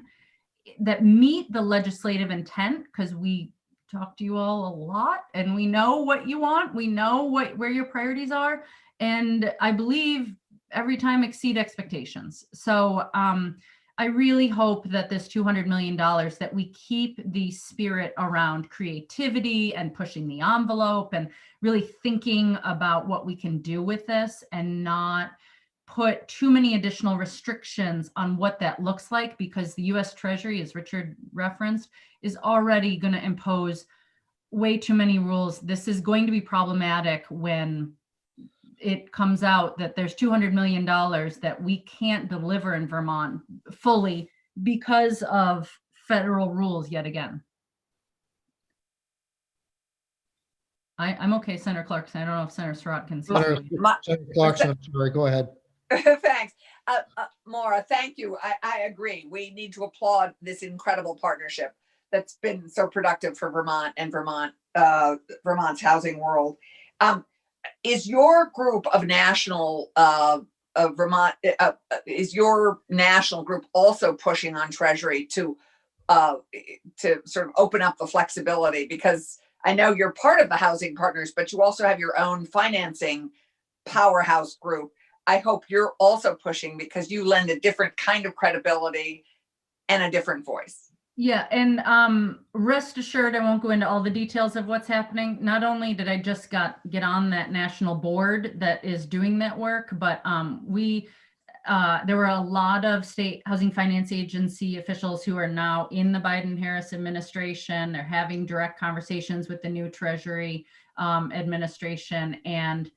[SPEAKER 12] that meet the legislative intent, because we talk to you all a lot and we know what you want. We know where your priorities are. And I believe every time exceed expectations. So I really hope that this $200 million, that we keep the spirit around creativity and pushing the envelope and really thinking about what we can do with this, and not put too many additional restrictions on what that looks like, because the US Treasury, as Richard referenced, is already going to impose way too many rules. This is going to be problematic when it comes out that there's $200 million that we can't deliver in Vermont fully because of federal rules yet again. I'm okay, Senator Clarkson. I don't know if Senator Surratt can speak.
[SPEAKER 1] Senator Clarkson, I'm sorry, go ahead.
[SPEAKER 2] Thanks. Maura, thank you. I agree. We need to applaud this incredible partnership that's been so productive for Vermont and Vermont's housing world. Is your group of national Vermont, is your national group also pushing on Treasury to sort of open up the flexibility? Because I know you're part of the housing partners, but you also have your own financing powerhouse group. I hope you're also pushing, because you lend a different kind of credibility and a different voice.
[SPEAKER 12] Yeah, and rest assured, I won't go into all the details of what's happening. Not only did I just get on that national board that is doing that work, but there were a lot of state housing finance agency officials who are now in the Biden-Harris administration. They're having direct conversations with the new Treasury administration, and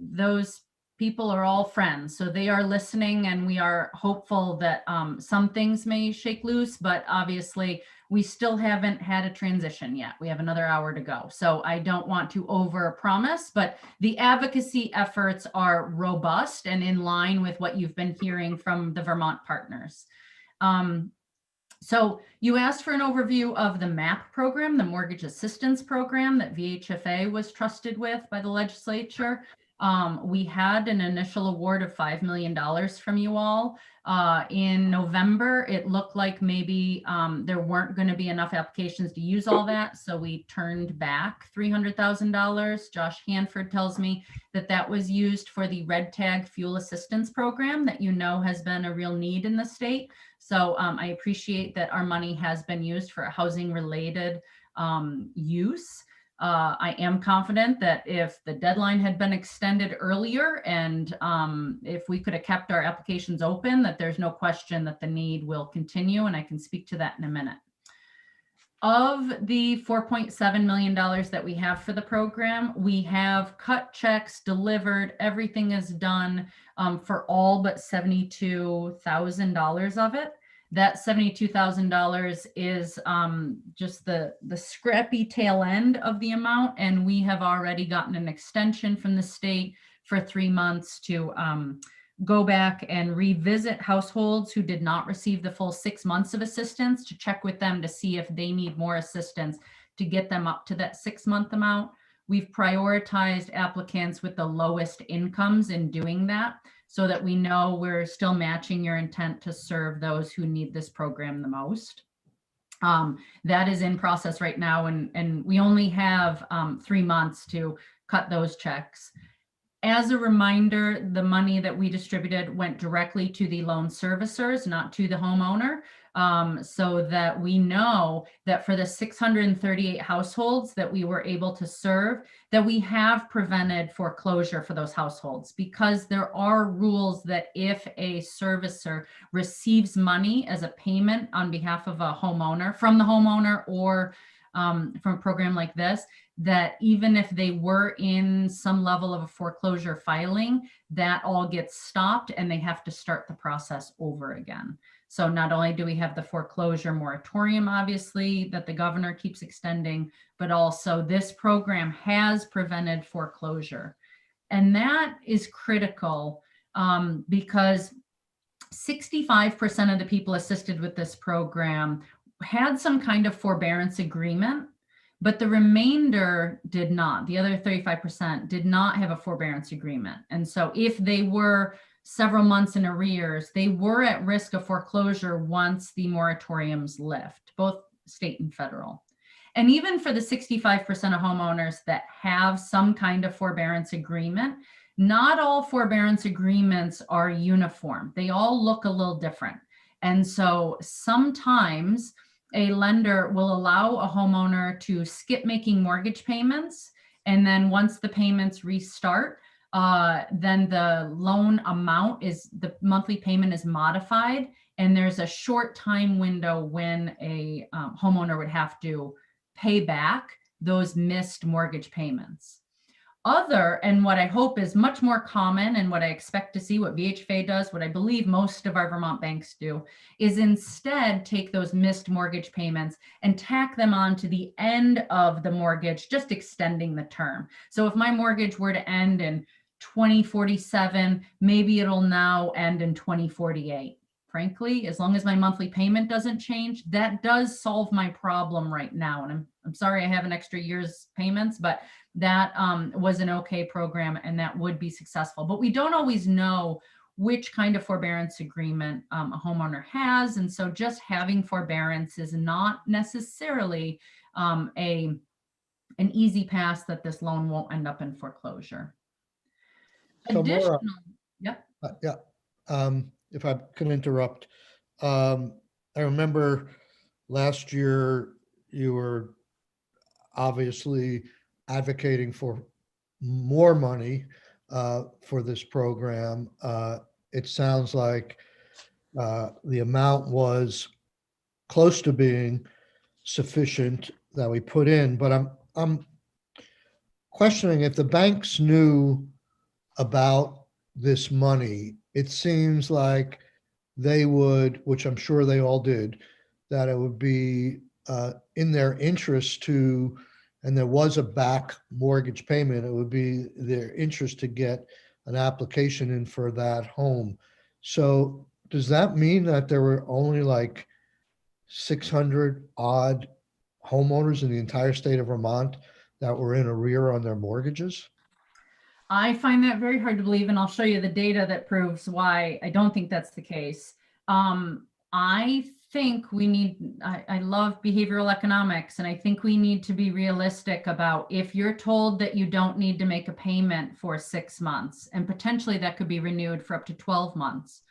[SPEAKER 12] those people are all friends. So they are listening, and we are hopeful that some things may shake loose, but obviously we still haven't had a transition yet. We have another hour to go. So I don't want to overpromise, but the advocacy efforts are robust and in line with what you've been hearing from the Vermont partners. So you asked for an overview of the MAP program, the Mortgage Assistance Program that VHFA was trusted with by the legislature. We had an initial award of $5 million from you all. In November, it looked like maybe there weren't going to be enough applications to use all that, so we turned back $300,000. Josh Hanford tells me that that was used for the Red Tag Fuel Assistance Program that you know has been a real need in the state. So I appreciate that our money has been used for a housing-related use. I am confident that if the deadline had been extended earlier, and if we could have kept our applications open, that there's no question that the need will continue, and I can speak to that in a minute. Of the $4.7 million that we have for the program, we have cut checks, delivered, everything is done for all but $72,000 of it. That $72,000 is just the scrappy tail end of the amount, and we have already gotten an extension from the state for 3 months to go back and revisit households who did not receive the full 6 months of assistance, to check with them to see if they need more assistance to get them up to that 6-month amount. We've prioritized applicants with the lowest incomes in doing that, so that we know we're still matching your intent to serve those who need this program the most. That is in process right now, and we only have 3 months to cut those checks. As a reminder, the money that we distributed went directly to the loan servicers, not to the homeowner, so that we know that for the 638 households that we were able to serve, that we have prevented foreclosure for those households, because there are rules that if a servicer receives money as a payment on behalf of a homeowner, from the homeowner or from a program like this, that even if they were in some level of a foreclosure filing, that all gets stopped and they have to start the process over again. So not only do we have the foreclosure moratorium, obviously, that the governor keeps extending, but also this program has prevented foreclosure. And that is critical because 65% of the people assisted with this program had some kind of forbearance agreement, but the remainder did not. The other 35% did not have a forbearance agreement. And so if they were several months in arrears, they were at risk of foreclosure once the moratoriums lift, both state and federal. And even for the 65% of homeowners that have some kind of forbearance agreement, not all forbearance agreements are uniform. They all look a little different. And so sometimes a lender will allow a homeowner to skip making mortgage payments. And then once the payments restart, then the loan amount the monthly payment is modified. And there's a short time window when a homeowner would have to pay back those missed mortgage payments. And what I hope is much more common, and what I expect to see, what VHFA does, what I believe most of our Vermont banks do, is instead take those missed mortgage payments and tack them on to the end of the mortgage, just extending the term. So if my mortgage were to end in 2047, maybe it'll now end in 2048. Frankly, as long as my monthly payment doesn't change, that does solve my problem right now. And I'm sorry I have an extra year's payments, but that was an okay program and that would be successful. But we don't always know which kind of forbearance agreement a homeowner has. And so just having forbearance is not necessarily an easy pass that this loan won't end up in foreclosure.
[SPEAKER 1] So Maura,
[SPEAKER 12] Yep.
[SPEAKER 1] If I can interrupt, I remember last year you were obviously advocating for more money for this program. It sounds like the amount was close to being sufficient that we put in, but I'm questioning if the banks knew about this money. It seems like they would, which I'm sure they all did, that it would be in their interest to, and there was a back mortgage payment, it would be their interest to get an application in for that home. So does that mean that there were only like 600 odd homeowners in the entire state of Vermont that were in arrear on their mortgages?
[SPEAKER 12] I find that very hard to believe, and I'll show you the data that proves why I don't think that's the case. I think I love behavioral economics, and I think we need to be realistic about if you're told that you don't need to make a payment for 6 months, and potentially that could be renewed for up to 12 months,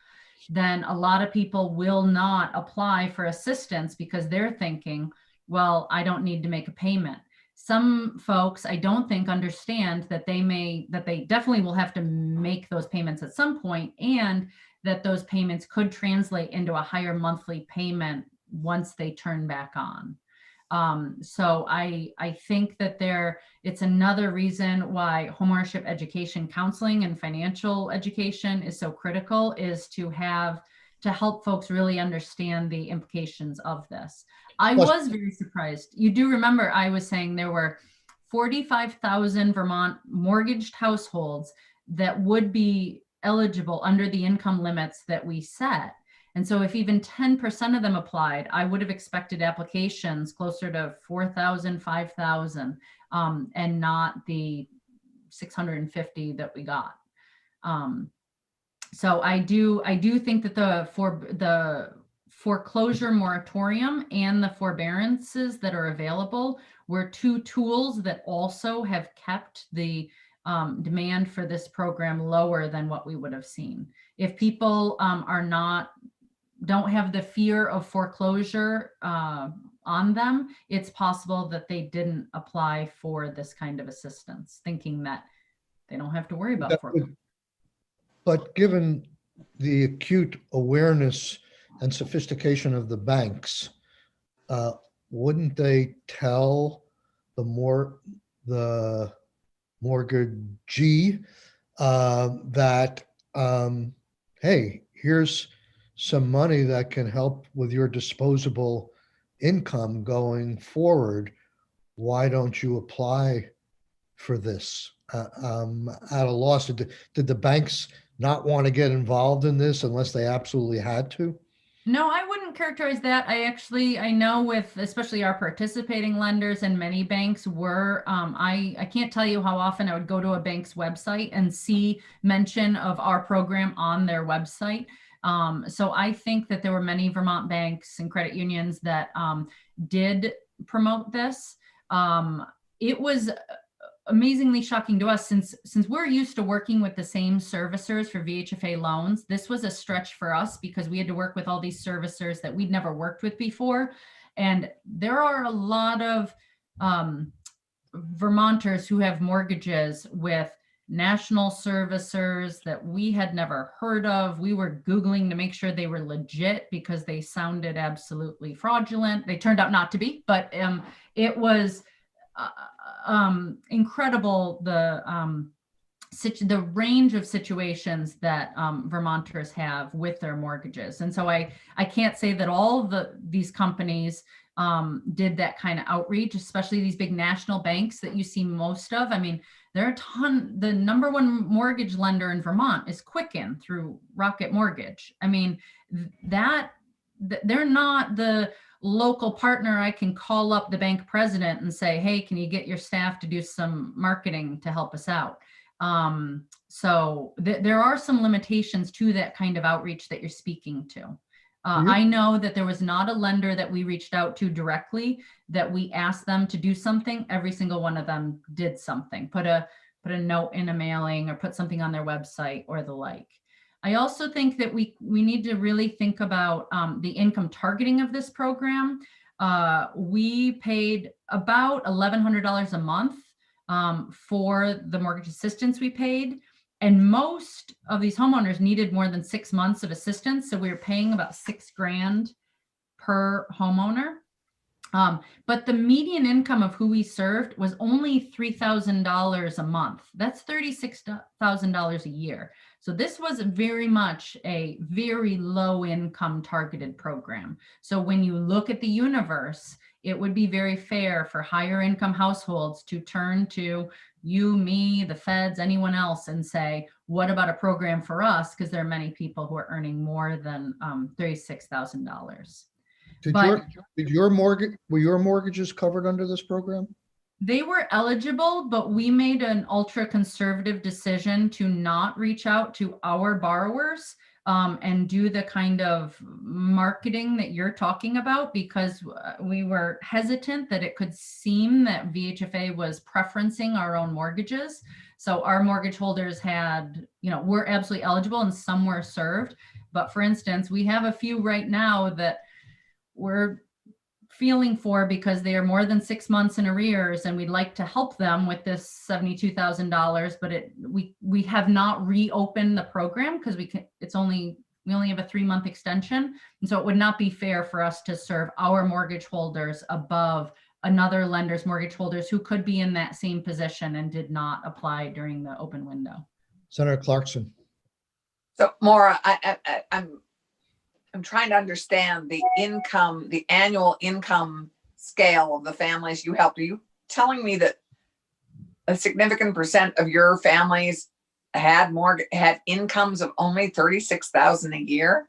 [SPEAKER 12] then a lot of people will not apply for assistance because they're thinking, well, I don't need to make a payment. Some folks, I don't think, understand that they definitely will have to make those payments at some point, and that those payments could translate into a higher monthly payment once they turn back on. So I think that it's another reason why homeownership education counseling and financial education is so critical, is to help folks really understand the implications of this. I was very surprised. You do remember I was saying there were 45,000 Vermont mortgaged households that would be eligible under the income limits that we set. And so if even 10% of them applied, I would have expected applications closer to 4,000, 5,000, and not the 650 that we got. So I do think that the foreclosure moratorium and the forbearances that are available were two tools that also have kept the demand for this program lower than what we would have seen. If people don't have the fear of foreclosure on them, it's possible that they didn't apply for this kind of assistance, thinking that they don't have to worry about foreclosure.
[SPEAKER 1] But given the acute awareness and sophistication of the banks, wouldn't they tell the mortgagee that, hey, here's some money that can help with your disposable income going forward. Why don't you apply for this? At a loss, did the banks not want to get involved in this unless they absolutely had to?
[SPEAKER 12] No, I wouldn't characterize that. I know with especially our participating lenders and many banks were, I can't tell you how often I would go to a bank's website and see mention of our program on their website. So I think that there were many Vermont banks and credit unions that did promote this. It was amazingly shocking to us since we're used to working with the same servicers for VHFA loans. This was a stretch for us because we had to work with all these servicers that we'd never worked with before. And there are a lot of Vermonters who have mortgages with national servicers that we had never heard of. We were Googling to make sure they were legit because they sounded absolutely fraudulent. They turned out not to be, but it was incredible the range of situations that Vermonters have with their mortgages. And so I can't say that all these companies did that kind of outreach, especially these big national banks that you see most of. I mean, there are a ton. The number one mortgage lender in Vermont is Quicken through Rocket Mortgage. I mean, they're not the local partner. I can call up the bank president and say, hey, can you get your staff to do some marketing to help us out? So there are some limitations to that kind of outreach that you're speaking to. I know that there was not a lender that we reached out to directly that we asked them to do something. Every single one of them did something, put a note in a mailing or put something on their website or the like. I also think that we need to really think about the income targeting of this program. We paid about $1,100 a month for the mortgage assistance we paid. And most of these homeowners needed more than 6 months of assistance. So we were paying about $6,000 per homeowner. But the median income of who we served was only $3,000 a month. That's $36,000 a year. So this was very much a very low income targeted program. So when you look at the universe, it would be very fair for higher income households to turn to you, me, the feds, anyone else and say, what about a program for us? Because there are many people who are earning more than $36,000.
[SPEAKER 1] Were your mortgages covered under this program?
[SPEAKER 12] They were eligible, but we made an ultra conservative decision to not reach out to our borrowers and do the kind of marketing that you're talking about because we were hesitant that it could seem that VHFA was preferencing our own mortgages. So our mortgage holders had, were absolutely eligible and some were served. But for instance, we have a few right now that we're feeling for because they are more than 6 months in arrears and we'd like to help them with this $72,000, but we have not reopened the program because we only have a 3-month extension. And so it would not be fair for us to serve our mortgage holders above another lender's mortgage holders who could be in that same position and did not apply during the open window.
[SPEAKER 1] Senator Clarkson.
[SPEAKER 2] So Maura, I'm trying to understand the annual income scale of the families you helped. Are you telling me that a significant percent of your families had incomes of only $36,000 a year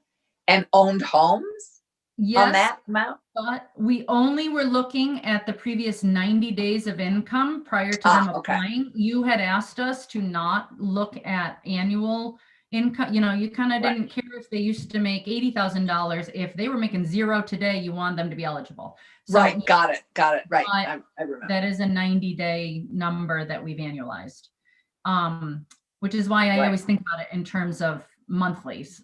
[SPEAKER 2] and owned homes?
[SPEAKER 12] Yes,
[SPEAKER 2] on that amount?
[SPEAKER 12] But we only were looking at the previous 90 days of income prior to them applying. Okay. You had asked us to not look at annual income. You kind of didn't care if they used to make $80,000. If they were making zero today, you want them to be eligible. So,
[SPEAKER 2] right. Got it. Right. I remember.
[SPEAKER 12] That is a 90-day number that we've annualized, which is why I always think about it in terms of monthlies.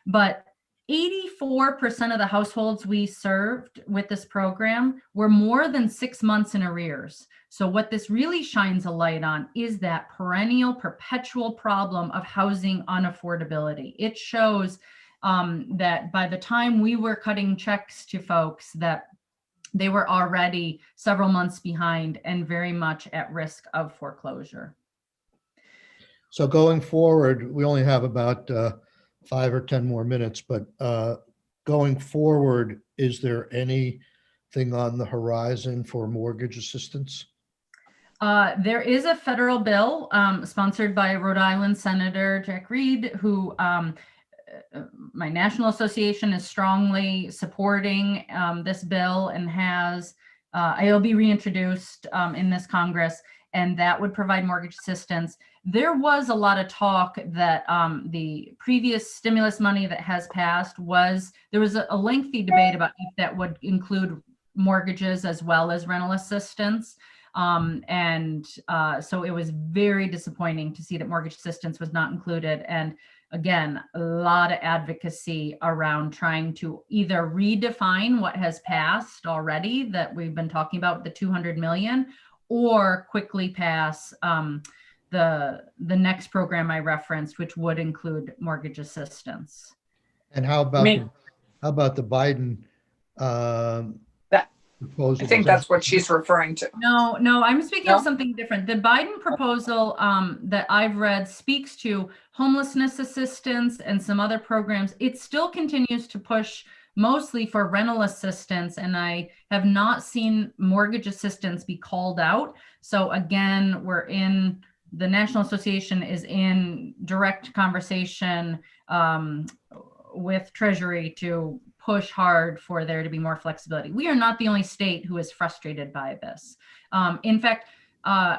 [SPEAKER 12] But 84% of the households we served with this program were more than 6 months in arrears. So what this really shines a light on is that perennial, perpetual problem of housing unaffordability. It shows that by the time we were cutting checks to folks, that they were already several months behind and very much at risk of foreclosure.
[SPEAKER 1] So going forward, we only have about 5 or 10 more minutes, but going forward, is there anything on the horizon for mortgage assistance?
[SPEAKER 12] There is a federal bill sponsored by Rhode Island Senator Jack Reed, who my national association is strongly supporting this bill and has, it'll be reintroduced in this Congress, and that would provide mortgage assistance. There was a lot of talk that the previous stimulus money that has passed there was a lengthy debate about if that would include mortgages as well as rental assistance. So it was very disappointing to see that mortgage assistance was not included. And again, a lot of advocacy around trying to either redefine what has passed already that we've been talking about, the 200 million, or quickly pass the next program I referenced, which would include mortgage assistance.
[SPEAKER 1] And how about the Biden proposal?
[SPEAKER 2] I think that's what she's referring to.
[SPEAKER 12] No, I'm speaking of something different. The Biden proposal that I've read speaks to homelessness assistance and some other programs. It still continues to push mostly for rental assistance, and I have not seen mortgage assistance be called out. So again, the National Association is in direct conversation with Treasury to push hard for there to be more flexibility. We are not the only state who is frustrated by this. In fact,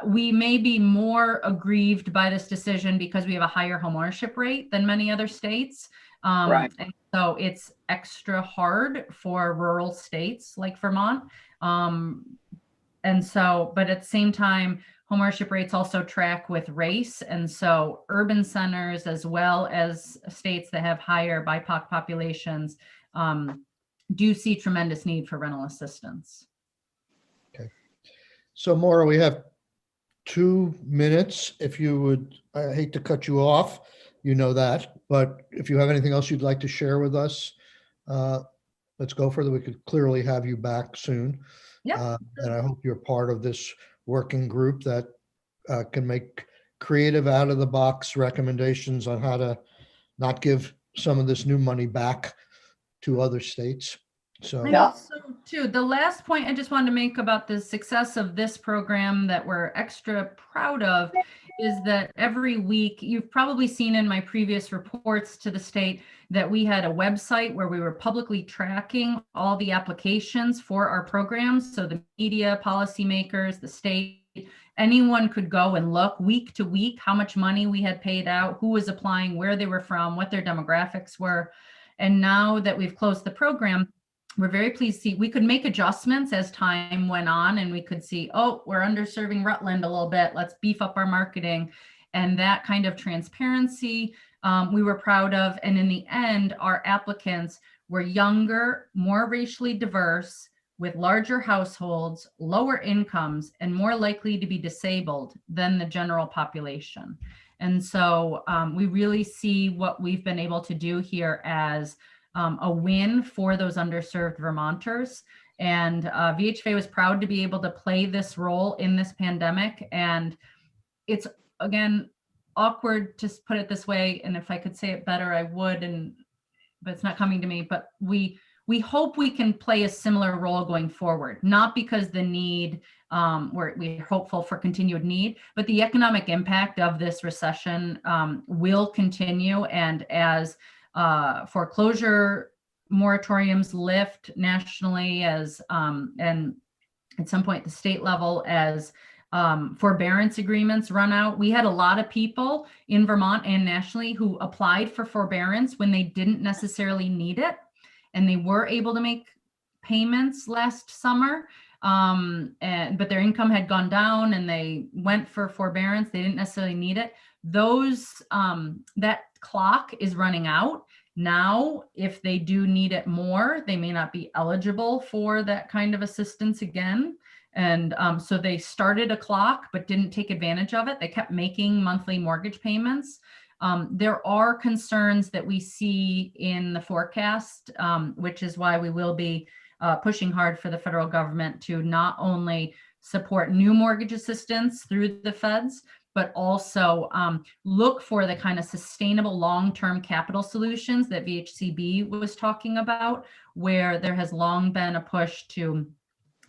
[SPEAKER 12] we may be more aggrieved by this decision because we have a higher homeownership rate than many other states.
[SPEAKER 2] Right.
[SPEAKER 12] And so it's extra hard for rural states like Vermont. But at the same time, homeownership rates also track with race. And so urban centers, as well as states that have higher BIPOC populations, do see tremendous need for rental assistance.
[SPEAKER 1] Okay. So Maura, we have 2 minutes. If you would, I hate to cut you off, you know that, but if you have anything else you'd like to share with us, let's go further. We could clearly have you back soon.
[SPEAKER 12] Yeah.
[SPEAKER 1] And I hope you're part of this working group that can make creative, out of the box recommendations on how to not give some of this new money back to other states. So,
[SPEAKER 12] too, the last point I just wanted to make about the success of this program that we're extra proud of is that every week, you've probably seen in my previous reports to the state that we had a website where we were publicly tracking all the applications for our programs. So the media, policymakers, the state, anyone could go and look week to week how much money we had paid out, who was applying, where they were from, what their demographics were. And now that we've closed the program, we're very pleased to see we could make adjustments as time went on, and we could see, oh, we're underserving Rutland a little bit. Let's beef up our marketing. And that kind of transparency we were proud of. And in the end, our applicants were younger, more racially diverse, with larger households, lower incomes, and more likely to be disabled than the general population. And so we really see what we've been able to do here as a win for those underserved Vermonters. And VHFA was proud to be able to play this role in this pandemic. And it's, again, awkward to put it this way. And if I could say it better, I would, but it's not coming to me. But we hope we can play a similar role going forward, not because the need, we're hopeful for continued need, but the economic impact of this recession will continue. And as foreclosure moratoriums lift nationally, as and at some point at the state level, as forbearance agreements run out. We had a lot of people in Vermont and nationally who applied for forbearance when they didn't necessarily need it, and they were able to make payments last summer, but their income had gone down and they went for forbearance. They didn't necessarily need it. That clock is running out. Now, if they do need it more, they may not be eligible for that kind of assistance again. And so they started a clock, but didn't take advantage of it. They kept making monthly mortgage payments. There are concerns that we see in the forecast, which is why we will be pushing hard for the federal government to not only support new mortgage assistance through the feds, but also look for the kind of sustainable long-term capital solutions that VHCB was talking about, where there has long been a push to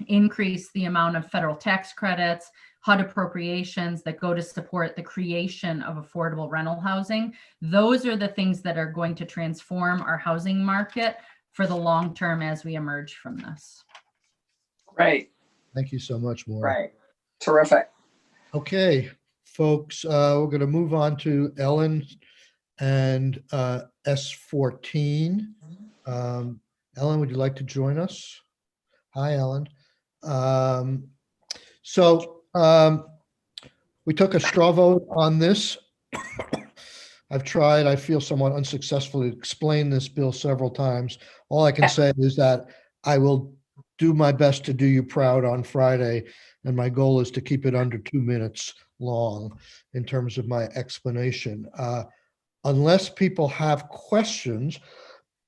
[SPEAKER 12] increase the amount of federal tax credits, HUD appropriations that go to support the creation of affordable rental housing. Those are the things that are going to transform our housing market for the long term as we emerge from this.
[SPEAKER 2] Right,
[SPEAKER 1] Thank you so much, Maura.
[SPEAKER 2] right. Terrific.
[SPEAKER 1] Okay, folks, we're going to move on to Ellen and S14. Ellen, would you like to join us? Hi, Ellen. We took a straw vote on this. I've tried, I feel somewhat unsuccessfully to explain this bill several times. All I can say is that I will do my best to do you proud on Friday, and my goal is to keep it under 2 minutes long in terms of my explanation. Unless people have questions,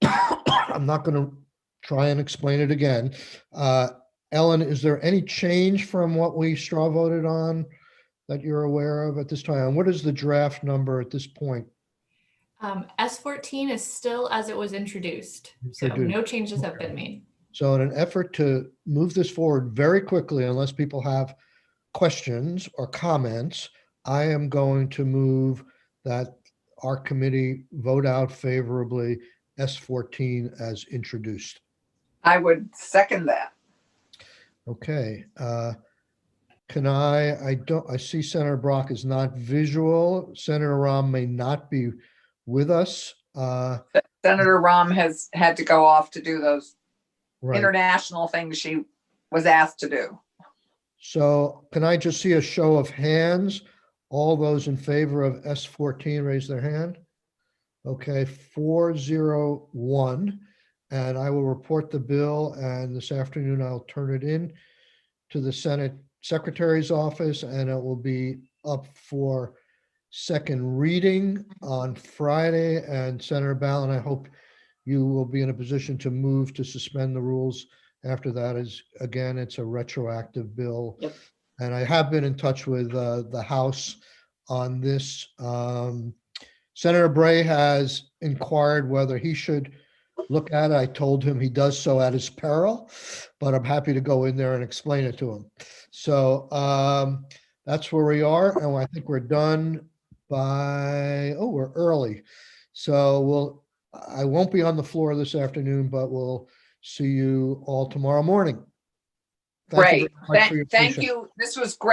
[SPEAKER 1] I'm not going to try and explain it again. Ellen, is there any change from what we straw voted on that you're aware of at this time? What is the draft number at this point?
[SPEAKER 11] S14 is still as it was introduced. So no changes have been made.
[SPEAKER 1] So in an effort to move this forward very quickly, unless people have questions or comments, I am going to move that our committee vote out favorably S14 as introduced.
[SPEAKER 2] I would second that.
[SPEAKER 1] Okay. Can I see Senator Brock is not visual. Senator Rahm may not be with us.
[SPEAKER 2] Senator Rahm has had to go off to do those
[SPEAKER 1] Right.
[SPEAKER 2] international things she was asked to do.
[SPEAKER 1] So can I just see a show of hands? All those in favor of S14, raise their hand. Okay, 401. And I will report the bill, and this afternoon I'll turn it in to the Senate Secretary's office, and it will be up for second reading on Friday. And Senator Ballin, I hope you will be in a position to move to suspend the rules after that. Is again, it's a retroactive bill.
[SPEAKER 11] Yep.
[SPEAKER 1] And I have been in touch with the House on this. Senator Bray has inquired whether he should look at it. I told him he does so at his peril, but I'm happy to go in there and explain it to him. So that's where we are. And I think we're done by, we're early. So I won't be on the floor this afternoon, but we'll see you all tomorrow morning. Thank you
[SPEAKER 2] Great.
[SPEAKER 1] very much for your
[SPEAKER 2] Thank
[SPEAKER 1] patience.
[SPEAKER 2] you. This was great.